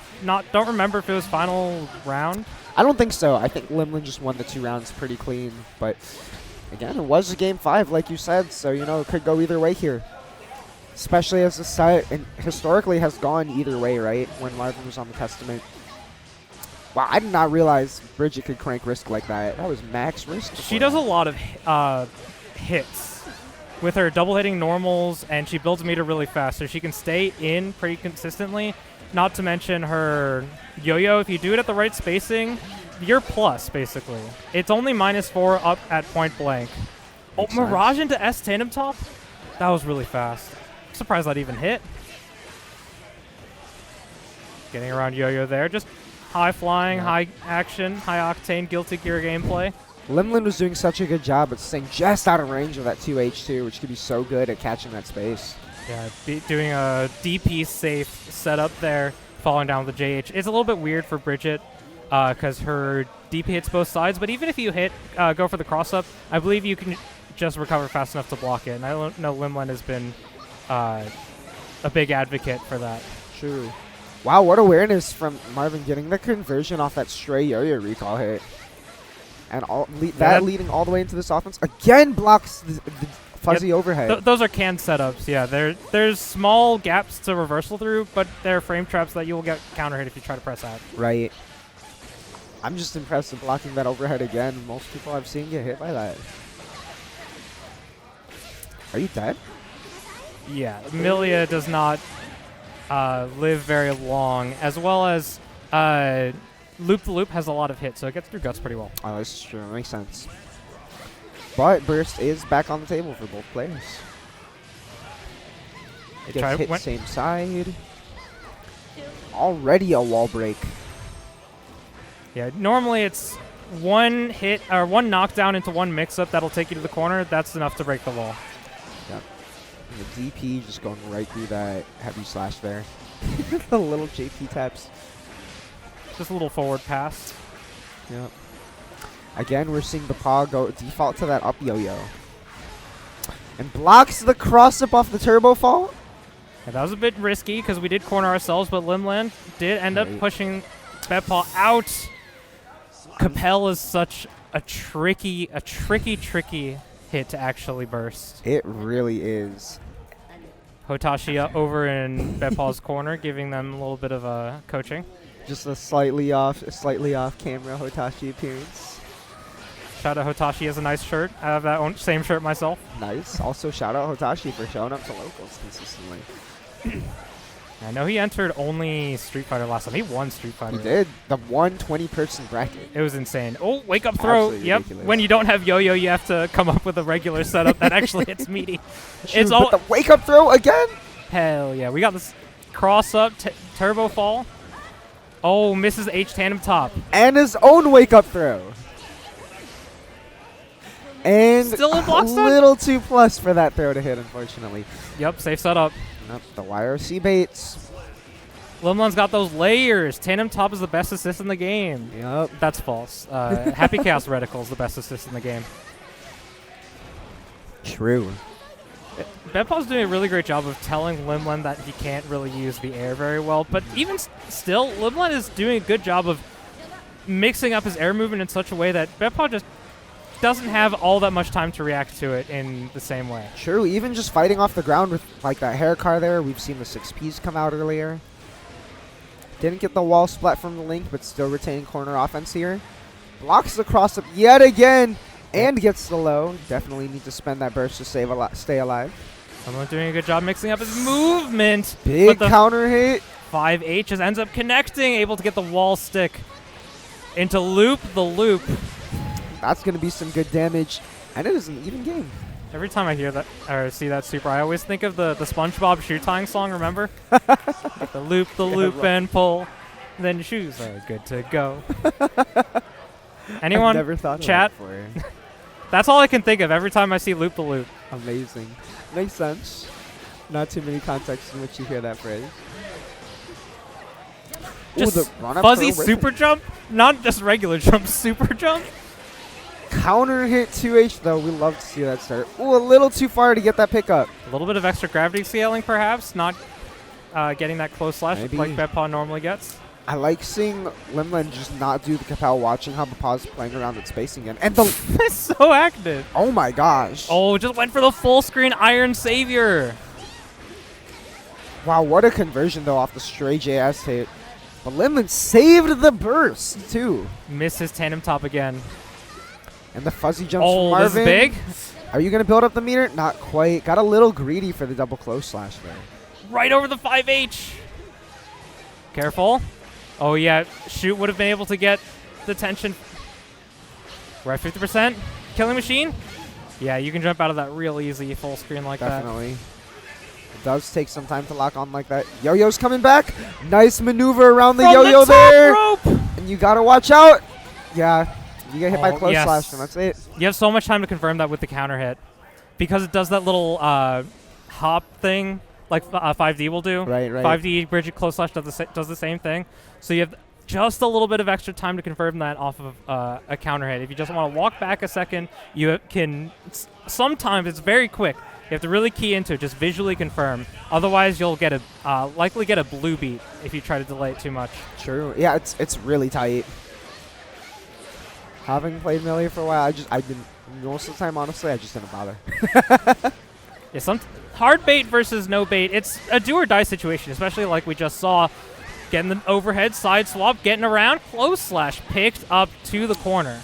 Speaker 6: don't remember if it was final round.
Speaker 3: I don't think so. I think Limland just won the 2 rounds pretty clean. But again, it was a game 5, like you said, so it could go either way here. Especially as the side historically has gone either way, right? When Marvin was on the Testament. Wow, I did not realize Bridget could crank risk like that. That was max risk.
Speaker 6: She does a lot of hits with her double hitting normals, and she builds meter really fast, so she can stay in pretty consistently. Not to mention her yo-yo. If you do it at the right spacing, you're plus, basically. It's only -4 up at point blank.
Speaker 3: Makes
Speaker 6: Mirage
Speaker 3: sense.
Speaker 6: into S tandem top? That was really fast. Surprised that even hit. Getting around yo-yo there. Just high flying, high action, high octane, Guilty Gear gameplay.
Speaker 3: Limland was doing such a good job at staying just out of range of that 2H2, which could be so good at catching that space.
Speaker 6: Yeah, doing a DP safe setup there, falling down with the JH. It's a little bit weird for Bridget because her DP hits both sides, but even if you go for the cross-up, I believe you can just recover fast enough to block it. And I know Limland has been a big advocate for that.
Speaker 3: True. Wow, what awareness from Marvin getting the conversion off that stray yo-yo recall hit. And leading all the way into this offense. Again blocks the fuzzy overhead.
Speaker 6: Those are canned setups, yeah. There's small gaps to reversal through, but they're frame traps that you will get counter hit if you try to press out.
Speaker 3: Right. I'm just impressed with blocking that overhead again. Most people I've seen get hit by that. Are you dead?
Speaker 6: Yeah, Millia does not live very long, as well as Loop the Loop has a lot of hits, so it gets through guts pretty well.
Speaker 3: Oh, this is true. That makes sense. But Burst is back on the table for both players. Gets hit same side. Already a wall break.
Speaker 6: Yeah, normally it's one hit or one knockdown into one mix-up that'll take you to the corner. That's enough to break the wall.
Speaker 3: Yep. And the DP just going right through that heavy slash there. The little JP taps.
Speaker 6: Just a little forward pass.
Speaker 3: Yep. Again, we're seeing BEPAW go default to that up yo-yo. And blocks the cross-up off the turbo fall.
Speaker 6: Yeah, that was a bit risky because we did corner ourselves, but Limland did end up pushing BEPAW out. Capel is such a tricky hit to actually burst.
Speaker 3: It really is.
Speaker 6: Hotashi over in BEPAW's corner, giving them a little bit of coaching.
Speaker 3: Just a slightly off camera Hotashi appearance.
Speaker 6: Shout out Hotashi has a nice shirt. I have that same shirt myself.
Speaker 3: Nice. Also, shout out Hotashi for showing up to locals consistently.
Speaker 6: I know he entered only Street Fighter last time. He won Street Fighter.
Speaker 3: He did. The 120-person bracket.
Speaker 6: It was insane. Oh, wake up throw.
Speaker 3: Absolutely
Speaker 6: Yep.
Speaker 3: ridiculous.
Speaker 6: When you don't have yo-yo, you have to come up with a regular setup that actually hits meaty. It's all
Speaker 3: the wake up throw again.
Speaker 6: hell yeah. We got this cross up turbo fall. Oh, misses H tandem top.
Speaker 3: And his own wake up throw. And
Speaker 6: Still in block
Speaker 3: a
Speaker 6: stun?
Speaker 3: little too plus for that throw to hit, unfortunately.
Speaker 6: Yep, safe setup.
Speaker 3: Nope, the YRC baits.
Speaker 6: Limland's got those layers. Tandem top is the best assist in the game.
Speaker 3: Yep.
Speaker 6: That's false. Happy Chaos Reticle is the best assist in the game.
Speaker 3: True.
Speaker 6: BEPAW's doing a really great job of telling Limland that he can't really use the air very well, but even still, Limland is doing a good job of mixing up his air movement in such a way that BEPAW just doesn't have all that much time to react to it in the same way.
Speaker 3: True, even just fighting off the ground with like that hair car there. We've seen the 6Ps come out earlier. Didn't get the wall splat from the Link, but still retaining corner offense here. Blocks the cross up yet again and gets the low. Definitely need to spend that burst to stay alive.
Speaker 6: Limland doing a good job mixing up his movement.
Speaker 3: Big counter hit.
Speaker 6: 5H just ends up connecting, able to get the wall stick into loop the loop.
Speaker 3: That's going to be some good damage. And it is an even game.
Speaker 6: Every time I hear that or see that super, I always think of the SpongeBob shoe tying song, remember? Like the loop and pull, then your shoes are good to go. Anyone?
Speaker 3: I've never thought
Speaker 6: chat?
Speaker 3: of that before.
Speaker 6: That's all I can think of every time I see loop the loop.
Speaker 3: Amazing. Makes sense. Not too many contexts in which you hear that phrase.
Speaker 6: Just fuzzy super jump, not just regular jump, super jump.
Speaker 3: Counter hit 2H though. We love to see that start. Ooh, a little too far to get that pickup.
Speaker 6: A little bit of extra gravity scaling, perhaps, not getting that close slash
Speaker 3: Maybe.
Speaker 6: like BEPAW normally gets.
Speaker 3: I like seeing Limland just not do the Capel, watching how BEPAW's playing around with spacing again. And the
Speaker 6: It's so active.
Speaker 3: oh my gosh.
Speaker 6: Oh, just went for the full screen Iron Savior.
Speaker 3: Wow, what a conversion though off the stray JS hit. But Limland saved the burst too.
Speaker 6: Misses tandem top again.
Speaker 3: And the fuzzy jumps from
Speaker 6: Oh,
Speaker 3: Marvin.
Speaker 6: this is big.
Speaker 3: Are you going to build up the meter? Not quite. Got a little greedy for the double close slash there.
Speaker 6: Right over the 5H. Careful. Oh, yeah. Shoot would have been able to get the tension. We're at 50%. Killing machine. Yeah, you can jump out of that real easy full screen like
Speaker 3: Definitely. It does take some time to lock on like that. Yo-Yo's coming back. Nice maneuver around the
Speaker 6: From
Speaker 3: yo-yo
Speaker 6: the top
Speaker 3: there.
Speaker 6: rope.
Speaker 3: And you got to watch out. Yeah. You get hit by
Speaker 6: Oh,
Speaker 3: close
Speaker 6: yes.
Speaker 3: slash, and that's it.
Speaker 6: You have so much time to confirm that with the counter hit. Because it does that little hop thing like 5D will do.
Speaker 3: Right.
Speaker 6: 5D Bridget close slash does the same thing. So you have just a little bit of extra time to confirm that off of a counter hit. If you just want to walk back a second, you can. Sometimes it's very quick. You have to really key into it, just visually confirm. Otherwise, you'll get a likely get a blue beat if you try to delay it too much.
Speaker 3: True. Yeah, it's really tight. Having played Millia for a while, I didn't. Most of the time, honestly, I just didn't bother.
Speaker 6: Yeah, some hard bait versus no bait. It's a do or die situation, especially like we just saw. Getting the overhead side swap, getting around, close slash picked up to the corner.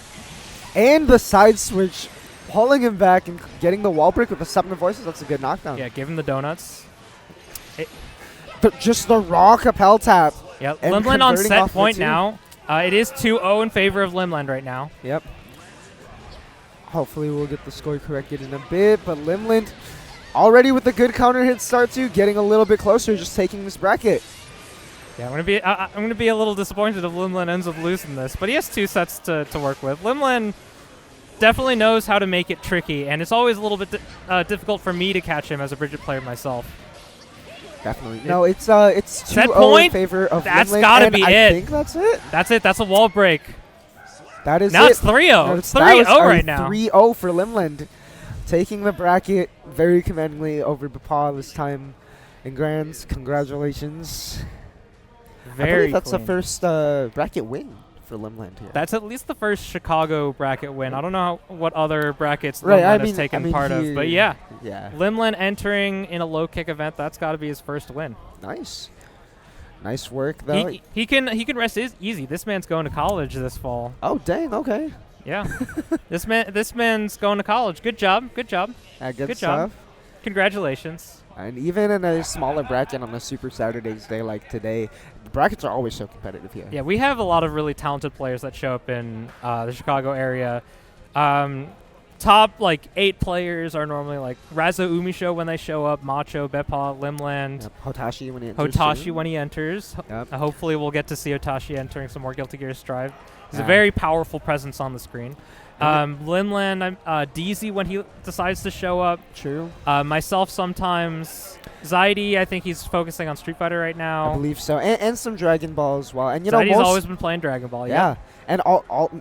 Speaker 3: And the side switch, pulling him back and getting the wall break with the Sepna voices. That's a good knockdown.
Speaker 6: Yeah, give him the donuts.
Speaker 3: Just the raw Capel tap.
Speaker 6: Yep,
Speaker 3: And
Speaker 6: Limland on
Speaker 3: converting
Speaker 6: set
Speaker 3: off the
Speaker 6: point
Speaker 3: two.
Speaker 6: now. It is 2-0 in favor of Limland right now.
Speaker 3: Yep. Hopefully we'll get the score corrected in a bit, but Limland already with the good counter hit start too, getting a little bit closer, just taking this bracket.
Speaker 6: Yeah, I'm gonna be a little disappointed if Limland ends up losing this, but he has 2 sets to work with. Limland definitely knows how to make it tricky, and it's always a little bit difficult for me to catch him as a Bridget player myself.
Speaker 3: Definitely. No, it's 2-0
Speaker 6: point?
Speaker 3: in favor of
Speaker 6: That's
Speaker 3: Limland,
Speaker 6: gotta
Speaker 3: and
Speaker 6: be
Speaker 3: I
Speaker 6: it.
Speaker 3: think that's it.
Speaker 6: That's it. That's a wall break.
Speaker 3: That is
Speaker 6: Now
Speaker 3: it.
Speaker 6: it's 3-0.
Speaker 3: No,
Speaker 6: It's
Speaker 3: that was
Speaker 6: 3-0
Speaker 3: a
Speaker 6: right now.
Speaker 3: 3-0 for Limland. Taking the bracket very commandingly over BEPAW this time. In Grands, congratulations. I
Speaker 6: Very
Speaker 3: believe that's
Speaker 6: clean.
Speaker 3: the first bracket win for Limland here.
Speaker 6: That's at least the first Chicago bracket win. I don't know what other brackets
Speaker 3: Right,
Speaker 6: Limland
Speaker 3: I
Speaker 6: has taken
Speaker 3: mean,
Speaker 6: part of, but yeah.
Speaker 3: Yeah.
Speaker 6: Limland entering in a low kick event, that's got to be his first win.
Speaker 3: Nice. Nice work, though.
Speaker 6: He can rest easy. This man's going to college this fall.
Speaker 3: Oh, dang, okay.
Speaker 6: Yeah. this man's going to college. Good job. Good job.
Speaker 3: Good
Speaker 6: job.
Speaker 3: stuff.
Speaker 6: Congratulations.
Speaker 3: And even in a smaller bracket on a Super Saturday's Day like today, the brackets are always so competitive here.
Speaker 6: Yeah, we have a lot of really talented players that show up in the Chicago area. Top 8 players are normally Razo Umisho when they show up, Macho, BEPAW, Limland,
Speaker 3: Yep. Hotashi when he enters.
Speaker 6: Hotashi when he enters.
Speaker 3: Yep.
Speaker 6: Hopefully we'll get to see Hotashi entering some more Guilty Gear Strive. He's a very powerful presence on the screen. Limland, DZ when he decides to show up.
Speaker 3: True.
Speaker 6: Myself sometimes. Zaidi, I think he's focusing on Street Fighter right now.
Speaker 3: I believe so. And some Dragon Ball as well. And
Speaker 6: Zaidi's always been playing Dragon Ball,
Speaker 3: yeah. And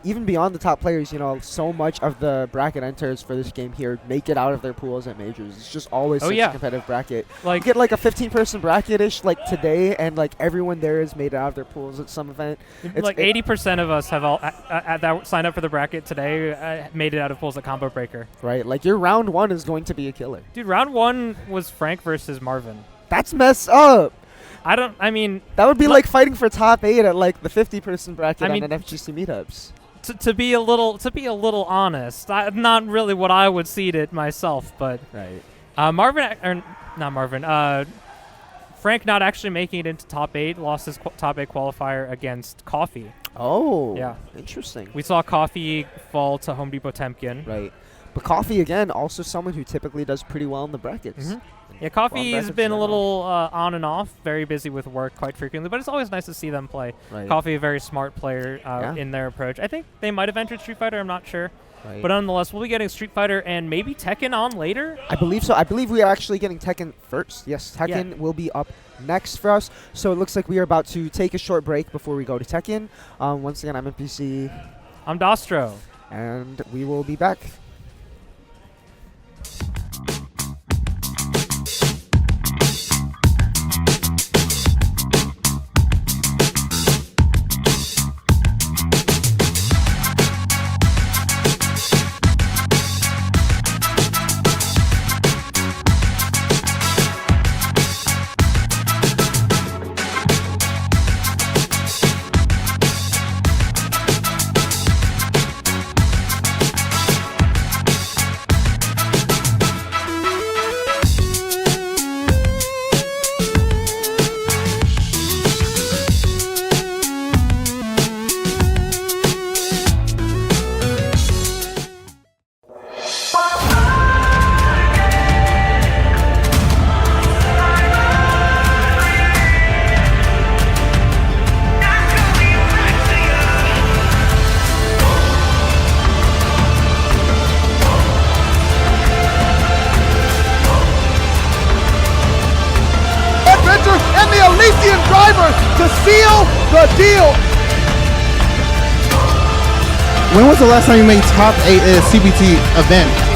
Speaker 3: even beyond the top players, so much of the bracket enters for this game here make it out of their pools at majors. It's just always such a competitive bracket. You get a 15-person bracket-ish today, and everyone there has made it out of their pools at some event.
Speaker 6: 80% of us have all that signed up for the bracket today made it out of pools at Combo Breaker.
Speaker 3: Right, your round 1 is going to be a killer.
Speaker 6: Dude, round 1 was Frank versus Marvin.
Speaker 3: That's messed up.
Speaker 6: That
Speaker 3: would be like fighting for top 8 at the 50-person bracket on an FGC meetups.
Speaker 6: To be a little honest, not really what I would seed it myself, but
Speaker 3: right.
Speaker 6: Frank not actually making it into top 8, lost his top 8 qualifier against Coffee.
Speaker 3: Oh,
Speaker 6: yeah,
Speaker 3: interesting.
Speaker 6: We saw Coffee fall to Home Depotemkin.
Speaker 3: Right, but Coffee again, also someone who typically does pretty well in the brackets.
Speaker 6: Mm-hmm. Yeah, Coffee has been a little on and off, very busy with work quite frequently, but it's always nice to see them play.
Speaker 3: Right.
Speaker 6: Coffee, a very smart player in their approach. I think they might have entered Street Fighter, I'm not sure. Right. But nonetheless, we'll be getting Street Fighter and maybe Tekken on later?
Speaker 3: I believe so. I believe we are actually getting Tekken first. Yes, Tekken will be up next for us. So it looks like we are about to take a short break before we go to Tekken. Once again, I'm Enpicie.
Speaker 6: I'm Dostrow.
Speaker 3: And we will be back.
Speaker 2: To seal the deal. When was the last time you made top 8 at a CBT event?